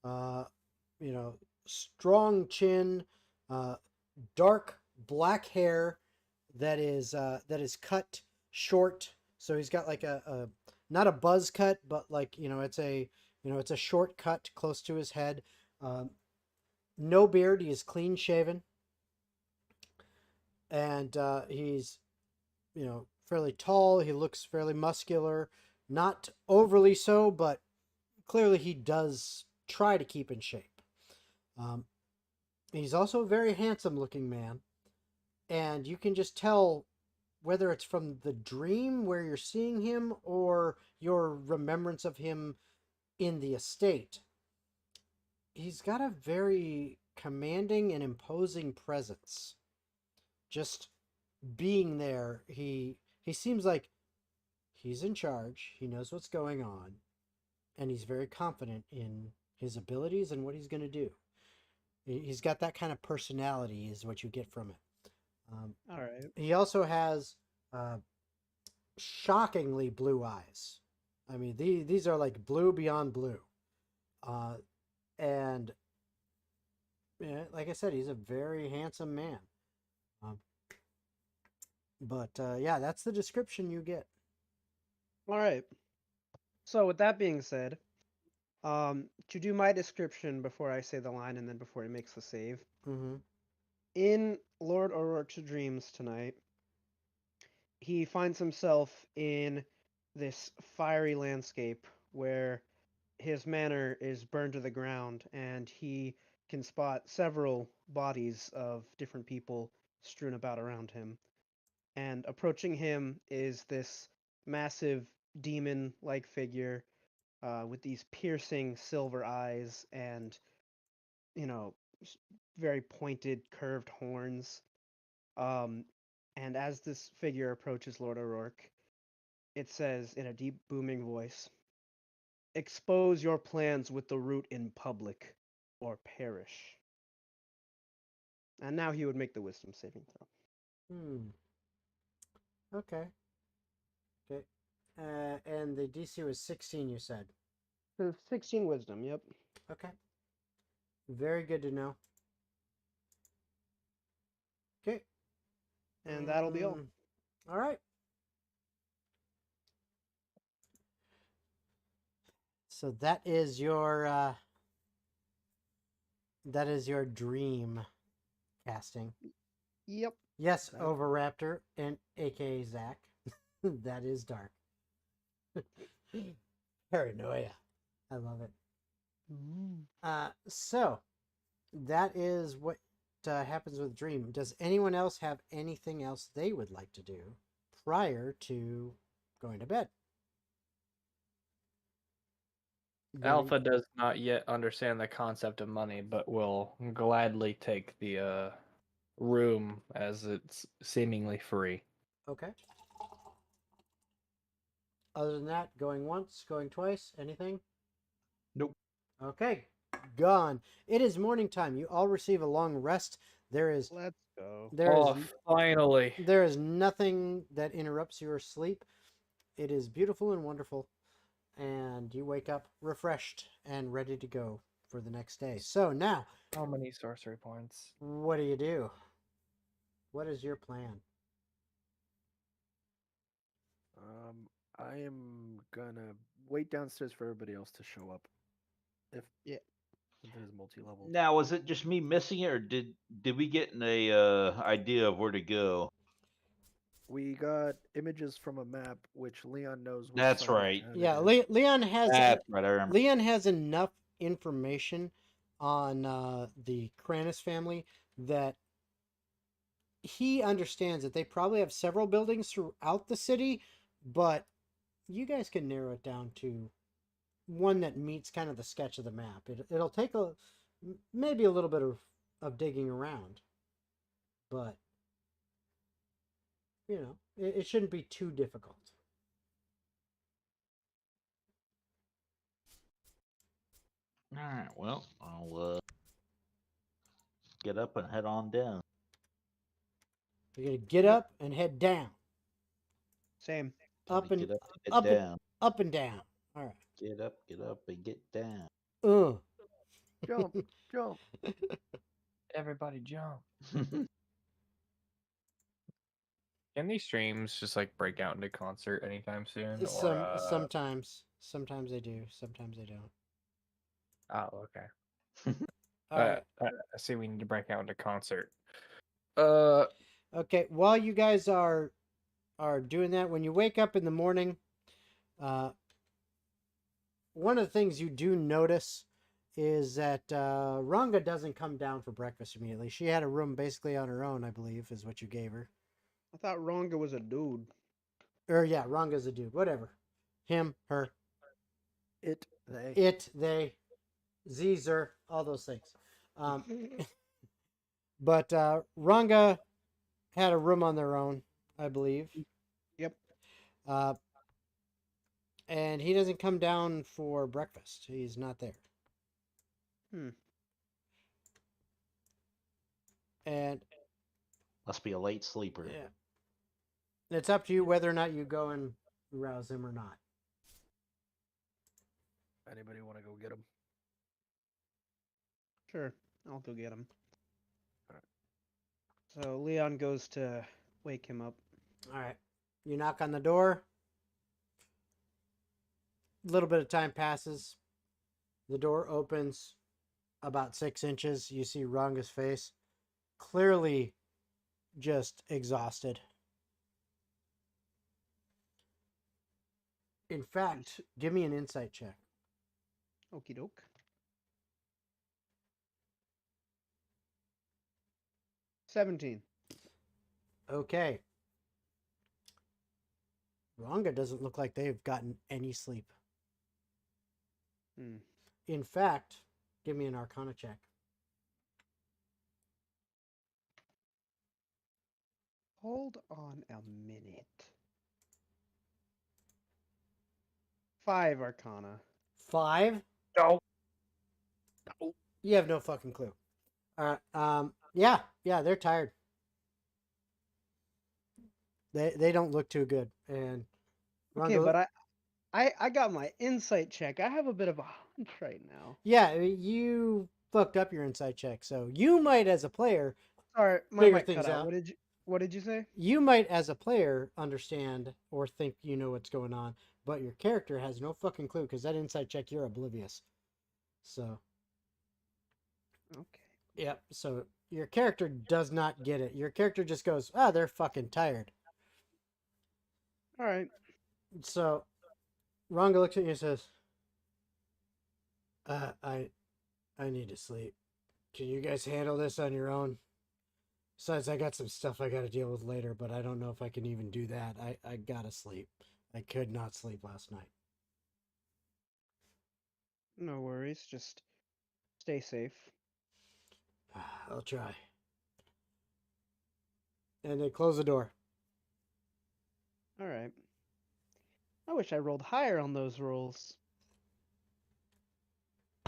uh, strong chin, uh, dark black hair that is cut short. So he's got like a not a buzz cut, but like it's a short cut close to his head. No beard. He is clean shaven, and he's fairly tall. He looks fairly muscular, not overly so, but clearly he does try to keep in shape. Um, he's also a very handsome looking man, and you can just tell whether it's from the dream where you're seeing him or your remembrance of him in the estate. He's got a very commanding and imposing presence. Just being there, he seems like he's in charge. He knows what's going on, and he's very confident in his abilities and what he's going to do. He's got that kind of personality, is what you get from it. All right. He also has shockingly blue eyes. I mean, these are like blue beyond blue. And like I said, he's a very handsome man. But yeah, that's the description you get. All right. So with that being said, to do my description before I say the line and then before he makes the save, Mm-hmm. in Lord O'Rourke's dreams tonight, he finds himself in this fiery landscape where his manor is burned to the ground, and he can spot several bodies of different people strewn about around him. And approaching him is this massive demon-like figure with these piercing silver eyes and, you know, very pointed, curved horns. Um, and as this figure approaches Lord O'Rourke, it says in a deep, booming voice, "Expose your plans with the root in public, or perish." And now he would make the wisdom saving throw. Hmm. Okay. Okay. And the DC was 16, you said. So 16 wisdom, yep. Okay. Very good to know. Okay. And that'll be all. All right. So that is your dream casting. Yep. Yes, That- Overraptor and aka Zach. That is dark. Paranoia. I love it. So that is what happens with Dream. Does anyone else have anything else they would like to do prior to going to bed? Alpha does not yet understand the concept of money, but will gladly take the room as it's seemingly free. Okay. Other than that, going once, going twice, anything? Nope. Okay. Gone. It is morning time. You all receive a long rest. There Let's go. is Finally. there is nothing that interrupts your sleep. It is beautiful and wonderful. And you wake up refreshed and ready to go for the next day. So now, How many sorcery points? what do you do? What is your plan? I am gonna wait downstairs for everybody else to show up. If Yeah. if there's multi-level. Now, was it just me missing it, or did we get a idea of where to go? We got images from a map, which Leon knows. Which That's side of right. town it Yeah, is. Leon has That's right. I remember. Leon has enough information on the Kranis family that he understands that they probably have several buildings throughout the city, but you guys can narrow it down to one that meets kind of the sketch of the map. It'll take maybe a little bit of digging around, but you know, it shouldn't be too difficult. All right. Well, I'll get up and head on down. You're gonna get up and head down, Same. up and Get up, get up and down. up and down. All right. Get up, and get down. Jump, jump. Everybody jump. Can these streams just like break out into concert anytime soon? Sometimes they do. Sometimes they don't. Oh, okay. All right. I see. We need to break out into concert. Okay. While you guys are doing that, when you wake up in the morning, one of the things you do notice is that Ranga doesn't come down for breakfast immediately. She had a room basically on her own, I believe, is what you gave her. I thought Ronga was a dude. Or yeah, Ranga's a dude. Whatever. Him, her, It, they. they, Zer, all those things. But Ranga had a room on their own, I believe. Yep. And he doesn't come down for breakfast. He's not there. And Must be a late sleeper. yeah, it's up to you whether or not you go and rouse him or not. Anybody want to go get him? Sure. I'll go get him. Alright. So Leon goes to wake him up. All right. You knock on the door. A little bit of time passes. The door opens about 6 inches. You see Ranga's face. Clearly just exhausted. In fact, give me an insight check. Okie doke. $17. Okay. Ranga doesn't look like they've gotten any sleep. Hmm. In fact, give me an Arcana check. Hold on a minute. 5 Arcana. 5? No. You have no fucking clue. All right. Yeah, they're tired. They don't look too good. And Okay, Ranga, but I got my insight check. I have a bit of a hunch right now. yeah, you fucked up your insight check, so you might, as a player, Sorry, my figure mic things cut out. out. What did you say? You might, as a player, understand or think you know what's going on, but your character has no fucking clue because that insight check, you're oblivious. So, Okay. yep. So your character does not get it. Your character just goes, "Ah, they're fucking tired." All right. So Ranga looks at you and says, I need to sleep. Can you guys handle this on your own? Besides, I got some stuff I got to deal with later, but I don't know if I can even do that. I gotta sleep. I could not sleep last night." No worries. Just stay safe. I'll try. And they close the door. All right. I wish I rolled higher on those rolls.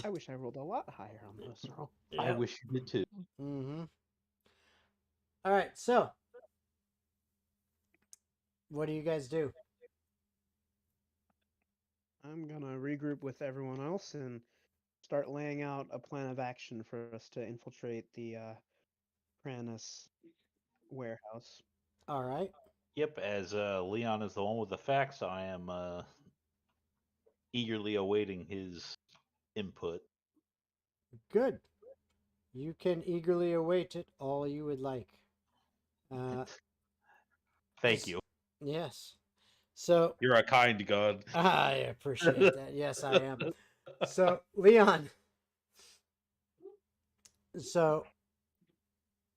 I wish I rolled a lot higher on those rolls. I wish you did too. Mm-hmm. All right, so what do you guys do? I'm gonna regroup with everyone else and start laying out a plan of action for us to infiltrate the Pranis warehouse. All right, Yep, as Leon is the one with the facts, I am eagerly awaiting his input. good. You can eagerly await it all you would like. Thank s- you. Yes. So You're a kind god. I appreciate that. Yes, I am. So Leon. So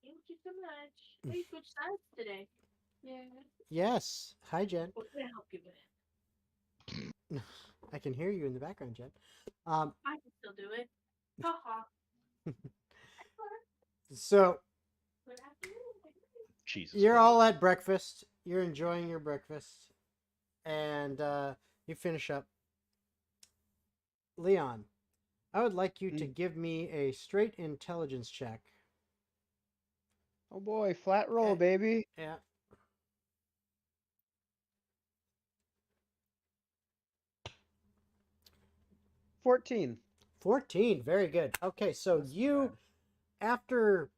Thank you so much. We switched sides today. Yeah. yes. Hi, Jen. What can I help you with? I can hear you in the background, Jen. I can still do it. Ha ha. So Good afternoon. Jesus. you're Christ. all at breakfast. You're enjoying your breakfast, and you finish up. Leon, I would like you to give me a straight intelligence check. Oh boy, flat roll, Eh. baby. Yeah. 14. 14. Very good. Okay, so That's you, bad. after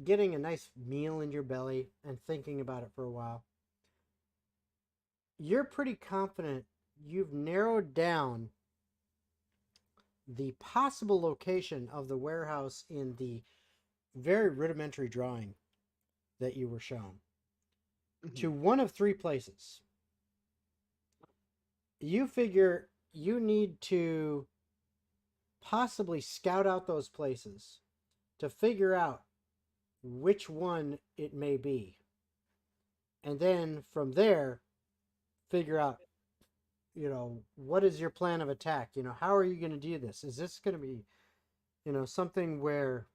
getting a nice meal in your belly and thinking about it for a while, you're pretty confident you've narrowed down the possible location of the warehouse in the very rudimentary drawing that you were shown to one of 3 places. You figure you need to possibly scout out those places to figure out which one it may be. And then from there, figure out, what is your plan of attack? How are you going to do this? Is this going to be, something where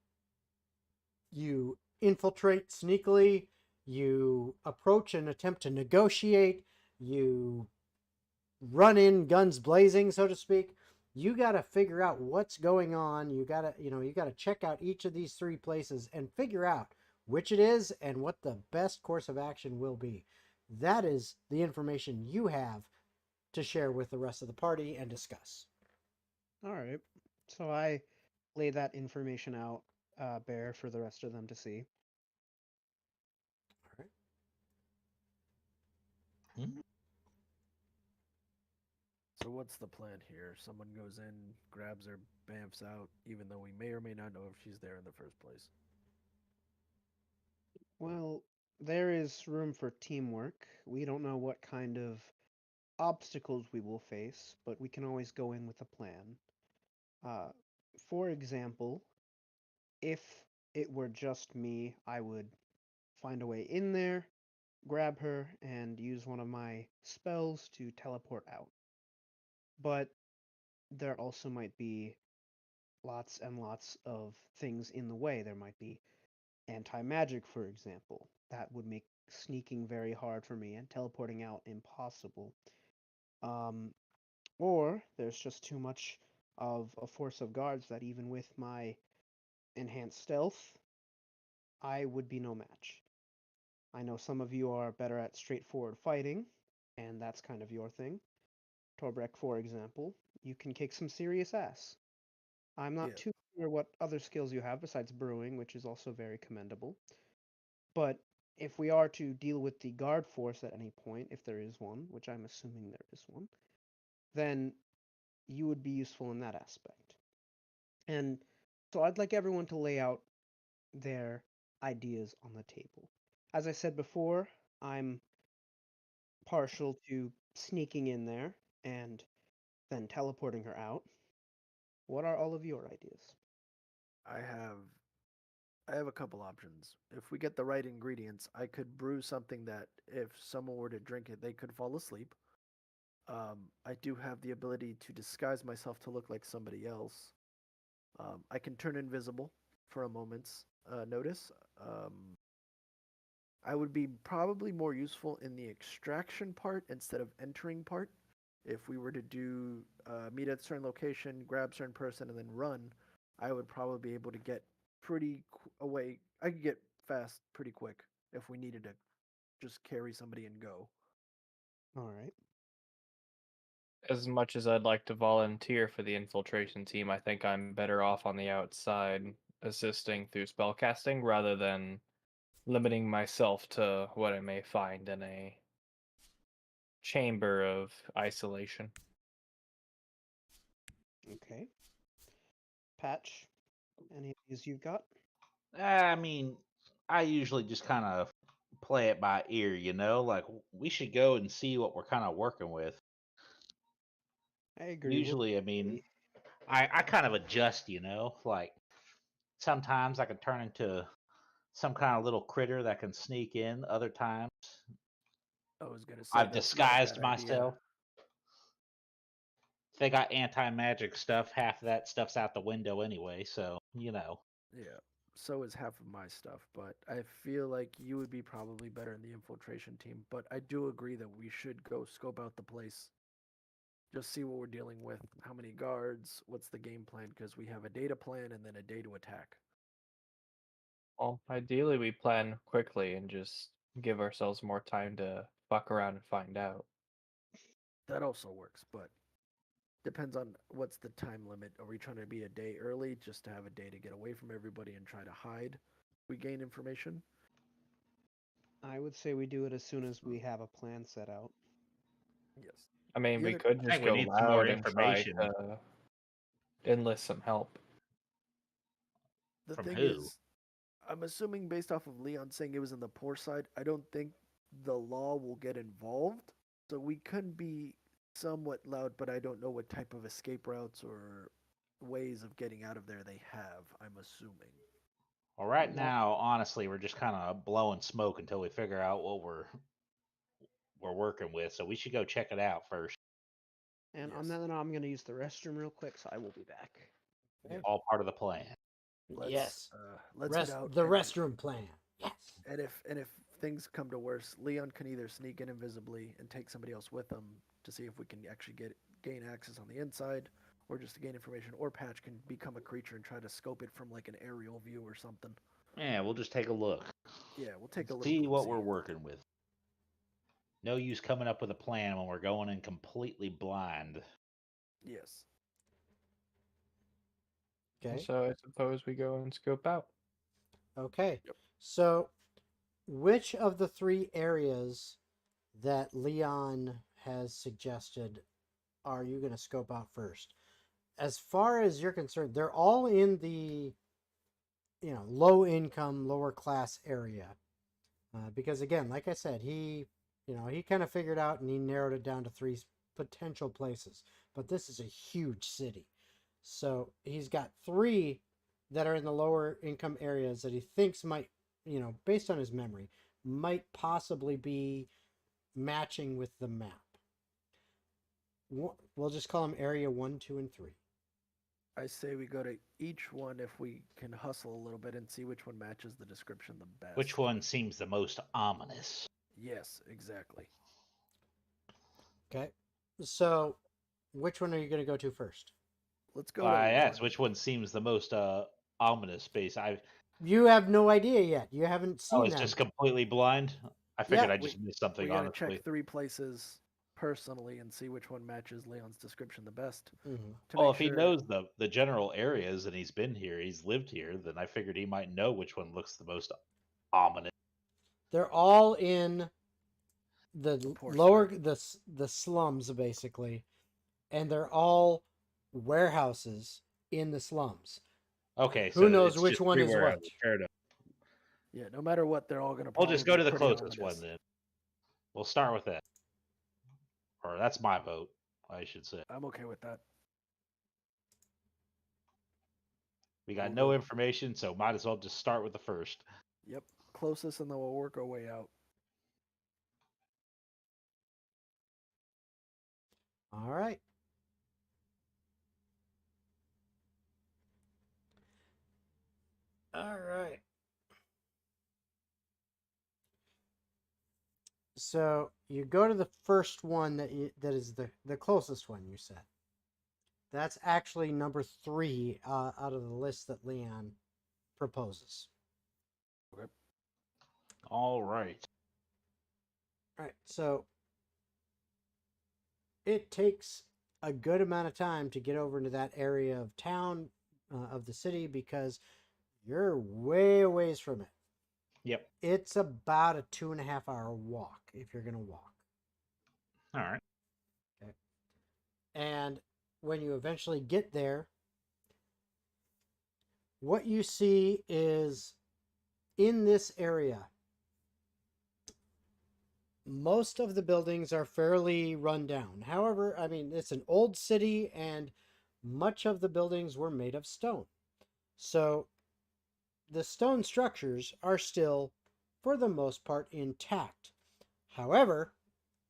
you infiltrate sneakily, you approach and attempt to negotiate, you run in guns blazing, so to speak? You got to figure out what's going on. You got to check out each of these 3 places and figure out which it is and what the best course of action will be. That is the information you have to share with the rest of the party and discuss. All right. So I lay that information out bare for the rest of them to see. All right. So what's the plan here? Someone goes in, grabs her, bamfs out, even though we may or may not know if she's there in the first place. Well, there is room for teamwork. We don't know what kind of obstacles we will face, but we can always go in with a plan. Uh, for example, if it were just me, I would find a way in there, grab her, and use one of my spells to teleport out. But there also might be lots and lots of things in the way. There might be anti-magic, for example. That would make sneaking very hard for me and teleporting out impossible. Um, or there's just too much of a force of guards that even with my enhanced stealth, I would be no match. I know some of you are better at straightforward fighting, and that's kind of your thing. Torbrek, for example, you can kick some serious ass. I'm not Yeah. too sure what other skills you have besides brewing, which is also very commendable. But if we are to deal with the guard force at any point, if there is one, which I'm assuming there is one, then you would be useful in that aspect. And so I'd like everyone to lay out their ideas on the table. As I said before, I'm partial to sneaking in there and then teleporting her out. What are all of your ideas? I have I have a couple options. If we get the right ingredients, I could brew something that if someone were to drink it, they could fall asleep. I do have the ability to disguise myself to look like somebody else. I can turn invisible for a moment's notice. I would be probably more useful in the extraction part instead of entering part. If we were to do meet at a certain location, grab a certain person, and then run, I would probably be able to get away. I could get fast pretty quick if we needed to just carry somebody and go. All right. As much as I'd like to volunteer for the infiltration team, I think I'm better off on the outside assisting through spellcasting rather than limiting myself to what I may find in a chamber of isolation. Okay. Patch, any of these you've got? I mean, I usually just kind of play it by ear, you know? Like, we should go and see what we're kind of working with. I agree. Usually, I mean, I kind of adjust, you know? Like, sometimes I can turn into some kind of little critter that can sneak in. Other times, I was gonna say I've that's not a disguised bad idea. myself. If they got anti-magic stuff, half of that stuff's out the window anyway, so, you know. Yeah. So is half of my stuff, but I feel like you would be probably better in the infiltration team. But I do agree that we should go scope out the place. Just see what we're dealing with, how many guards, what's the game plan, because we have a day to plan and then a day to attack. Well, ideally, we plan quickly and just give ourselves more time to fuck around and find out. That also works, but depends on what's the time limit. Are we trying to be a day early just to have a day to get away from everybody and try to hide? We gain information. I would say we do it as soon as we have a plan set out. Yes. I mean, The we other- could I just think we go need some more loud and try information. to enlist some help. The From thing who? is, I'm assuming based off of Leon saying it was in the poor side, I don't think the law will get involved. So we could be somewhat loud, but I don't know what type of escape routes or ways of getting out of there they have, I'm assuming. Well, right Not- now, honestly, we're just kind of blowing smoke until we figure out what we're working with. So we should go check it out first. And on Yes. that note, I'm going to use the restroom real quick, so I will be back. Yeah. All part of the plan. Let's let's Rest, head out. the and- restroom plan. Yes. And if things come to worse, Leon can either sneak in invisibly and take somebody else with him to see if we can actually gain access on the inside, or just to gain information. Or Patch can become a creature and try to scope it from like an aerial view or something. Yeah, we'll just take a look. Yeah, we'll take a little. See what look-see. we're working with. No use coming up with a plan when we're going in completely blind. Yes. Okay. So I suppose we go and scope out. Okay. Yep. So, which of the three areas that Leon has suggested are you going to scope out first? As far as you're concerned, they're all in the low income, lower class area. Because again, like I said, he he kind of figured out and he narrowed it down to 3 potential places. But this is a huge city. So he's got 3 that are in the lower income areas that he thinks might, based on his memory, might possibly be matching with the map. We'll just call them area 1, 2, and 3. I say we go to each one if we can hustle a little bit and see which one matches the description the best. Which one seems the most ominous? Yes, exactly. Okay. So, which one are you going to go to first? Let's go Well, to I asked one. which one seems the most ominous. Base. You have no idea yet. You haven't seen It's that. just completely blind. I figured Yeah, I just missed something. We gotta Honestly, check 3 places personally and see which one matches Leon's description the best. Mhm. To well, make if he sure- knows the general areas and he's been here, he's lived here, then I figured he might know which one looks the most ominous. They're all in the poor lower side. the slums basically, and they're all warehouses in the slums. Okay, Who so knows it's which just one is everywhere. what? Fair enough. Yeah, no matter what, they're all gonna. We'll just go to the pretty closest ominous. one then. We'll start with that. Or that's my vote, I should say. I'm okay with that. We got We'll no go- information, so might as well just start with the first. Yep, closest, and then we'll work our way out. All right. All right. So you go to the first one that is the closest one you said. That's actually number 3 out of the list that Leon proposes. All right. All right. So it takes a good amount of time to get over into that area of town, of the city, because you're way a ways from it. Yep. It's about a 2.5 hour walk if you're going to walk. All right. Okay. And when you eventually get there, what you see is in this area, most of the buildings are fairly run down. However, I mean, it's an old city and much of the buildings were made of stone. So the stone structures are still, for the most part, intact. However,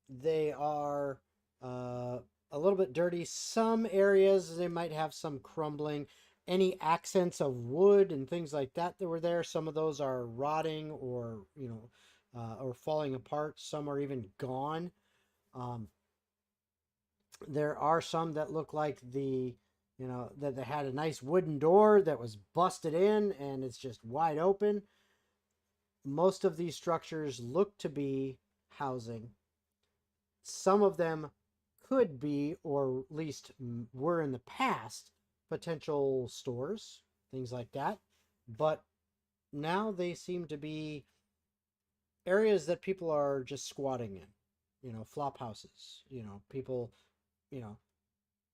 they are a little bit dirty. Some areas, they might have some crumbling. Any accents of wood and things like that were there, some of those are rotting or, or falling apart. Some are even gone. There are some that look like that they had a nice wooden door that was busted in and it's just wide open. Most of these structures look to be housing. Some of them could be, or at least were in the past, potential stores, things like that. But now they seem to be areas that people are just squatting in, flop houses, people,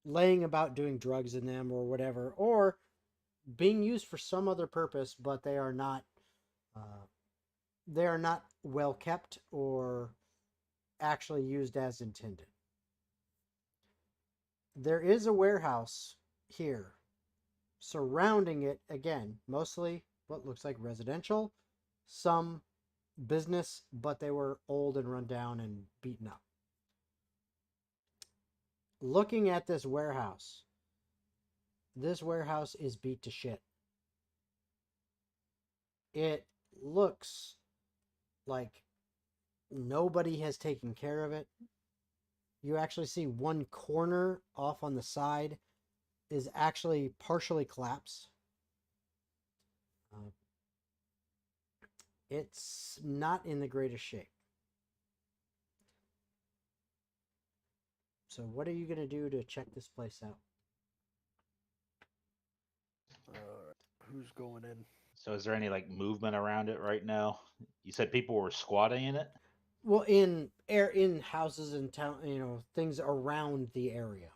laying about doing drugs in them or whatever, or being used for some other purpose, but they are not well kept or actually used as intended. There is a warehouse here surrounding it, again, mostly what looks like residential, some business, but they were old and run down and beaten up. Looking at this warehouse is beat to shit. It looks like nobody has taken care of it. You actually see one corner off on the side is actually partially collapsed. It's not in the greatest shape. So what are you going to do to check this place out? Who's going in? So is there any movement around it right now? You said people were squatting in it? Well, in houses in town, things around the area.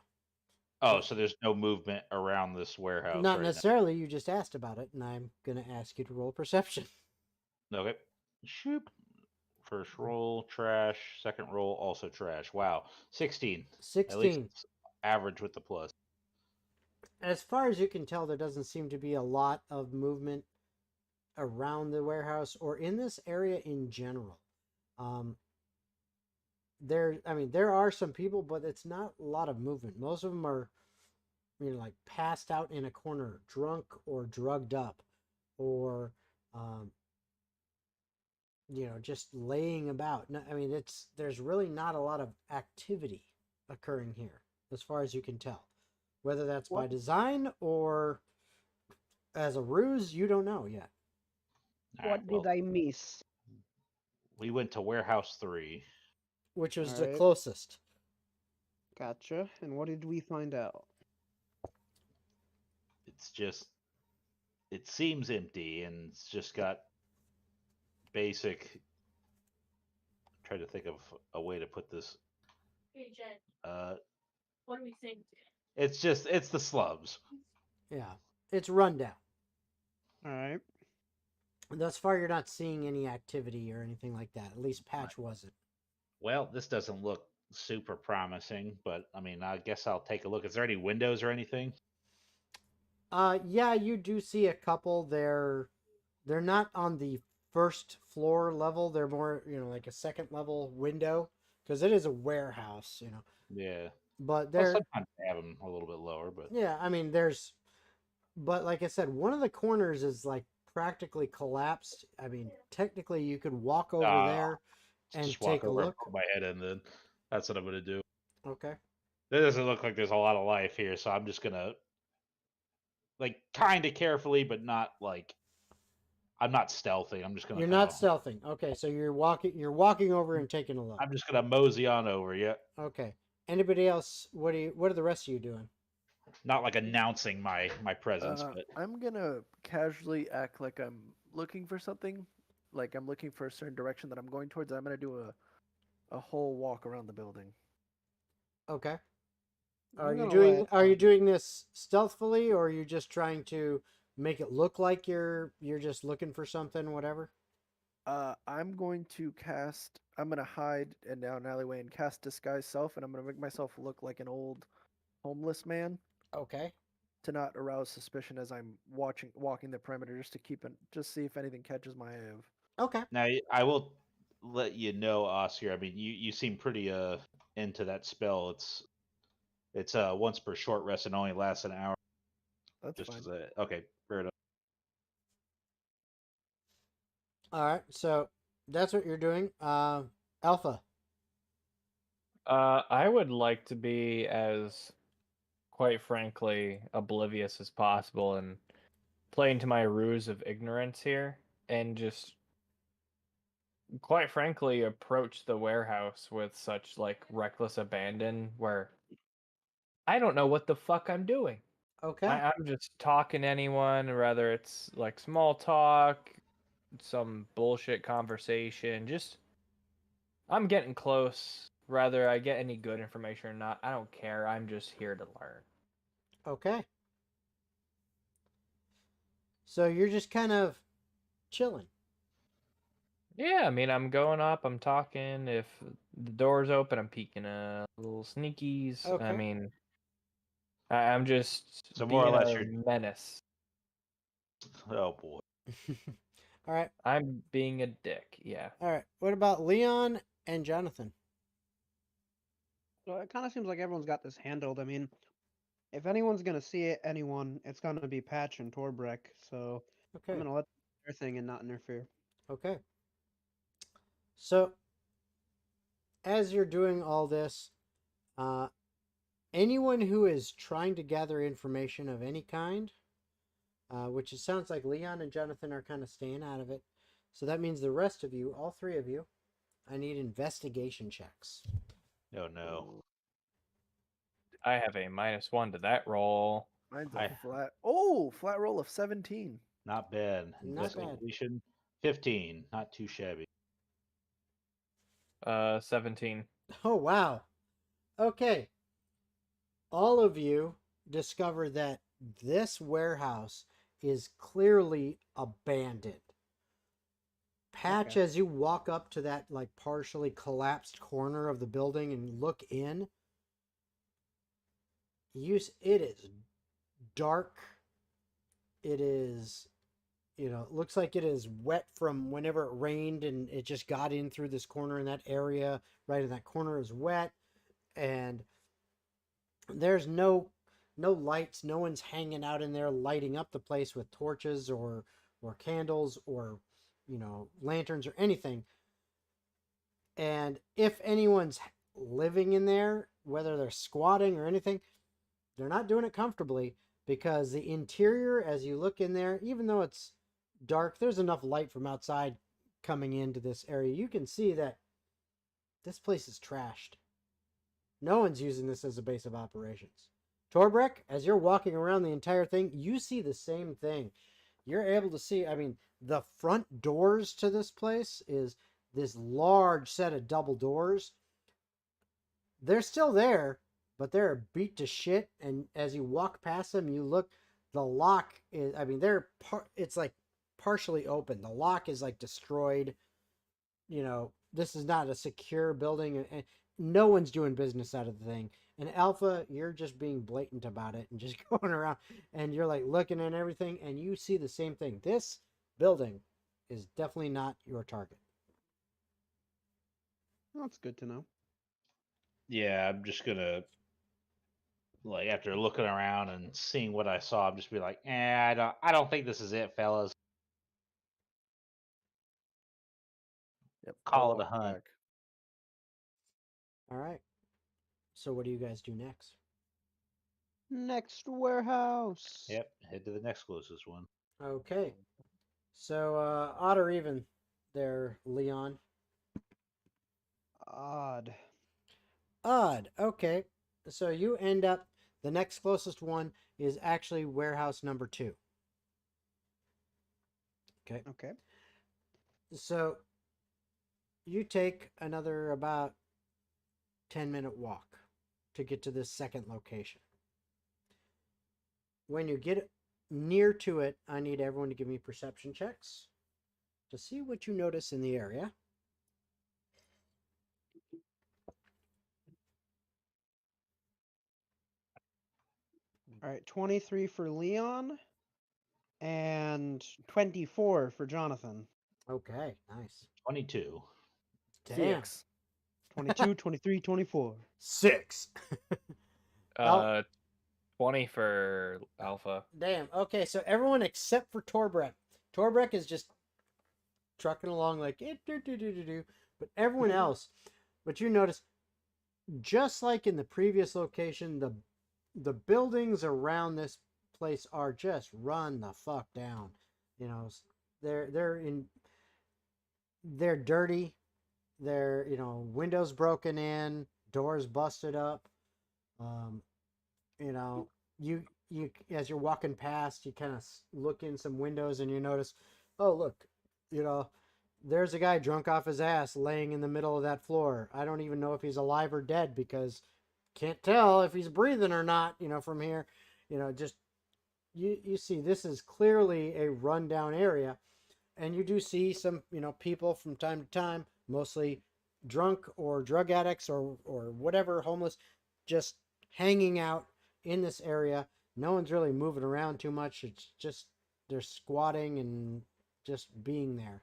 Oh, so there's no movement around this warehouse Not right necessarily. You just asked about it, and I'm going to ask you to roll perception. now. Okay. Shoop. First roll, trash. Second roll, also trash. Wow. 16. At least 16. it's average with the plus. As far as you can tell, there doesn't seem to be a lot of movement around the warehouse or in this area in general. There are some people, but it's not a lot of movement. Most of them are, like passed out in a corner, drunk or drugged up, or, just laying about. No, there's really not a lot of activity occurring here, as far as you can tell. Whether that's by design or as a ruse, you don't know yet. What did I miss? We went to warehouse 3. Which was All the right. closest. Gotcha. And what did we find out? It's just, it seems empty, and it's just got basic. Try to think of a way to put this. Hey, Jen. What do we think? It's the slums. Yeah. It's rundown. All right. Thus far, you're not seeing any activity or anything like that. At least Patch wasn't. Well, this doesn't look super promising, but I guess I'll take a look. Is there any windows or anything? Yeah, you do see a couple. They're not on the first floor level. They're more, like a second level window, because it is a warehouse, Yeah. But Well, they're sometimes they have them a little bit lower, but yeah. But like I said, one of the corners is like practically collapsed. Technically, you could walk over there and just walk take a over and look. put my head in. Then that's what I'm gonna do. Okay. It doesn't look like there's a lot of life here, so I'm just gonna kind of carefully, but not I'm not stealthing. I'm just gonna. You're not stealthing. Okay, so you're walking over and taking a look. I'm just gonna mosey on over. Yeah. Okay. Anybody else? What are the rest of you doing? Not announcing my presence, but I'm gonna casually act like I'm looking for something, like I'm looking for a certain direction that I'm going towards. I'm gonna do a whole walk around the building. Okay. I'm gonna Are you let, doing this stealthily, or are you just trying to make it look like you're just looking for something, whatever? I'm going to cast. I'm gonna hide in down an alleyway and cast disguise self, and I'm gonna make myself look like an old homeless man Okay. to not arouse suspicion as I'm walking the perimeter, just see if anything catches my eye. Okay. now I will let you know, Oscar. You seem pretty into that spell. It's once per short rest and only lasts an hour. That's Just fine. as okay, fair enough. All right. So that's what you're doing. Alpha. I would like to be as, quite frankly, oblivious as possible and play into my ruse of ignorance here and just, quite frankly, approach the warehouse with such reckless abandon where I don't know what the fuck I'm doing. Okay. I'm just talking to anyone, whether it's small talk, some bullshit conversation. Just, I'm getting close. Whether I get any good information or not, I don't care. I'm just here to learn. Okay. So you're just kind of chilling. Yeah, I'm going up, I'm talking. If the door's open, I'm peeking little sneakies. Okay. I'm just So more or being less, a you're. menace. Oh boy. All right. I'm being a dick, yeah. All right. What about Leon and Jonathan? So it kind of seems like everyone's got this handled. If anyone's gonna see anyone, it's gonna be Patch and Torbrek. So I'm Okay. gonna let their thing and not interfere. Okay. So as you're doing all this, anyone who is trying to gather information of any kind, which it sounds like Leon and Jonathan are kind of staying out of it. So that means the rest of you, all three of you, I need investigation checks. Oh no. I have a -1 to that roll. Mine's I- a flat roll of 17. Not bad. Not bad. Investigation 15. Not too shabby. 17. Oh, wow. Okay. All of you discover that this warehouse is clearly abandoned. Patch, Okay. as you walk up to that like partially collapsed corner of the building and look in, it is dark. It is, it looks like it is wet from whenever it rained and it just got in through this corner in that area. Right in that corner is wet, and there's no lights. No one's hanging out in there lighting up the place with torches or candles or lanterns or anything. And if anyone's living in there, whether they're squatting or anything, they're not doing it comfortably, because the interior, as you look in there, even though it's dark, there's enough light from outside coming into this area. You can see that this place is trashed. No one's using this as a base of operations. Torbrek, as you're walking around the entire thing, you see the same thing. You're able to see, the front doors to this place is this large set of double doors. They're still there, but they're beat to shit. And as you walk past them, you look, the lock is, it's like partially open. The lock is like destroyed. This is not a secure building, and no one's doing business out of the thing. And Alpha, you're just being blatant about it and just going around, and you're like looking at everything, and you see the same thing. This building is definitely not your target. That's good to know. Yeah, I'm just gonna like after looking around and seeing what I saw, I'm just be like, I don't think this is it, fellas. Yep. Call I'll it a walk hunt. back. All right. So what do you guys do next? Next warehouse. Yep, head to the next closest one. Okay. So odd or even there, Leon? Odd. Odd. Okay. So you end up, the next closest one is actually warehouse number 2. Okay. Okay. So you take another about 10-minute walk to get to this second location. When you get near to it, I need everyone to give me perception checks to see what you notice in the area. All right. 23 for Leon and 24 for Jonathan. Okay, nice. 22. Damn. 6. 22, 23, 24. 6. 20 for Alpha. Damn. Okay, so everyone except for Torbrek. Torbrek is just trucking along like but everyone else. But you notice, just like in the previous location, the buildings around this place are just run the fuck down. They're dirty. They're windows broken in, doors busted up. You as you're walking past, you kind of look in some windows and you notice, oh look, there's a guy drunk off his ass laying in the middle of that floor. I don't even know if he's alive or dead, because can't tell if he's breathing or not, from here. Just you see this is clearly a rundown area, and you do see some, people from time to time, mostly drunk or drug addicts or whatever, homeless, just hanging out in this area. No one's really moving around too much. It's just they're squatting and just being there.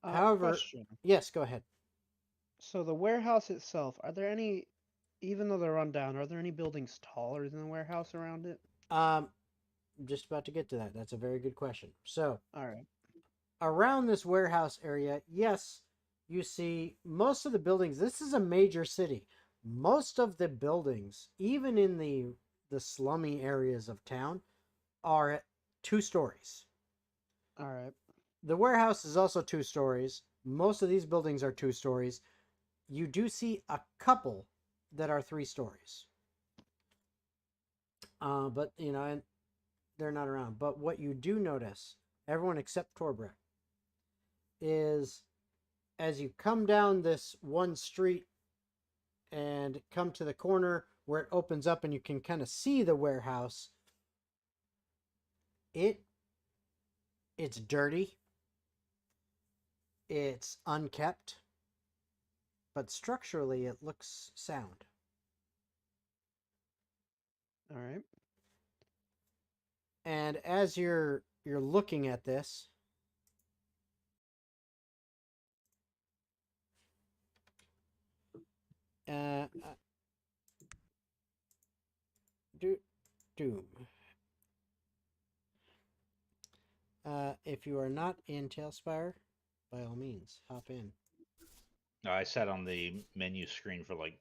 However, question. yes, go ahead. So the warehouse itself, are there any, even though they're run down, are there any buildings taller than the warehouse around it? Just about to get to that. That's a very good question. So, All right. around this warehouse area, yes, you see most of the buildings. This is a major city. Most of the buildings, even in the slummy areas of town, are at 2 stories. All right. The warehouse is also 2 stories. Most of these buildings are 2 stories. You do see a couple that are 3 stories. But, and they're not around. But what you do notice, everyone except Torbrek, is as you come down this one street and come to the corner where it opens up and you can kind of see the warehouse, it's dirty. It's unkept, but structurally it looks sound. All right. And as you're looking at this, uh, Doom. If you are not in Tailspire, by all means, hop in. No, I sat on the menu screen for like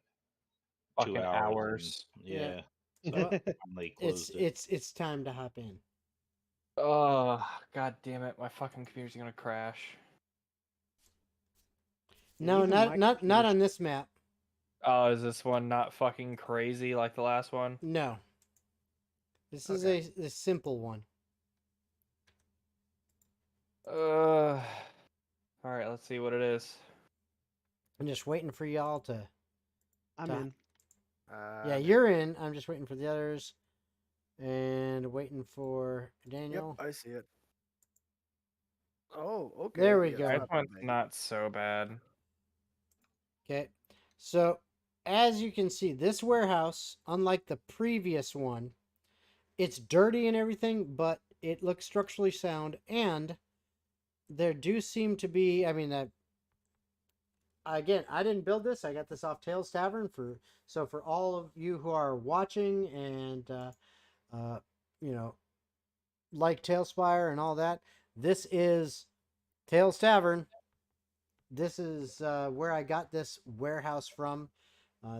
2 Fucking hours. hours. And, yeah. So Well, I finally It's closed it. it's time to hop in. Oh, god damn it! My fucking computer's gonna crash. No, even my not computer's- on this map. Oh, is this one not fucking crazy like the last one? No. This is Okay. a simple one. All right, let's see what it is. I'm just waiting for y'all to. I'm Dot. in. Yeah, you're in. I'm just waiting for the others, and waiting for Yep, Daniel. I see it. Oh, okay. There we yeah, go. it's This not that one's big. not so bad. Okay, so as you can see, this warehouse, unlike the previous one, it's dirty and everything, but it looks structurally sound, and there do seem to be. I mean, again, I didn't build this. I got this off Tails Tavern for all of you who are watching and you know, like Tailspire and all that. This is Tails Tavern. This is where I got this warehouse from.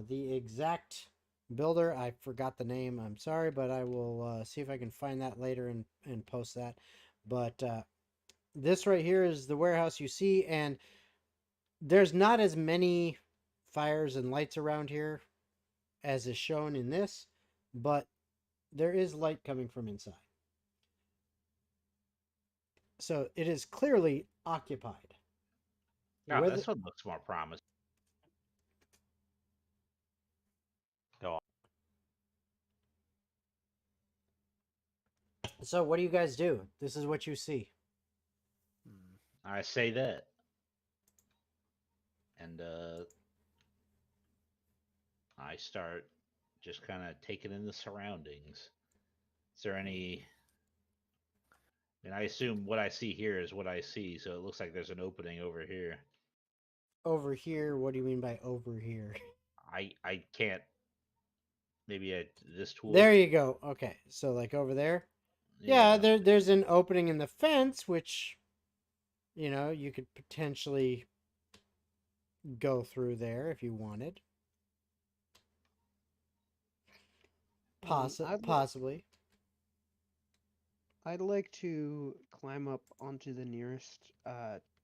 The exact builder, I forgot the name. I'm sorry, but I will see if I can find that later and post that. But this right here is the warehouse you see, and there's not as many fires and lights around here as is shown in this, but there is light coming from inside. So it is clearly occupied. Oh, Whether- this one looks more promising. Go on. So what do you guys do? This is what you see. I say that. And I start just kind of taking in the surroundings. Is there any? I mean, I assume what I see here is what I see, so it looks like there's an opening over here. Over here, what do you mean by over here? I can't. Maybe this tool. There you go. Okay, so like over there. Yeah, there's an opening in the fence, which, you know, you could potentially go through there if you wanted. Possibly. I'd like to climb up onto the nearest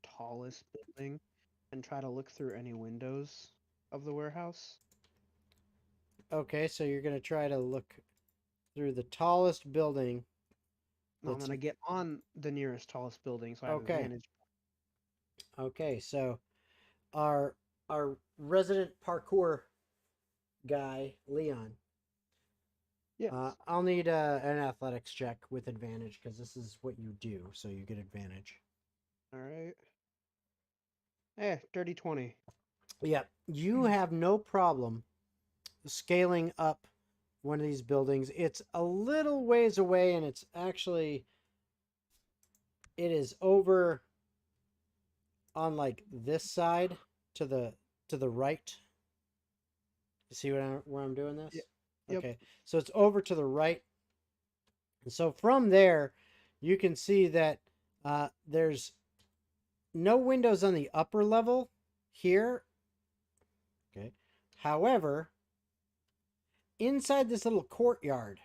tallest building and try to look through any windows of the warehouse. Okay, so you're gonna try to look through the tallest building. No, I'm That's- gonna get on the nearest tallest building so I have Okay. advantage. Okay, so our resident parkour guy, Leon. Yes. I'll need an athletics check with advantage because this is what you do, so you get advantage. All right. Dirty 20. Yeah, you have no problem scaling up one of these buildings. It's a little ways away, and it's actually it is over on like this side to the right. You see where I'm doing this? Yep. Okay, so it's over to the right. And so from there, you can see that there's no windows on the upper level here. Okay. However, inside this little courtyard,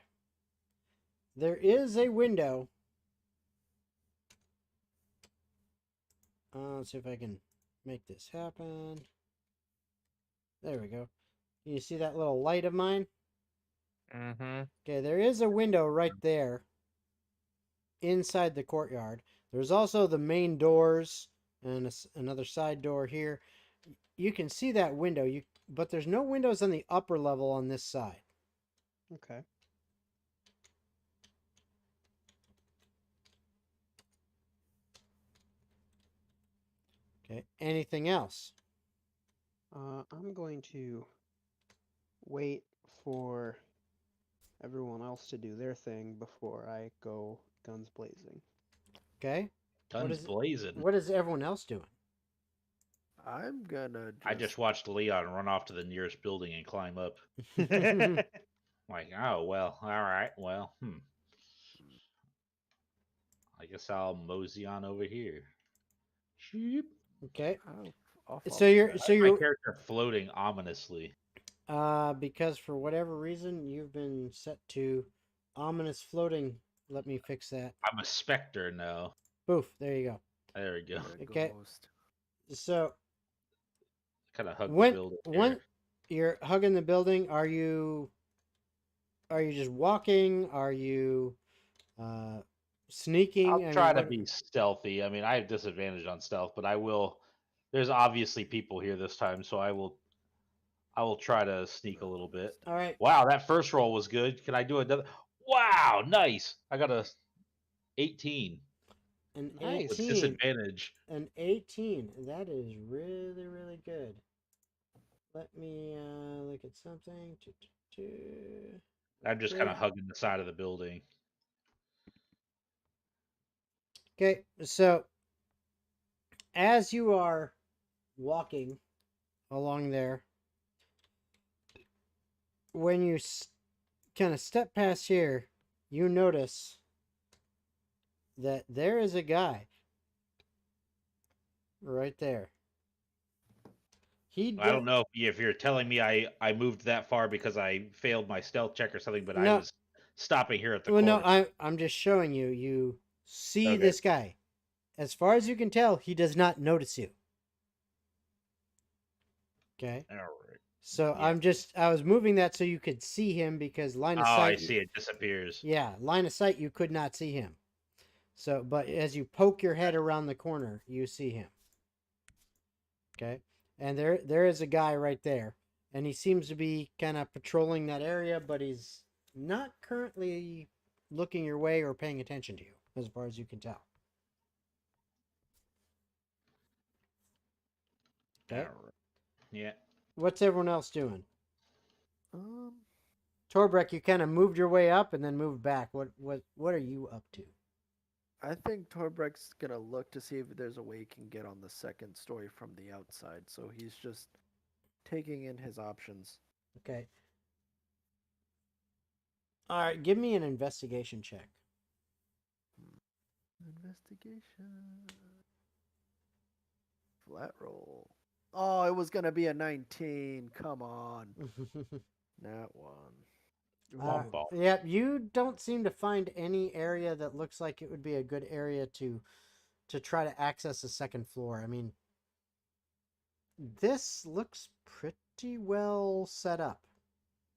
there is a window. Let's see if I can make this happen. There we go. You see that little light of mine? Mm-hmm. Okay, there is a window right there inside the courtyard. There's also the main doors and another side door here. You can see that window, but there's no windows on the upper level on this side. Okay. Okay. Anything else? I'm going to wait for everyone else to do their thing before I go guns blazing. Okay. Guns blazing. What is everyone else doing? I'm gonna. I just watched Leon run off to the nearest building and climb up. Okay. Like, oh well, all right, well, I guess I'll mosey on over here. Sheep. Okay. I'll So follow you're back. so My you're character floating ominously. because for whatever reason you've been set to ominous floating. Let me fix that. I'm a specter now. Boof. There you go. There we go. You're a Okay. ghost. So Kind of hug the when building. you're hugging the building, are you just walking? Are you sneaking? I'll I mean, try to what- be stealthy. I mean, I have disadvantage on stealth, but I will. There's obviously people here this time, so I will try to sneak a little bit. All right. Wow, that first roll was good. Can I do another? Wow, nice. I got a 18 An Nice. with 18. disadvantage. An 18. That is really, really good. Let me look at something. I'm just kind of hugging the side of the building. Okay, so as you are walking along there, when you kind of step past here, you notice that there is a guy right there. I don't know if you're telling me I moved that far because I failed my stealth check or something, but I No. was stopping here at the Well, corner. no, I'm just showing you. You see Okay. this guy. As far as you can tell, he does not notice you. Okay. All right. So Yeah. I was moving that so you could see him because line Oh, of sight. I see. It disappears. Yeah, line of sight, you could not see him. So, but as you poke your head around the corner, you see him. Okay. And there is a guy right there. And he seems to be kind of patrolling that area, but he's not currently looking your way or paying attention to you, as far as you can tell. Okay. All right. Yeah. What's everyone else doing? Um, Torbrek, you kind of moved your way up and then moved back. What are you up to? I think Torbreck's gonna look to see if there's a way he can get on the second story from the outside. So he's just taking in his options. Okay. All right, give me an investigation check. Investigation. Flat roll. Oh, it was gonna be a 19. Come on, that one. Womp. Yeah, you don't seem to find any area that looks like it would be a good area to try to access the second floor. I mean, this looks pretty well set up.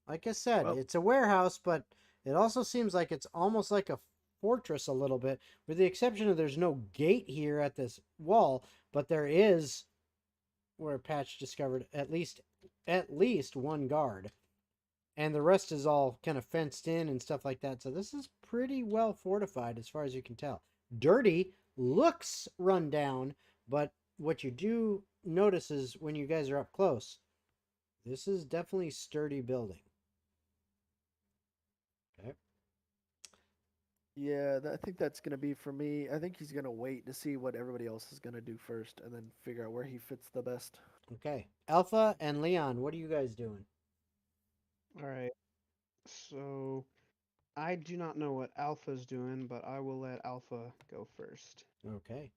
Like I said, Well- it's a warehouse, but it also seems like it's almost like a fortress a little bit, with the exception of there's no gate here at this wall, but there is, where Patch discovered at least one guard. And the rest is all kind of fenced in and stuff like that. So this is pretty well fortified as far as you can tell. Dirty, looks run down, but what you do notice is when you guys are up close, this is definitely sturdy building. Okay. Yeah, I think that's gonna be for me. I think he's gonna wait to see what everybody else is gonna do first, and then figure out where he fits the best. Okay. Alpha and Leon, what are you guys doing? All right. So I do not know what Alpha's doing, but I will let Alpha go first. Okay.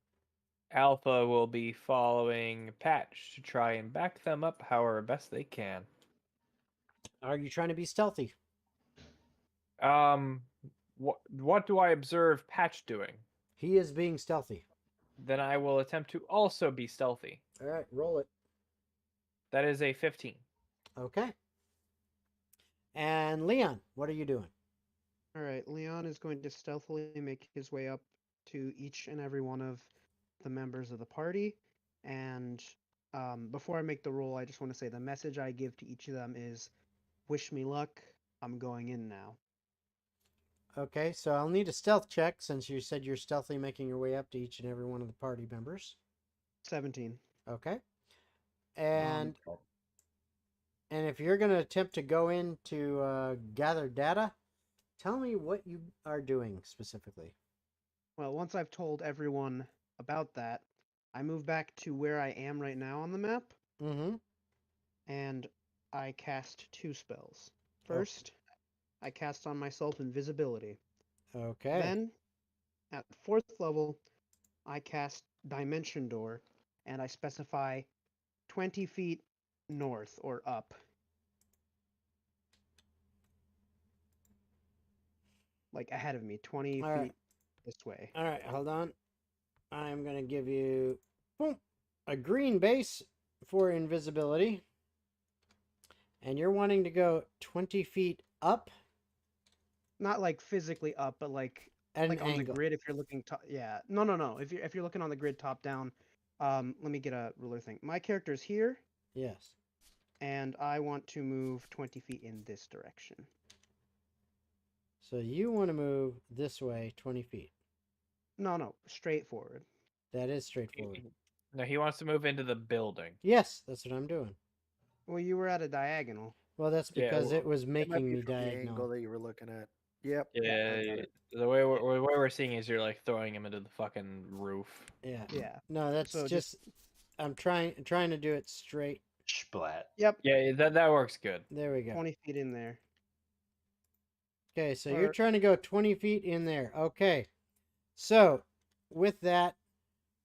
Alpha will be following Patch to try and back them up however best they can. Are you trying to be stealthy? What do I observe Patch doing? He is being stealthy. Then I will attempt to also be stealthy. All right, roll it. That is a 15. Okay. And Leon, what are you doing? All right, Leon is going to stealthily make his way up to each and every one of the members of the party. And before I make the roll, I just want to say the message I give to each of them is, wish me luck. I'm going in now. Okay, so I'll need a stealth check since you said you're stealthily making your way up to each and every one of the party members. 17. Okay. And if you're going to attempt to go in to gather data, tell me what you are doing specifically. Well, once I've told everyone about that, I move back to where I am right now on the map, Mm-hmm. and I cast 2 spells. First, I cast on myself invisibility. Okay. Then, at 4th level, I cast Dimension Door, and I specify 20 feet north or up. Like ahead of me, 20 All feet right. this way. All right, hold on. I'm going to give you boom, a green base for invisibility. And you're wanting to go 20 feet up Not like physically up, but like at an on the angle. grid if you're looking top. Yeah. No. If you're looking on the grid top down, let me get a ruler thing. My character's here, Yes. and I want to move 20 feet in this direction. So you want to move this way 20 feet. No, straight forward. That is straightforward. No, he wants to move into the building. Yes, that's what I'm doing. Well, you were at a diagonal. Well, that's Yeah, because well, it was It might making be me from the angle diagonal. that you were looking at. Yep. Yeah, I got it. the way we're seeing is you're like throwing him into the fucking roof. Yeah. Yeah. No, that's So just I'm trying to do it straight. Splat. Yep. Yeah, that works good. There we go. 20 feet in there. Okay, so Or- you're trying to go 20 feet in there. Okay. So, with that,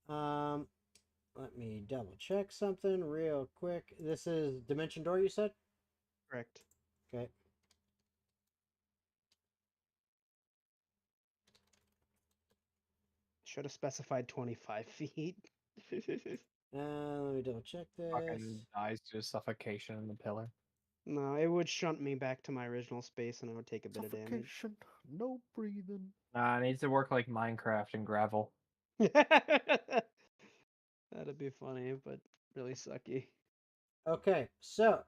let me double check something real quick. This is Dimension Door, you said? Correct. Okay. Should have specified 25 feet. Let me double check this. Fucking dies to suffocation in the pillar. No, it would shunt me back to my original space, and I would take a bit of damage. Suffocation. No breathing. Nah, it needs to work like Minecraft and gravel. That'd be funny, but really sucky. Okay, so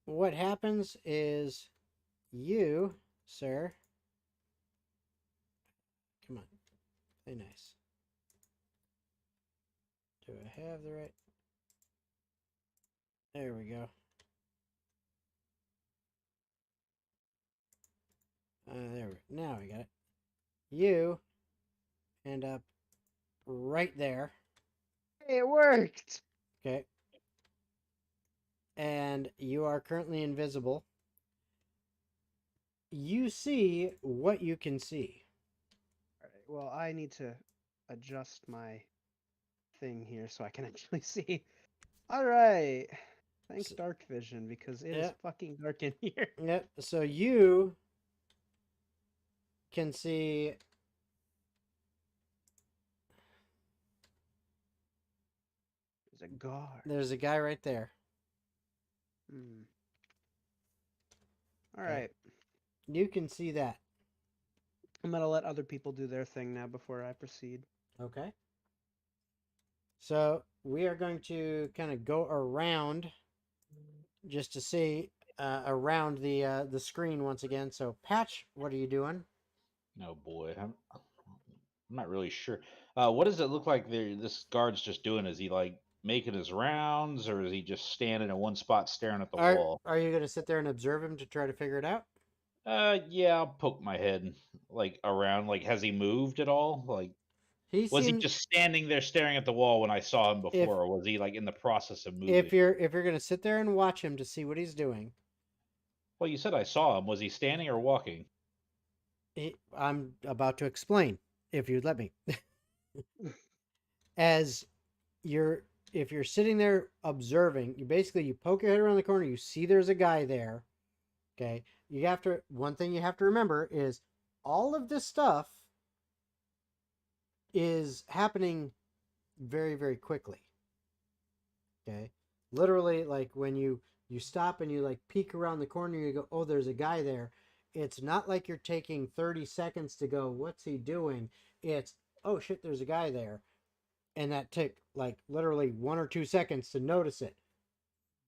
what happens is you, sir. Come on, play nice. Do I have the right? There we go. Now we got it. You end up right there. Hey, it worked! Okay. And you are currently invisible. You see what you can see. Alright, well, I need to adjust my thing here so I can actually see. Alright. Thanks, So- Dark Vision, because it is Yeah. fucking dark in here. Yep. So you can see There's a guard. there's a guy right there. Alright. You can see that. I'm gonna let other people do their thing now before I proceed. Okay. So we are going to kind of go around just to see around the screen once again. So Patch, what are you doing? Oh boy, I'm not really sure. What does it look like this guard's just doing? Is he like making his rounds, or is he just standing in one spot staring at the wall? Are you going to sit there and observe him to try to figure it out? Yeah, I'll poke my head like around. Like, has he moved at all? Like, He was he seems just standing there staring at the wall when I saw him before, or was he like in the process of moving? if you're going to sit there and watch him to see what he's doing. Well, you said I saw him. Was he standing or walking? I'm about to explain, if you'd let me. If you're sitting there observing, you poke your head around the corner, you see there's a guy there. Okay. One thing you have to remember is all of this stuff is happening very, very quickly. Okay. Literally, like when you stop and you like peek around the corner, you go, oh, there's a guy there. It's not like you're taking 30 seconds to go, what's he doing? It's, oh shit, there's a guy there. And that took like literally 1 or 2 seconds to notice it.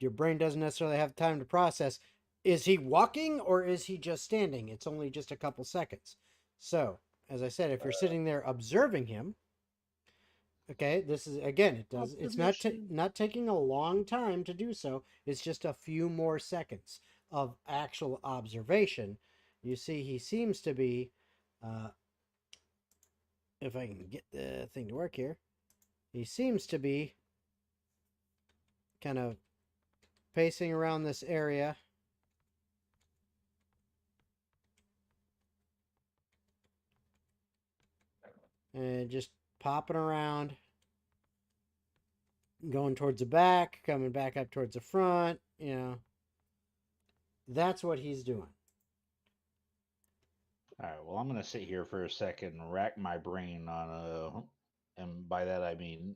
Your brain doesn't necessarily have time to process. Is he walking or is he just standing? It's only just a couple seconds. So, as I said, if you're sitting there observing him, Okay, this is again. It does. It's Opposition. not taking a long time to do so. It's just a few more seconds of actual observation. You see, he seems to be. If I can get the thing to work here, he seems to be kind of pacing around this area. And just popping around, going towards the back, coming back up towards the front. That's what he's doing. All right. Well, I'm gonna sit here for a second and rack my brain on and by that I mean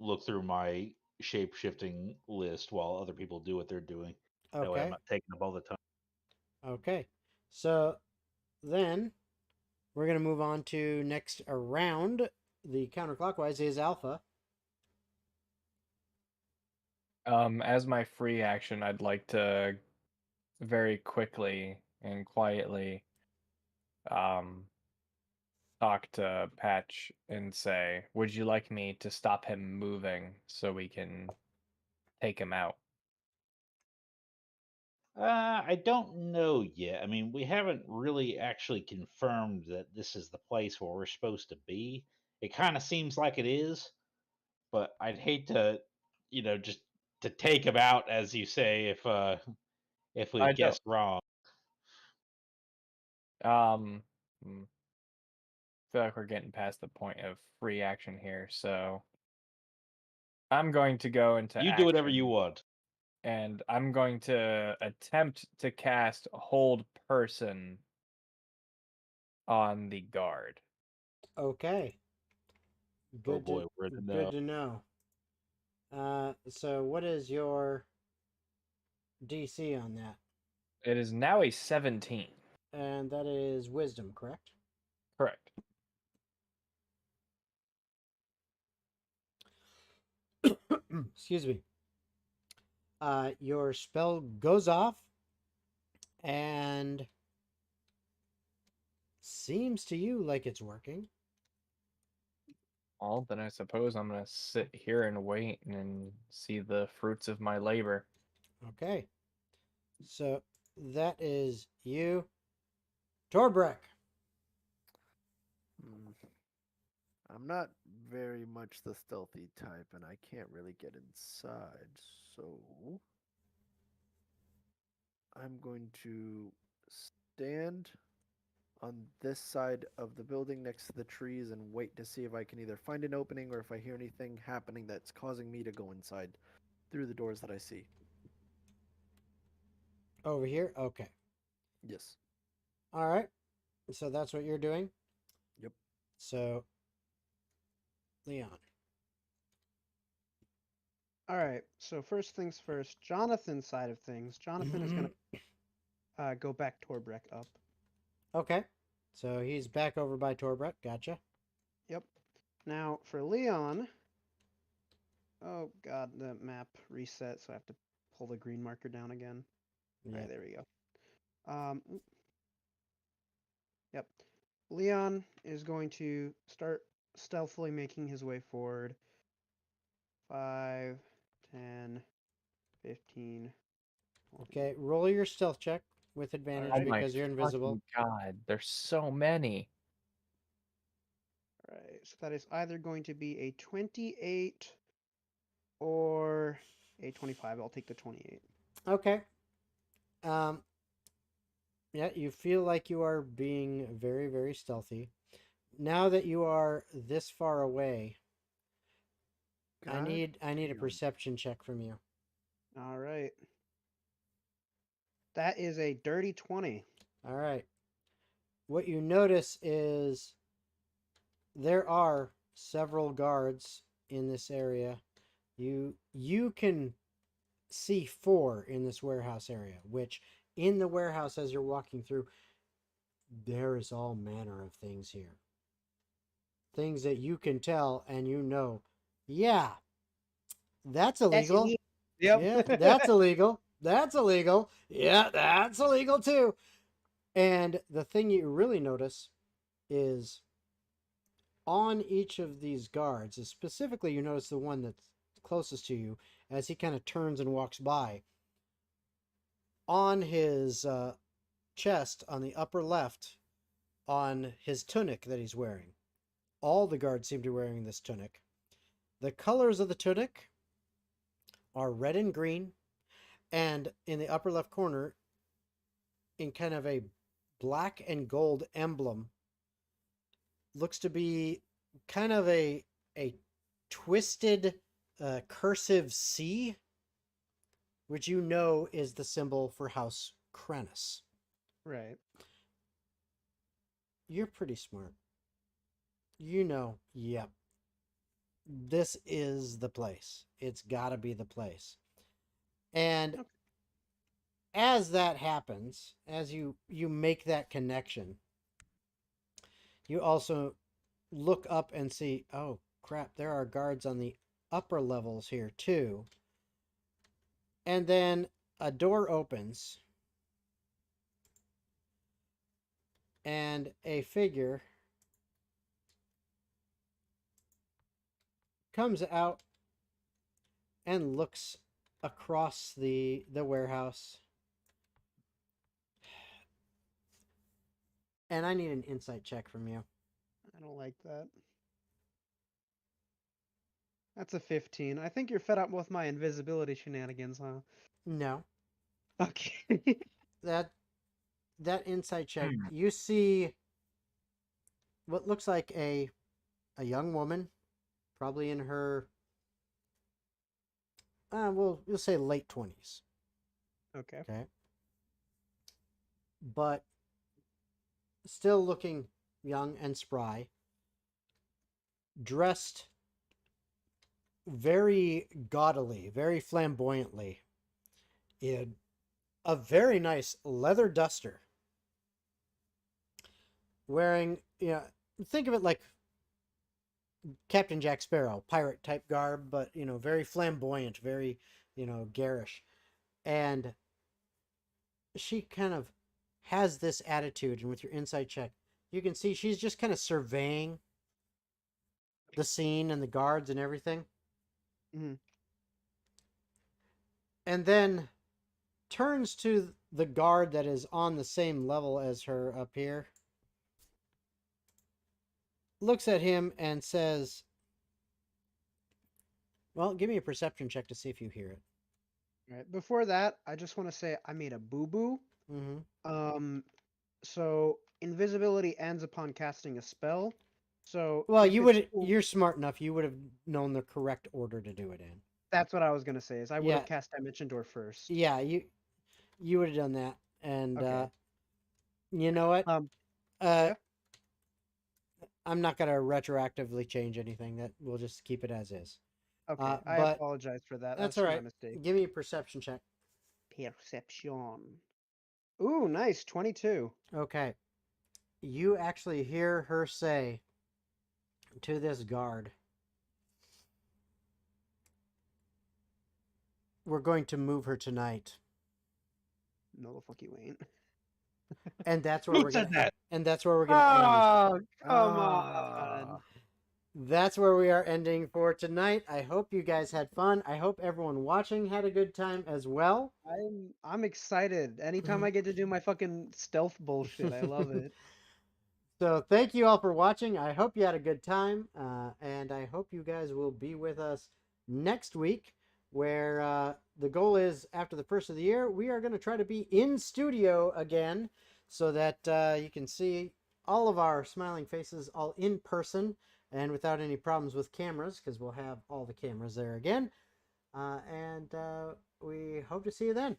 look through my shape shifting list while other people do what they're doing. That way, I'm Okay. not taking up all the time. Okay. So then we're going to move on to next around. The counterclockwise is Alpha. As my free action, I'd like to very quickly and quietly talk to Patch and say, "Would you like me to stop him moving so we can take him out?" I don't know yet. I mean, we haven't really actually confirmed that this is the place where we're supposed to be. It kind of seems like it is, but I'd hate to, just to take him out, as you say, if we I don't. guessed wrong. Um, feel like we're getting past the point of free action here, so I'm going to go into You do whatever action, you want. and I'm going to attempt to cast Hold Person on the guard. Okay. Oh boy, we're in the know. Good to know. So what is your DC on that? It is now a 17. And that is Wisdom, correct? Correct. Excuse me. Your spell goes off and seems to you like it's working. Well, then I suppose I'm going to sit here and wait and see the fruits of my labor. Okay. So that is you. Torbrek. I'm not very much the stealthy type, and I can't really get inside, so I'm going to stand on this side of the building next to the trees and wait to see if I can either find an opening or if I hear anything happening that's causing me to go inside through the doors that I see. Over here? Okay. Yes. All right. So that's what you're doing? Yep. So, Leon. All right. So first things first, Jonathan's side of things. Jonathan is going to go back Torbrek up. Okay. So he's back over by Torbrek. Gotcha. Yep. Now for Leon. Oh god, the map reset, so I have to pull the green marker down again. Yeah. All right, there we go. Yep. Leon is going to start stealthily making his way forward. 5, 10, 15. 20. Okay. Roll your stealth check with advantage Alright. because you're invisible. God, there's so many. All right, so that is either going to be a 28 or a 25. I'll take the 28. Okay. Yeah, you feel like you are being very, very stealthy. Now that you are this far away, I need a perception check from you. All right. That is a dirty 20. All right. What you notice is there are several guards in this area. You can see 4 in this warehouse area, which in the warehouse as you're walking through, there is all manner of things here. Things that you can tell and yeah, that's illegal. Yep. Yeah, that's illegal. That's illegal. Yeah, that's illegal too. And the thing you really notice is on each of these guards, specifically you notice the one that's closest to you, as he kind of turns and walks by, on his chest, on the upper left, on his tunic that he's wearing. All the guards seem to be wearing this tunic. The colors of the tunic are red and green, and in the upper left corner, in kind of a black and gold emblem, looks to be kind of a twisted cursive C, which you know is the symbol for House Krennis. Right. You're pretty smart. You know, yep. This is the place. It's got to be the place. And as that happens, as you make that connection, you also look up and see, oh crap, there are guards on the upper levels here too. And then a door opens and a figure comes out and looks across the warehouse. And I need an insight check from you. I don't like that. That's a 15. I think you're fed up with my invisibility shenanigans, huh? No. Okay. That insight check, you see what looks like a young woman, probably in her, we'll say late 20s. Okay. Okay. But still looking young and spry, dressed very gaudily, very flamboyantly, in a very nice leather duster, wearing, think of it like Captain Jack Sparrow, pirate type garb, but, very flamboyant, very, garish. And she kind of has this attitude, and with your insight check, you can see she's just kind of surveying the scene and the guards and everything. Mm-hmm. And then turns to the guard that is on the same level as her up here, looks at him and says, well, give me a perception check to see if you hear it. All right. Before that, I just want to say I made a boo-boo. Mm-hmm. So invisibility ends upon casting a spell. So Well, if you're smart enough, you would have known the correct order to do it in. That's what I was gonna say. Is I would have Yeah. cast Dimension Door first. Yeah, you would have done that. And Okay. you know what? Yeah. I'm not gonna retroactively change anything. That we'll just keep it as is. Okay. I but apologize for that. That's That's all my right. mistake. Give me a perception check. Perception. Ooh, nice. 22. Okay. You actually hear her say to this guard, we're going to move her tonight. No, the fuck you ain't. And that's where Who we're said gonna that? and that's where we're gonna end. Oh, come on. That's where we are ending for tonight. I hope you guys had fun. I hope everyone watching had a good time as well. I'm excited. Anytime I get to do my fucking stealth bullshit, I love it. So thank you all for watching. I hope you had a good time, and I hope you guys will be with us next week, where the goal is, after the first of the year, we are going to try to be in studio again, so that you can see all of our smiling faces all in person and without any problems with cameras, because we'll have all the cameras there again. And we hope to see you then.